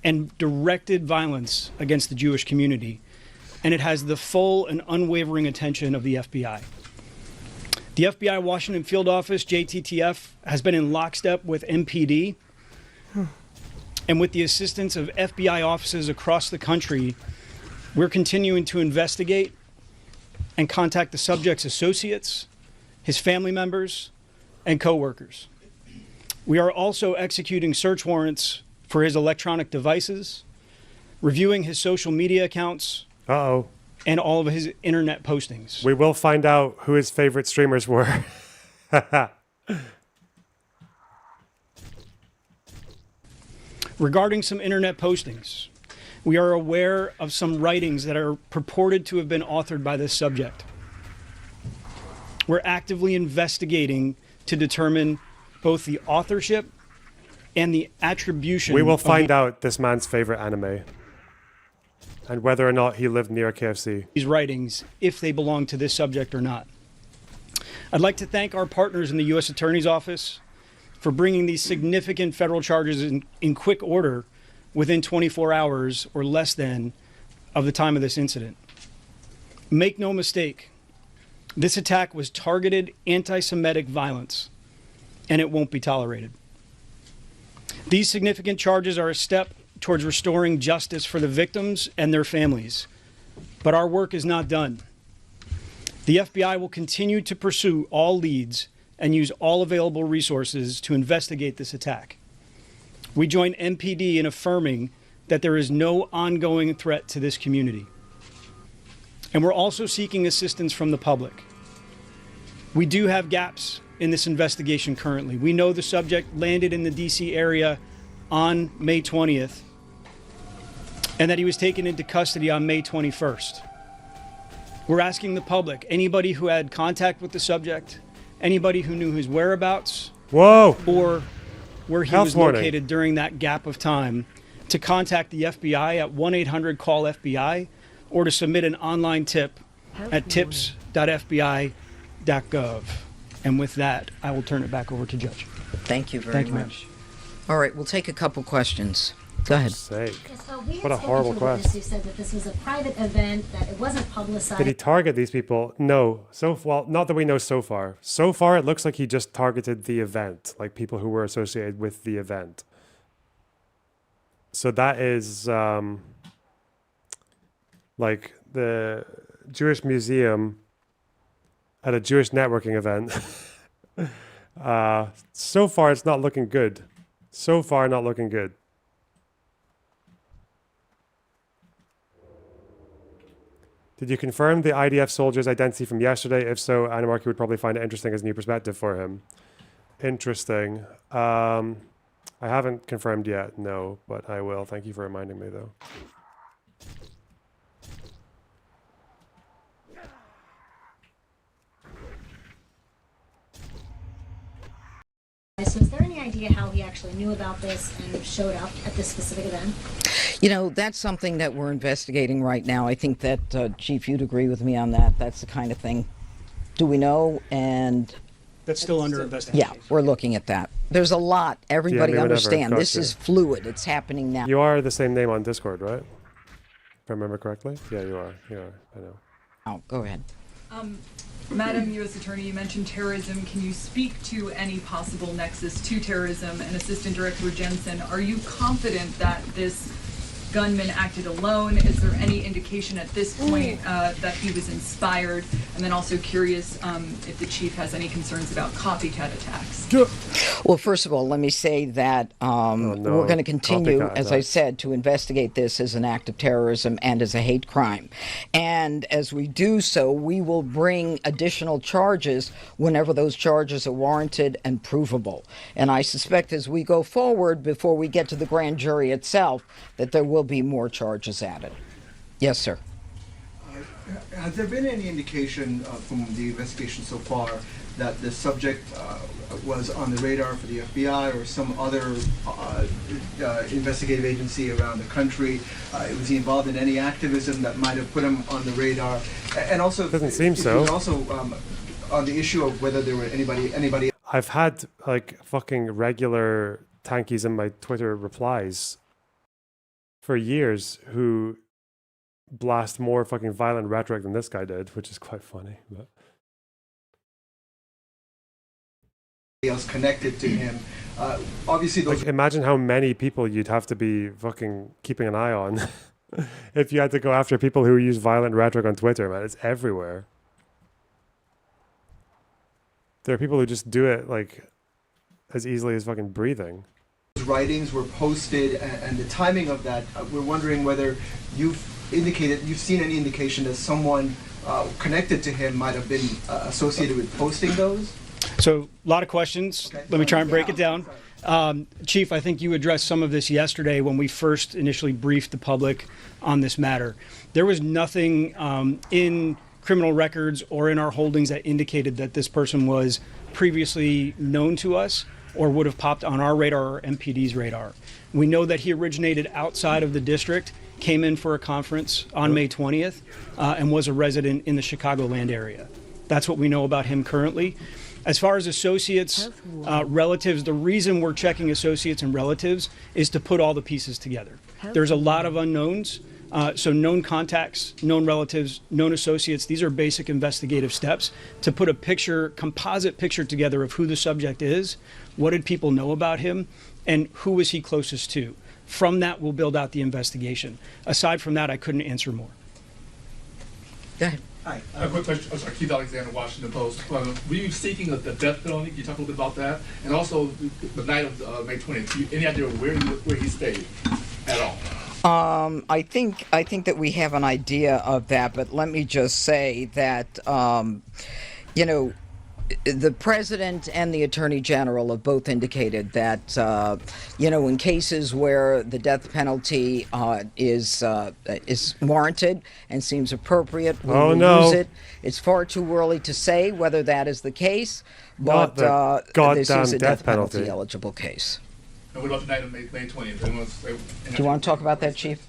and directed violence against the Jewish community. And it has the full and unwavering attention of the FBI. The FBI Washington Field Office, JTTF, has been in lockstep with MPD. And with the assistance of FBI offices across the country, we're continuing to investigate and contact the subject's associates, his family members, and co-workers. We are also executing search warrants for his electronic devices, reviewing his social media accounts, and all of his internet postings. We will find out who his favorite streamers were. Regarding some internet postings, we are aware of some writings that are purported to have been authored by this subject. We're actively investigating to determine both the authorship and the attribution. We will find out this man's favorite anime and whether or not he lived near KFC. These writings, if they belong to this subject or not. I'd like to thank our partners in the U.S. Attorney's Office for bringing these significant federal charges in quick order within 24 hours or less than of the time of this incident. Make no mistake, this attack was targeted anti-Semitic violence, and it won't be tolerated. These significant charges are a step towards restoring justice for the victims and their families, but our work is not done. The FBI will continue to pursue all leads and use all available resources to investigate this attack. We join MPD in affirming that there is no ongoing threat to this community. And we're also seeking assistance from the public. We do have gaps in this investigation currently. We know the subject landed in the DC area on May 20th and that he was taken into custody on May 21st. We're asking the public, anybody who had contact with the subject, anybody who knew his whereabouts, or where he was located during that gap of time, to contact the FBI at 1-800-CALL-FBI or to submit an online tip at tips.fbi.gov. And with that, I will turn it back over to Judge. Thank you very much. All right, we'll take a couple questions. Go ahead. What a horrible question. Who said that this was a private event, that it wasn't publicized. Did he target these people? No. Well, not that we know so far. So far, it looks like he just targeted the event, like people who were associated with the event. So that is like the Jewish Museum at a Jewish networking event. So far, it's not looking good. So far, not looking good. Did you confirm the IDF soldier's identity from yesterday? If so, Anarchy would probably find it interesting as a new perspective for him. Interesting. I haven't confirmed yet, no, but I will. Thank you for reminding me, though. So is there any idea how he actually knew about this and showed up at this specific event? You know, that's something that we're investigating right now. I think that, Chief, you'd agree with me on that. That's the kind of thing. Do we know? And that's still under investigation. Yeah, we're looking at that. There's a lot. Everybody understand. This is fluid. It's happening now. You are the same name on Discord, right? If I remember correctly? Yeah, you are. You are. I know. Oh, go ahead. Madam U.S. Attorney, you mentioned terrorism. Can you speak to any possible nexus to terrorism? And Assistant Director Jensen, are you confident that this gunman acted alone? Is there any indication at this point that he was inspired? And then also curious if the chief has any concerns about copycat attacks. Well, first of all, let me say that we're going to continue, as I said, to investigate this as an act of terrorism and as a hate crime. And as we do so, we will bring additional charges whenever those charges are warranted and provable. And I suspect as we go forward, before we get to the grand jury itself, that there will be more charges added. Yes, sir. Has there been any indication from the investigation so far that the subject was on the radar for the FBI or some other investigative agency around the country? Was he involved in any activism that might have put him on the radar? And also, doesn't seem so. Also, on the issue of whether there were anybody. I've had like fucking regular tankies in my Twitter replies for years who blast more fucking violent rhetoric than this guy did, which is quite funny. But else connected to him. Obviously, those. Like, imagine how many people you'd have to be fucking keeping an eye on if you had to go after people who use violent rhetoric on Twitter, man. It's everywhere. There are people who just do it like as easily as fucking breathing. Writings were posted and the timing of that, we're wondering whether you've seen any indication that someone connected to him might have been associated with posting those? So a lot of questions. Okay. Let me try and break it down. Chief, I think you addressed some of this yesterday when we first initially briefed the public on this matter. There was nothing in criminal records or in our holdings that indicated that this person was previously known to us or would have popped on our radar or MPD's radar. We know that he originated outside of the district, came in for a conference on May 20th, and was a resident in the Chicagoland area. That's what we know about him currently. As far as associates, relatives, the reason we're checking associates and relatives is to put all the pieces together. There's a lot of unknowns. So known contacts, known relatives, known associates, these are basic investigative steps to put a picture, composite picture together of who the subject is, what did people know about him, and who was he closest to. From that, we'll build out the investigation. Aside from that, I couldn't answer more. Go ahead. Hi. I have a quick question. I'm sorry, Keith Alexander, Washington Post. Were you seeking the death penalty? Can you talk a little bit about that? And also, the night of May 20th, any idea where he stayed at all? I think that we have an idea of that, but let me just say that, you know, the president and the attorney general have both indicated that, you know, in cases where the death penalty is warranted and seems appropriate, we will use it. It's far too early to say whether that is the case, but this is a death penalty eligible case. And what about the night of May 20th? Do you want to talk about that, Chief?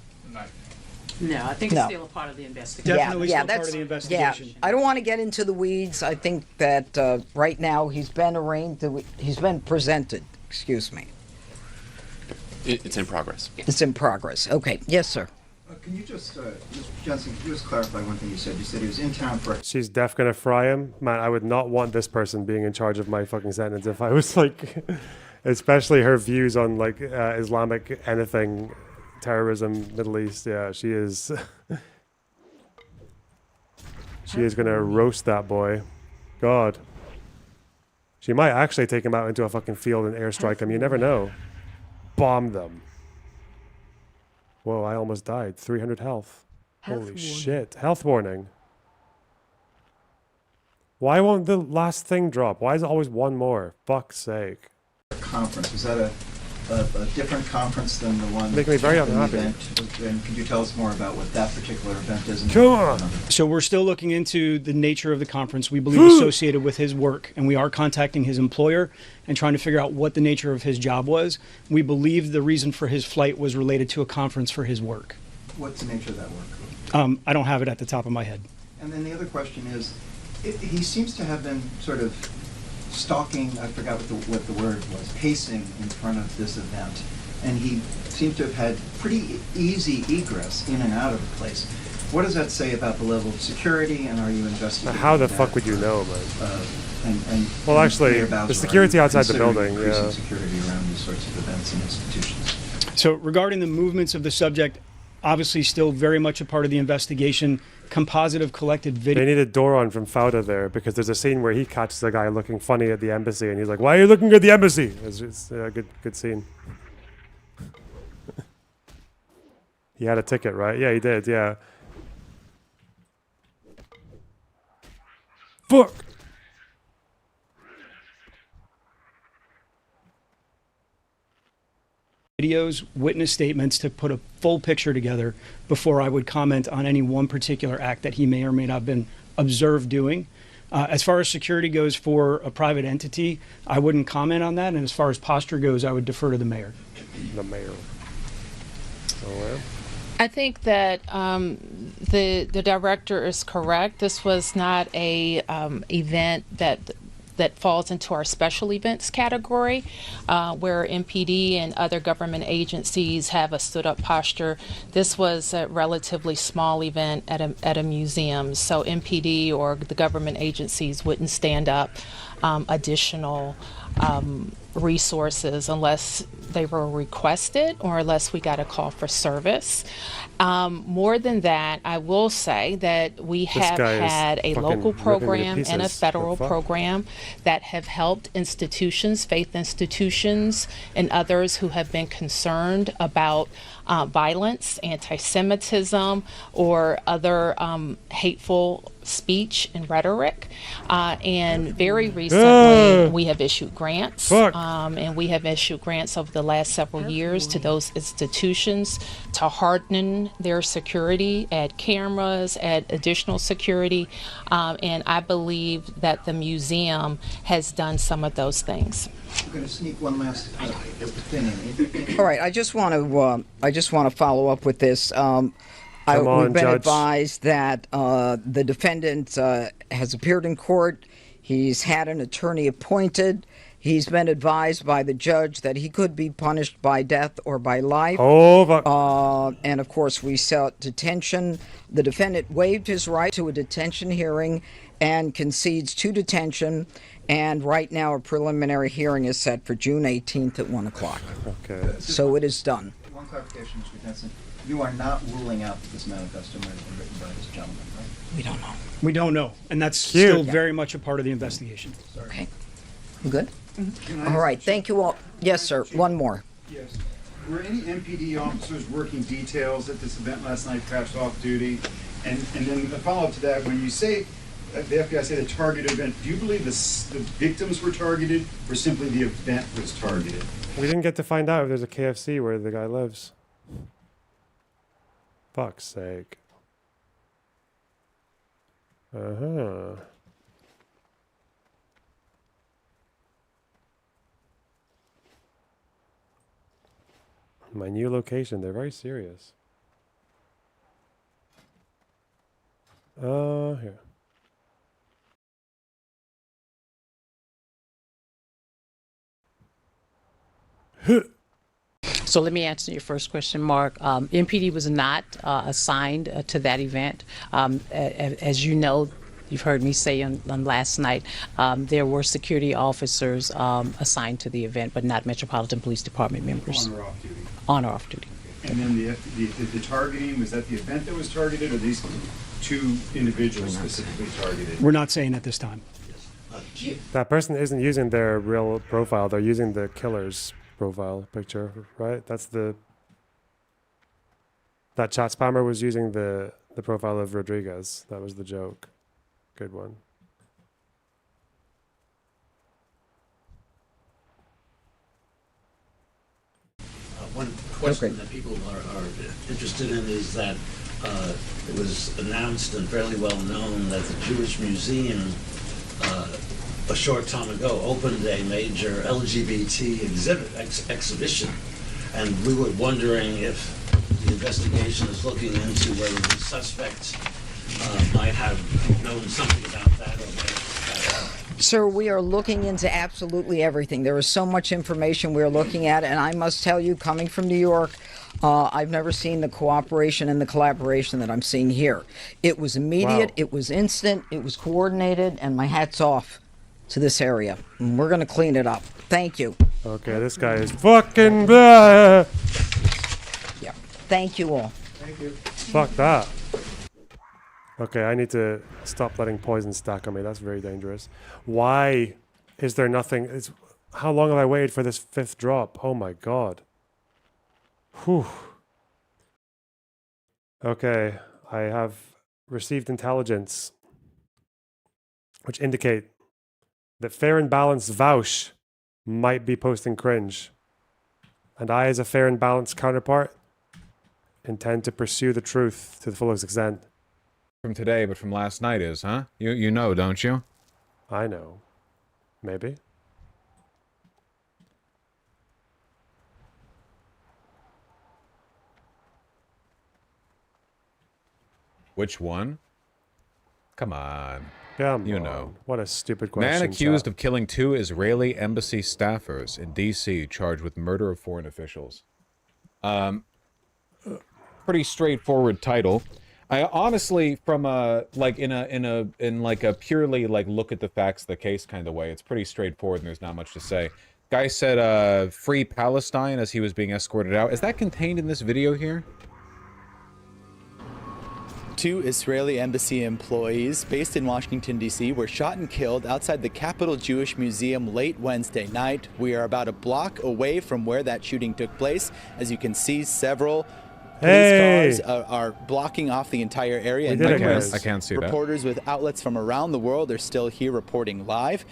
No, I think it's still a part of the investigation. Definitely still part of the investigation. Yeah, I don't want to get into the weeds. I think that right now he's been arraigned. He's been presented. Excuse me. It's in progress. It's in progress. Okay. Yes, sir. Can you just, Mr. Johnson, can you just clarify one thing you said? You said he was in town for... She's deaf gonna fry him? Man, I would not want this person being in charge of my fucking sentence if I was like... Especially her views on like Islamic anything, terrorism, Middle East. Yeah, she is. She is gonna roast that boy. God. She might actually take him out into a fucking field and airstrike them. You never know. Bomb them. Whoa, I almost died. 300 health. Holy shit. Health warning. Why won't the last thing drop? Why is it always one more? Fuck's sake. Conference, was that a different conference than the one? Making me very the unhappy. event? And could you tell us more about what that particular event is? Come on. So we're still looking into the nature of the conference we believe associated with his work, and we are contacting his employer and trying to figure out what the nature of his job was. We believe the reason for his flight was related to a conference for his work. What's the nature of that work? I don't have it at the top of my head. And then the other question is, he seems to have been sort of stalking, I forgot what the word was, pacing in front of this event. And he seems to have had pretty easy egress in and out of the place. What does that say about the level of security, and are you investigating How the that? fuck would you know, man? Well, and actually, Mayor the Bowser, security are you outside the considering building, increasing yeah. security around these sorts of events and institutions? So regarding the movements of the subject, obviously still very much a part of the investigation. Composite of collected video. They needed Doron from Fauda there because there's a scene where he catches a guy looking funny at the embassy, and he's like, "Why are you looking at the embassy?" It's a good scene. He had a ticket, right? Yeah, he did. Yeah. Fuck. Videos, witness statements to put a full picture together before I would comment on any one particular act that he may or may not have been observed doing. As far as security goes for a private entity, I wouldn't comment on that. And as far as posture goes, I would defer to the mayor. The mayor. Oh, well. I think that the director is correct. This was not a event that falls into our special events category, where MPD and other government agencies have a stood up posture. This was a relatively small event at a museum, so MPD or the government agencies wouldn't stand up additional resources unless they were requested or unless we got a call for service. More than that, I will say that we have had a local program and a federal program that have helped institutions, faith institutions, and others who have been concerned about violence, anti-Semitism, or other hateful speech and rhetoric. And very recently, we have issued grants, and we have issued grants over the last several years to those institutions to harden their security, add cameras, add additional security, and I believe that the museum has done some of those things. I'm going to sneak one last thing in. All right, I just want to follow up with this. We've been advised that the defendant has appeared in court. He's had an attorney appointed. He's been advised by the judge that he could be punished by death or by life. And of course, we sought detention. The defendant waived his right to a detention hearing and concedes to detention. And right now, a preliminary hearing is set for June 18th at 1 o'clock. Okay. So it is done. One clarification, Mr. Jensen. You are not ruling out that this manifesto might have been written by this gentleman, right? We don't know. We don't know. And that's Cute. still very much a part of the investigation. Okay. You good? All right. Thank you all. Yes, sir. One more. Yes. Were any MPD officers working details at this event last night, perhaps off duty? And then a follow-up to that, when you say, the FBI said a targeted event, do you believe the victims were targeted or simply the event was targeted? We didn't get to find out if there's a KFC where the guy lives. Fuck's sake. Uh-huh. My new location, they're very serious. Here. So let me answer your first question, Mark. MPD was not assigned to that event. As you know, you've heard me say on last night, there were security officers assigned to the event, but not Metropolitan Police Department members. On or off duty? On or off duty. And then the targeting, was that the event that was targeted or these two individuals specifically targeted? We're not saying at this time. That person isn't using their real profile. They're using the killer's profile picture, right? That chat spammer was using the profile of Rodriguez. That was the joke. Good one. question that people are interested in is that it was announced and fairly well known that the Jewish Museum a short time ago opened a major LGBT exhibition, and we were wondering if the investigation is looking into whether the suspect might have known something about that or may have. Sir, we are looking into absolutely everything. There is so much information we're looking at, and I must tell you, coming from New York, I've never seen the cooperation and the collaboration that I'm seeing here. It was immediate, It was instant, it was coordinated, and my hat's off to this area. And we're going to clean it up. Thank you. Okay, this guy is fucking blah. Yeah. Thank you all. Thank you. Fuck that. Okay, I need to stop letting poison stack on me. That's very dangerous. Why is there nothing? How long have I waited for this 5th drop? Oh my god. Whew. Okay, I have received intelligence which indicate that Fair and Balanced Vaush might be posting cringe. And I, as a fair and balanced counterpart, intend to pursue the truth to the fullest extent. From today, but from last night is, huh? You know, don't you? I know. Maybe. Which one? Come on. Come you on. know. What a stupid question. Man accused of killing 2 Israeli embassy staffers in D.C. charged with murder of foreign officials. Pretty straightforward title. I honestly, from a like a purely like look at the facts of the case kind of way, it's pretty straightforward and there's not much to say. Guy said free Palestine as he was being escorted out. Is that contained in this video here? 2 Israeli embassy employees based in Washington, D.C. were shot and killed outside the Capitol Jewish Museum late Wednesday night. We are about a block away from where that shooting took place. As you can see, several police cars are blocking off the entire area. And numerous I can't see that. Reporters with outlets from around the world are still here reporting live.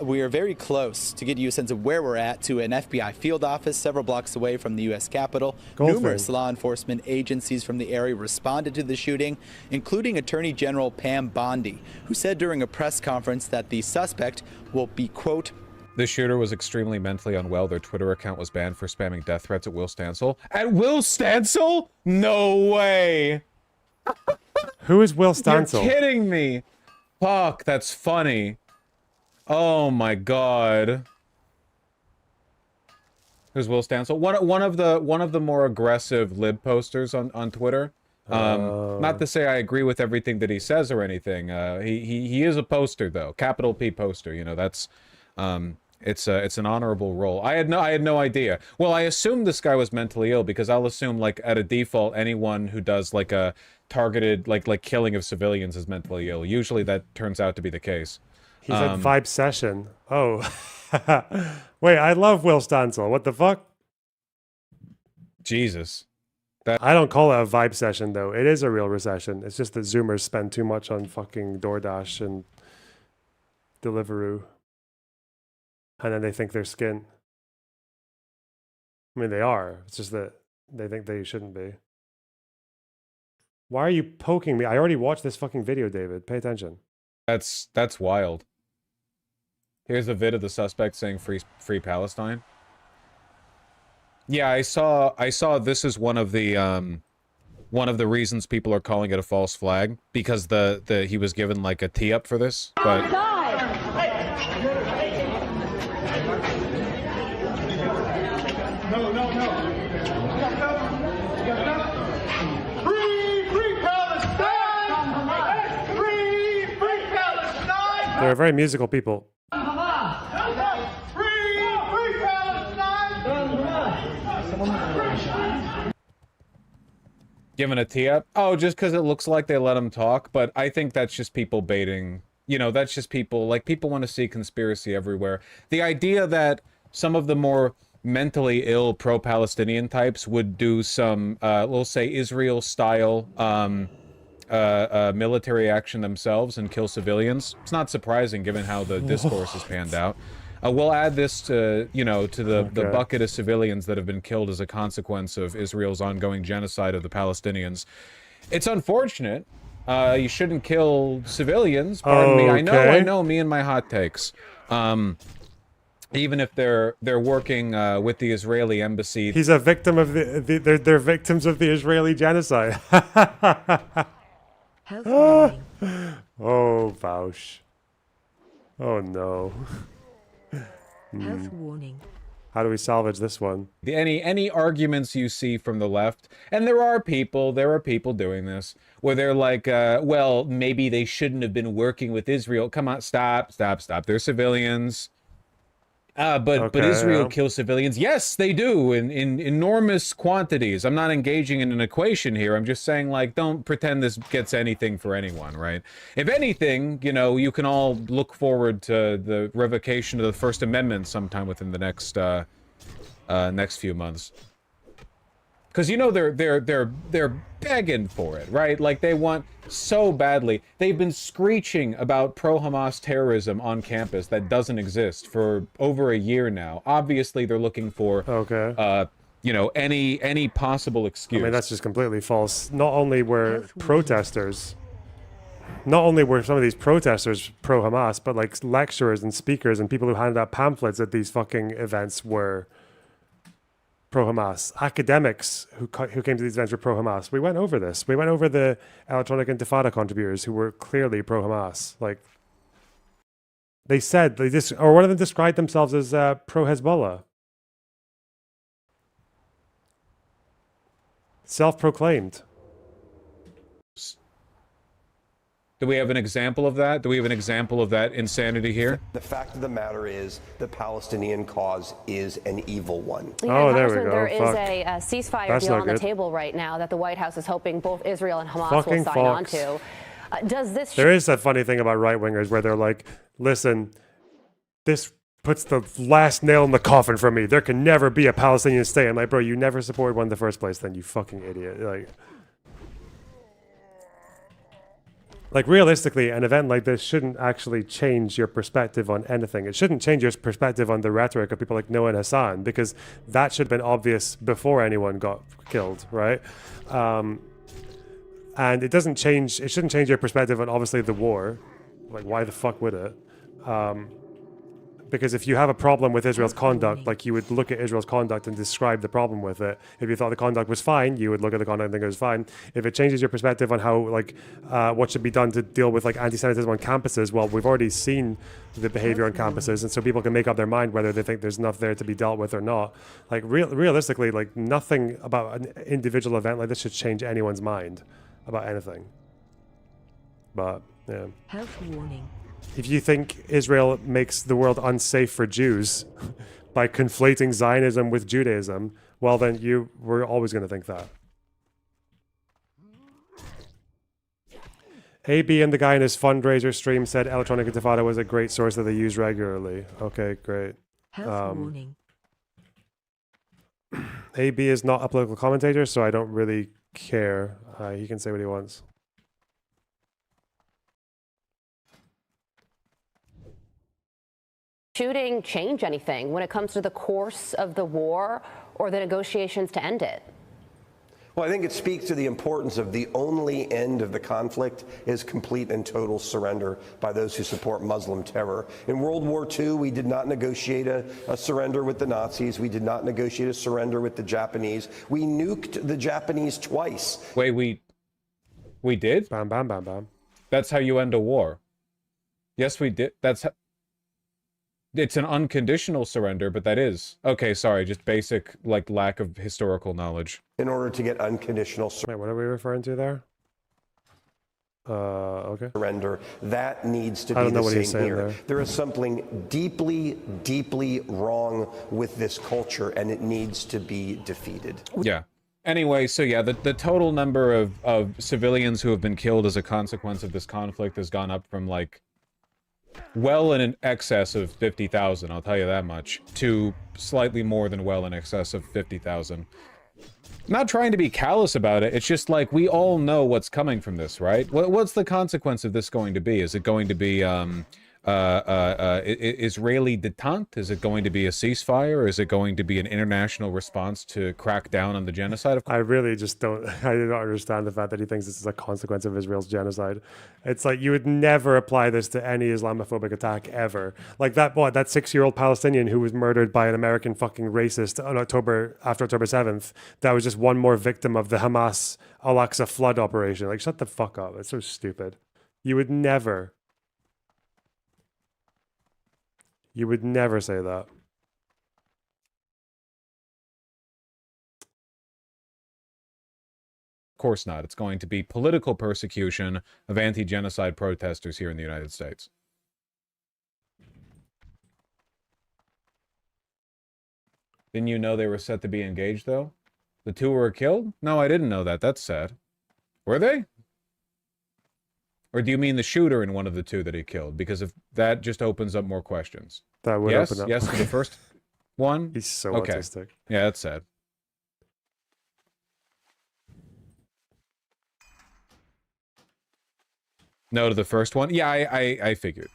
We are very close, to give you a sense of where we're at, to an FBI field office several blocks away from the U.S. Capitol. Numerous law enforcement agencies from the area responded to the shooting, including Attorney General Pam Bondi, who said during a press conference that the suspect will be, quote, This shooter was extremely mentally unwell. Their Twitter account was banned for spamming death threats at Will Stansel. At Will Stansel? No way! Who is Will Stansel? You're kidding me! Fuck, that's funny. Oh my god. Who's Will Stansel? One of the more aggressive lib posters on Twitter. Not to say I agree with everything that he says or anything. He is a poster though, capital P poster. You know, that's it's an honorable role. I had no idea. Well, I assumed this guy was mentally ill because I'll assume like at a default anyone who does like a targeted like killing of civilians is mentally ill. Usually that turns out to be the case. He's at Vibe Session. Oh. Wait, I love Will Stansel. What the fuck? Jesus. I don't call it a vibe session, though. It is a real recession. It's just that Zoomers spend too much on fucking DoorDash and Deliveroo. And then they think they're skin. I mean, they are. It's just that they think they shouldn't be. Why are you poking me? I already watched this fucking video, David. Pay attention. That's wild. Here's a vid of the suspect saying free Palestine. Yeah, I saw this is one of the reasons people are calling it a false flag, because he was given like a tee up for this, but they're very musical people. Given a tee up? Oh, just because it looks like they let him talk, but I think that's just people baiting. You know, that's just people want to see conspiracy everywhere. The idea that some of the more mentally ill pro-Palestinian types would do some, we'll say Israel-style military action themselves and kill civilians. It's not surprising given how the discourse has panned out. We'll add this to, you know, to the bucket of civilians that have been killed as a consequence of Israel's ongoing genocide of the Palestinians. It's unfortunate. You shouldn't kill civilians. Pardon me. I know. Me and my hot takes. Even if they're working with the Israeli embassy. He's a victim of they're victims of the Israeli genocide. Oh, Bausch. Oh no. Health warning. How do we salvage this one? Any arguments you see from the left, and there are people doing this, where they're like, well, maybe they shouldn't have been working with Israel. Come on, stop. They're civilians. But Israel kills civilians. Yes, they do in enormous quantities. I'm not engaging in an equation here. I'm just saying, like, don't pretend this gets anything for anyone, right? If anything, you know, you can all look forward to the revocation of the First Amendment sometime within the next few months. Because, you know, they're begging for it, right? Like, they want so badly. They've been screeching about pro-Hamas terrorism on campus that doesn't exist for over a year now. Obviously, they're looking for, you know, any possible excuse. I mean, that's just completely false. Not only were some of these protesters pro-Hamas, but, like, lecturers and speakers and people who handed out pamphlets at these fucking events were pro-Hamas. Academics who came to these events were pro-Hamas. We went over this. We went over the electronic intifada contributors who were clearly pro-Hamas. Like, they said, or one of them described themselves as pro-Hezbollah. Self-proclaimed. Do we have an example of that? Do we have an example of that insanity here? The fact of the matter is the Palestinian cause is an evil one. Oh, there we go. There is a ceasefire deal on the table right now that the White House is hoping both Israel and Hamas will sign on to. There is that funny thing about right-wingers where they're like, listen, this puts the last nail in the coffin for me. There can never be a Palestinian state. I'm like, bro, you never supported one in the first place, then, you fucking idiot. Like, realistically, an event like this shouldn't actually change your perspective on anything. It shouldn't change your perspective on the rhetoric of people like Noah and Hasan, because that should have been obvious before anyone got killed, right? And it shouldn't change your perspective on, obviously, the war. Like, why the fuck would it? Because if you have a problem with Israel's conduct, like, you would look at Israel's conduct and describe the problem with it. If you thought the conduct was fine, you would look at the conduct and think it was fine. If it changes your perspective on how, like, what should be done to deal with, like, anti-Semitism on campuses, well, we've already seen the behavior on campuses, and so people can make up their mind whether they think there's enough there to be dealt with or not. Like, realistically, like, nothing about an individual event like this should change anyone's mind about anything. But, yeah. Health warning. If you think Israel makes the world unsafe for Jews by conflating Zionism with Judaism, well, then we're always going to think that. AB and the guy in his fundraiser stream said Electronic Intifada was a great source that they use regularly. Okay, great. Health warning. AB is not a political commentator, so I don't really care. He can say what he wants. Shooting change anything when it comes to the course of the war or the negotiations to end it? Well, I think it speaks to the importance of the only end of the conflict is complete and total surrender by those who support Muslim terror. In World War II, we did not negotiate a surrender with the Nazis. We did not negotiate a surrender with the Japanese. We nuked the Japanese twice. Wait, we did? Bam, bam, bam, bam. That's how you end a war. Yes, we did. It's an unconditional surrender, but that is. Okay, sorry, just basic, like, lack of historical knowledge. In order to get unconditional surrender. Wait, what are we referring to there? Okay. Surrender. That needs to be the same here. There is something deeply, deeply wrong with this culture, and it needs to be defeated. Yeah. Anyway, so yeah, the total number of civilians who have been killed as a consequence of this conflict has gone up from, like, well in excess of 50,000, I'll tell you that much, to slightly more than well in excess of 50,000. Not trying to be callous about it, it's just like, we all know what's coming from this, right? What's the consequence of this going to be? Is it going to be Israeli detente? Is it going to be a ceasefire? Is it going to be an international response to crack down on the genocide? I really just don't. I do not understand the fact that he thinks this is a consequence of Israel's genocide. It's like you would never apply this to any Islamophobic attack ever. Like that 6-year-old Palestinian who was murdered by an American fucking racist on after October 7th. That was just one more victim of the Hamas Al-Aqsa flood operation. Like, shut the fuck up. It's so stupid. You would never say that. Of course not. It's going to be political persecution of anti-genocide protesters here in the United States. Didn't you know they were set to be engaged, though? The two were killed? No, I didn't know that. That's sad. Were they? Or do you mean the shooter in one of the two that he killed? Because if that just opens up more questions. That would open up. Yes, to the first one? He's so autistic. Yeah, that's sad. No to the first one? Yeah, I figured.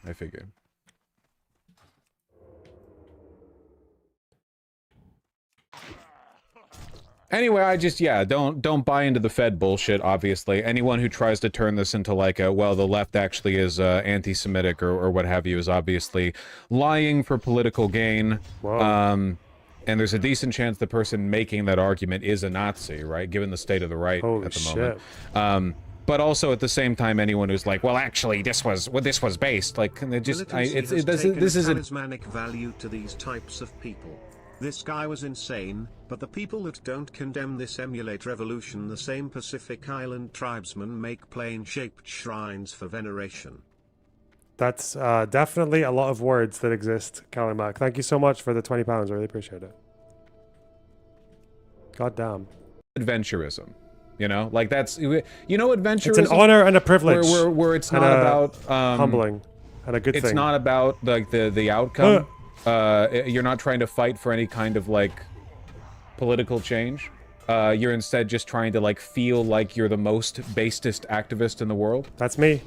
Anyway, I just, don't buy into the Fed bullshit, obviously. Anyone who tries to turn this into like the left actually is anti-Semitic or what have you is obviously lying for political gain. Whoa. And there's a decent chance the person making that argument is a Nazi, right? Given the state of the right at the moment. But also at the same time, anyone who's like, well, actually, this was based, like, it just, this is a talismanic value to these types of people. This guy was insane, but the people that don't condemn this emulate revolution. The same Pacific Island tribesmen make plane-shaped shrines for veneration. That's definitely a lot of words that exist, Kalimak. Thank you so much for the £20. I really appreciate it. God damn. Adventurism. You know, like that's, adventurism. It's an honor and a privilege. Where it's not about humbling and a good thing. It's not about like the outcome. You're not trying to fight for any kind of like political change. You're instead just trying to like feel like you're the most basest activist in the world. That's me.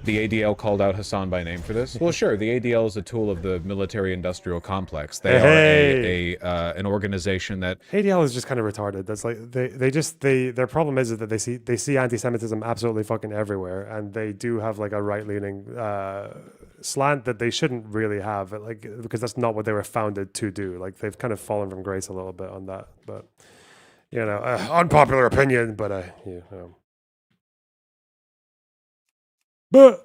The ADL called out Hasan by name for this. Well, sure. The ADL is a tool of the military-industrial complex. They are an organization that ADL is just kind of retarded. That's like their problem is that they see anti-Semitism absolutely fucking everywhere, and they do have like a right-leaning slant that they shouldn't really have, like because that's not what they were founded to do. Like they've kind of fallen from grace a little bit on that, but unpopular opinion. But But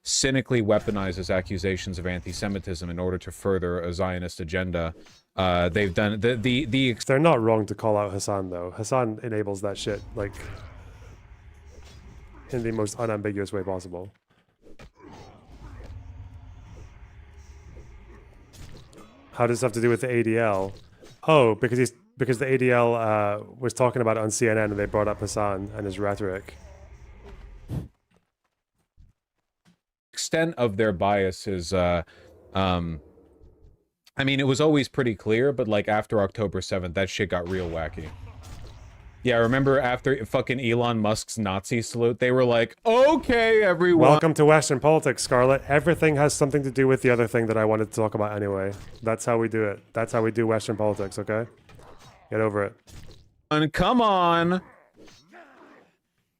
cynically weaponizes accusations of anti-Semitism in order to further a Zionist agenda. They've done They're not wrong to call out Hasan though. Hasan enables that shit like in the most unambiguous way possible. How does this have to do with the ADL? Oh, because the ADL was talking about it on CNN and they brought up Hasan and his rhetoric. Extent of their bias is, I mean, it was always pretty clear, but like after October 7th, that shit got real wacky. Yeah, remember after fucking Elon Musk's Nazi salute, they were like, okay, everyone. Welcome to Western politics, Scarlett. Everything has something to do with the other thing that I wanted to talk about anyway. That's how we do it. That's how we do Western politics, okay? Get over it. And come on.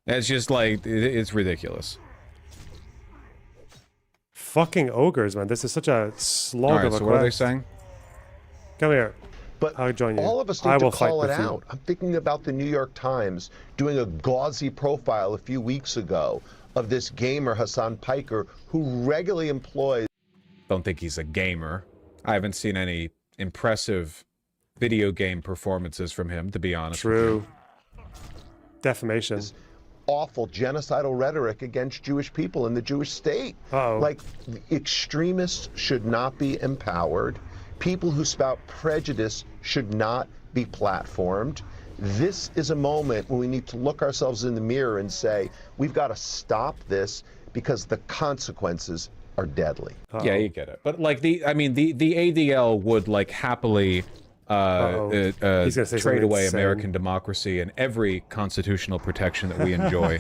It's just like, it's ridiculous. Fucking ogres, man. This is such a slog of a so what are they saying? Come here. But I'll join you. All of us need to call it out. I'm thinking about the New York Times doing a gauzy profile a few weeks ago of this gamer, Hasan Piker, who regularly employs... Don't think he's a gamer. I haven't seen any impressive video game performances from him, to be honest. True. Defamation. Awful genocidal rhetoric against Jewish people in the Jewish state. Uh-oh. Like, extremists should not be empowered. People who spout prejudice should not be platformed. This is a moment when we need to look ourselves in the mirror and say, we've got to stop this because the consequences are deadly. Yeah, you get it. But like the ADL would like happily He's gonna say trade something away insane. American democracy and every constitutional protection that we enjoy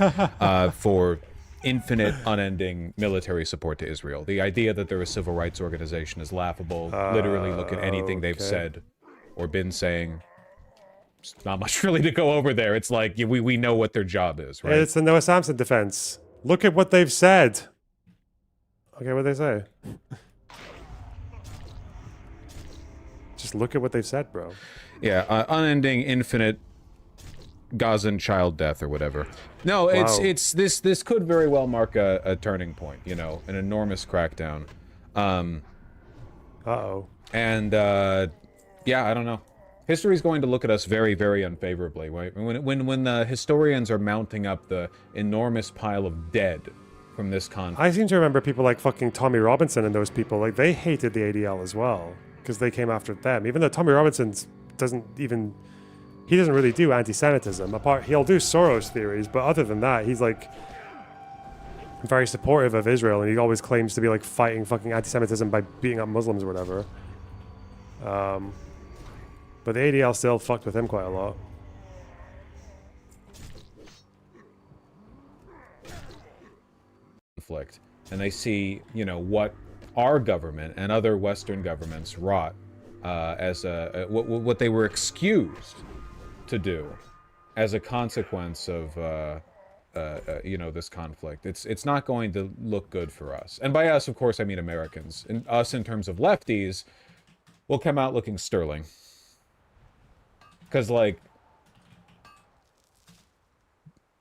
for infinite, unending military support to Israel. The idea that they're a civil rights organization is laughable. Literally, look at anything they've said or been saying. There's not much really to go over there. It's like we know what their job is, right? It's the Noah Samson defense. Look at what they've said. Okay, what they say? Just look at what they've said, bro. Yeah, unending, infinite Gazan child death or whatever. No, it's this could very well mark a turning point. You know, an enormous crackdown. And yeah, I don't know. History's going to look at us very, very unfavorably. Right? When the historians are mounting up the enormous pile of dead from this conflict. I seem to remember people like fucking Tommy Robinson and those people, like they hated the ADL as well because they came after them. Even though Tommy Robinson doesn't really do anti-Semitism. He'll do Soros theories, but other than that, he's like very supportive of Israel, and he always claims to be like fighting fucking anti-Semitism by beating up Muslims or whatever. But the ADL still fucked with him quite a lot. Conflict, and they see, you know, what our government and other Western governments wrought as what they were excused to do as a consequence of you know, this conflict. It's not going to look good for us, and by us, of course, I mean Americans. And us, in terms of lefties, will come out looking sterling. Because, like,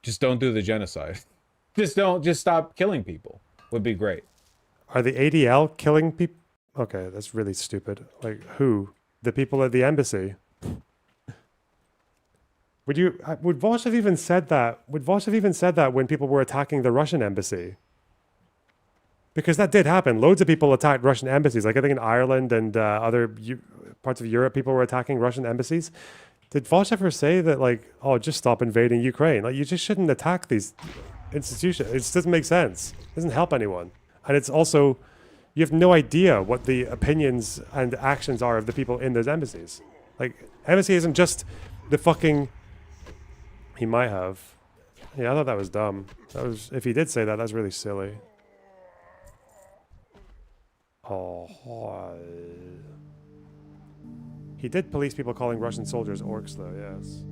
just don't do the genocide. Just stop killing people would be great. Are the ADL killing people? Okay, that's really stupid. Like, who? The people at the embassy? Would Vosh have even said that? Would Vosh have even said that when people were attacking the Russian embassy? Because that did happen. Loads of people attacked Russian embassies. Like, I think in Ireland and other parts of Europe, people were attacking Russian embassies. Did Vosh ever say that, like, oh, just stop invading Ukraine? Like, you just shouldn't attack these institutions. It just doesn't make sense. It doesn't help anyone. And it's also, you have no idea what the opinions and actions are of the people in those embassies. Like, embassy isn't just the fucking... He might have. Yeah, I thought that was dumb. If he did say that, that's really silly. Oh. He did police people calling Russian soldiers orcs, though, yes.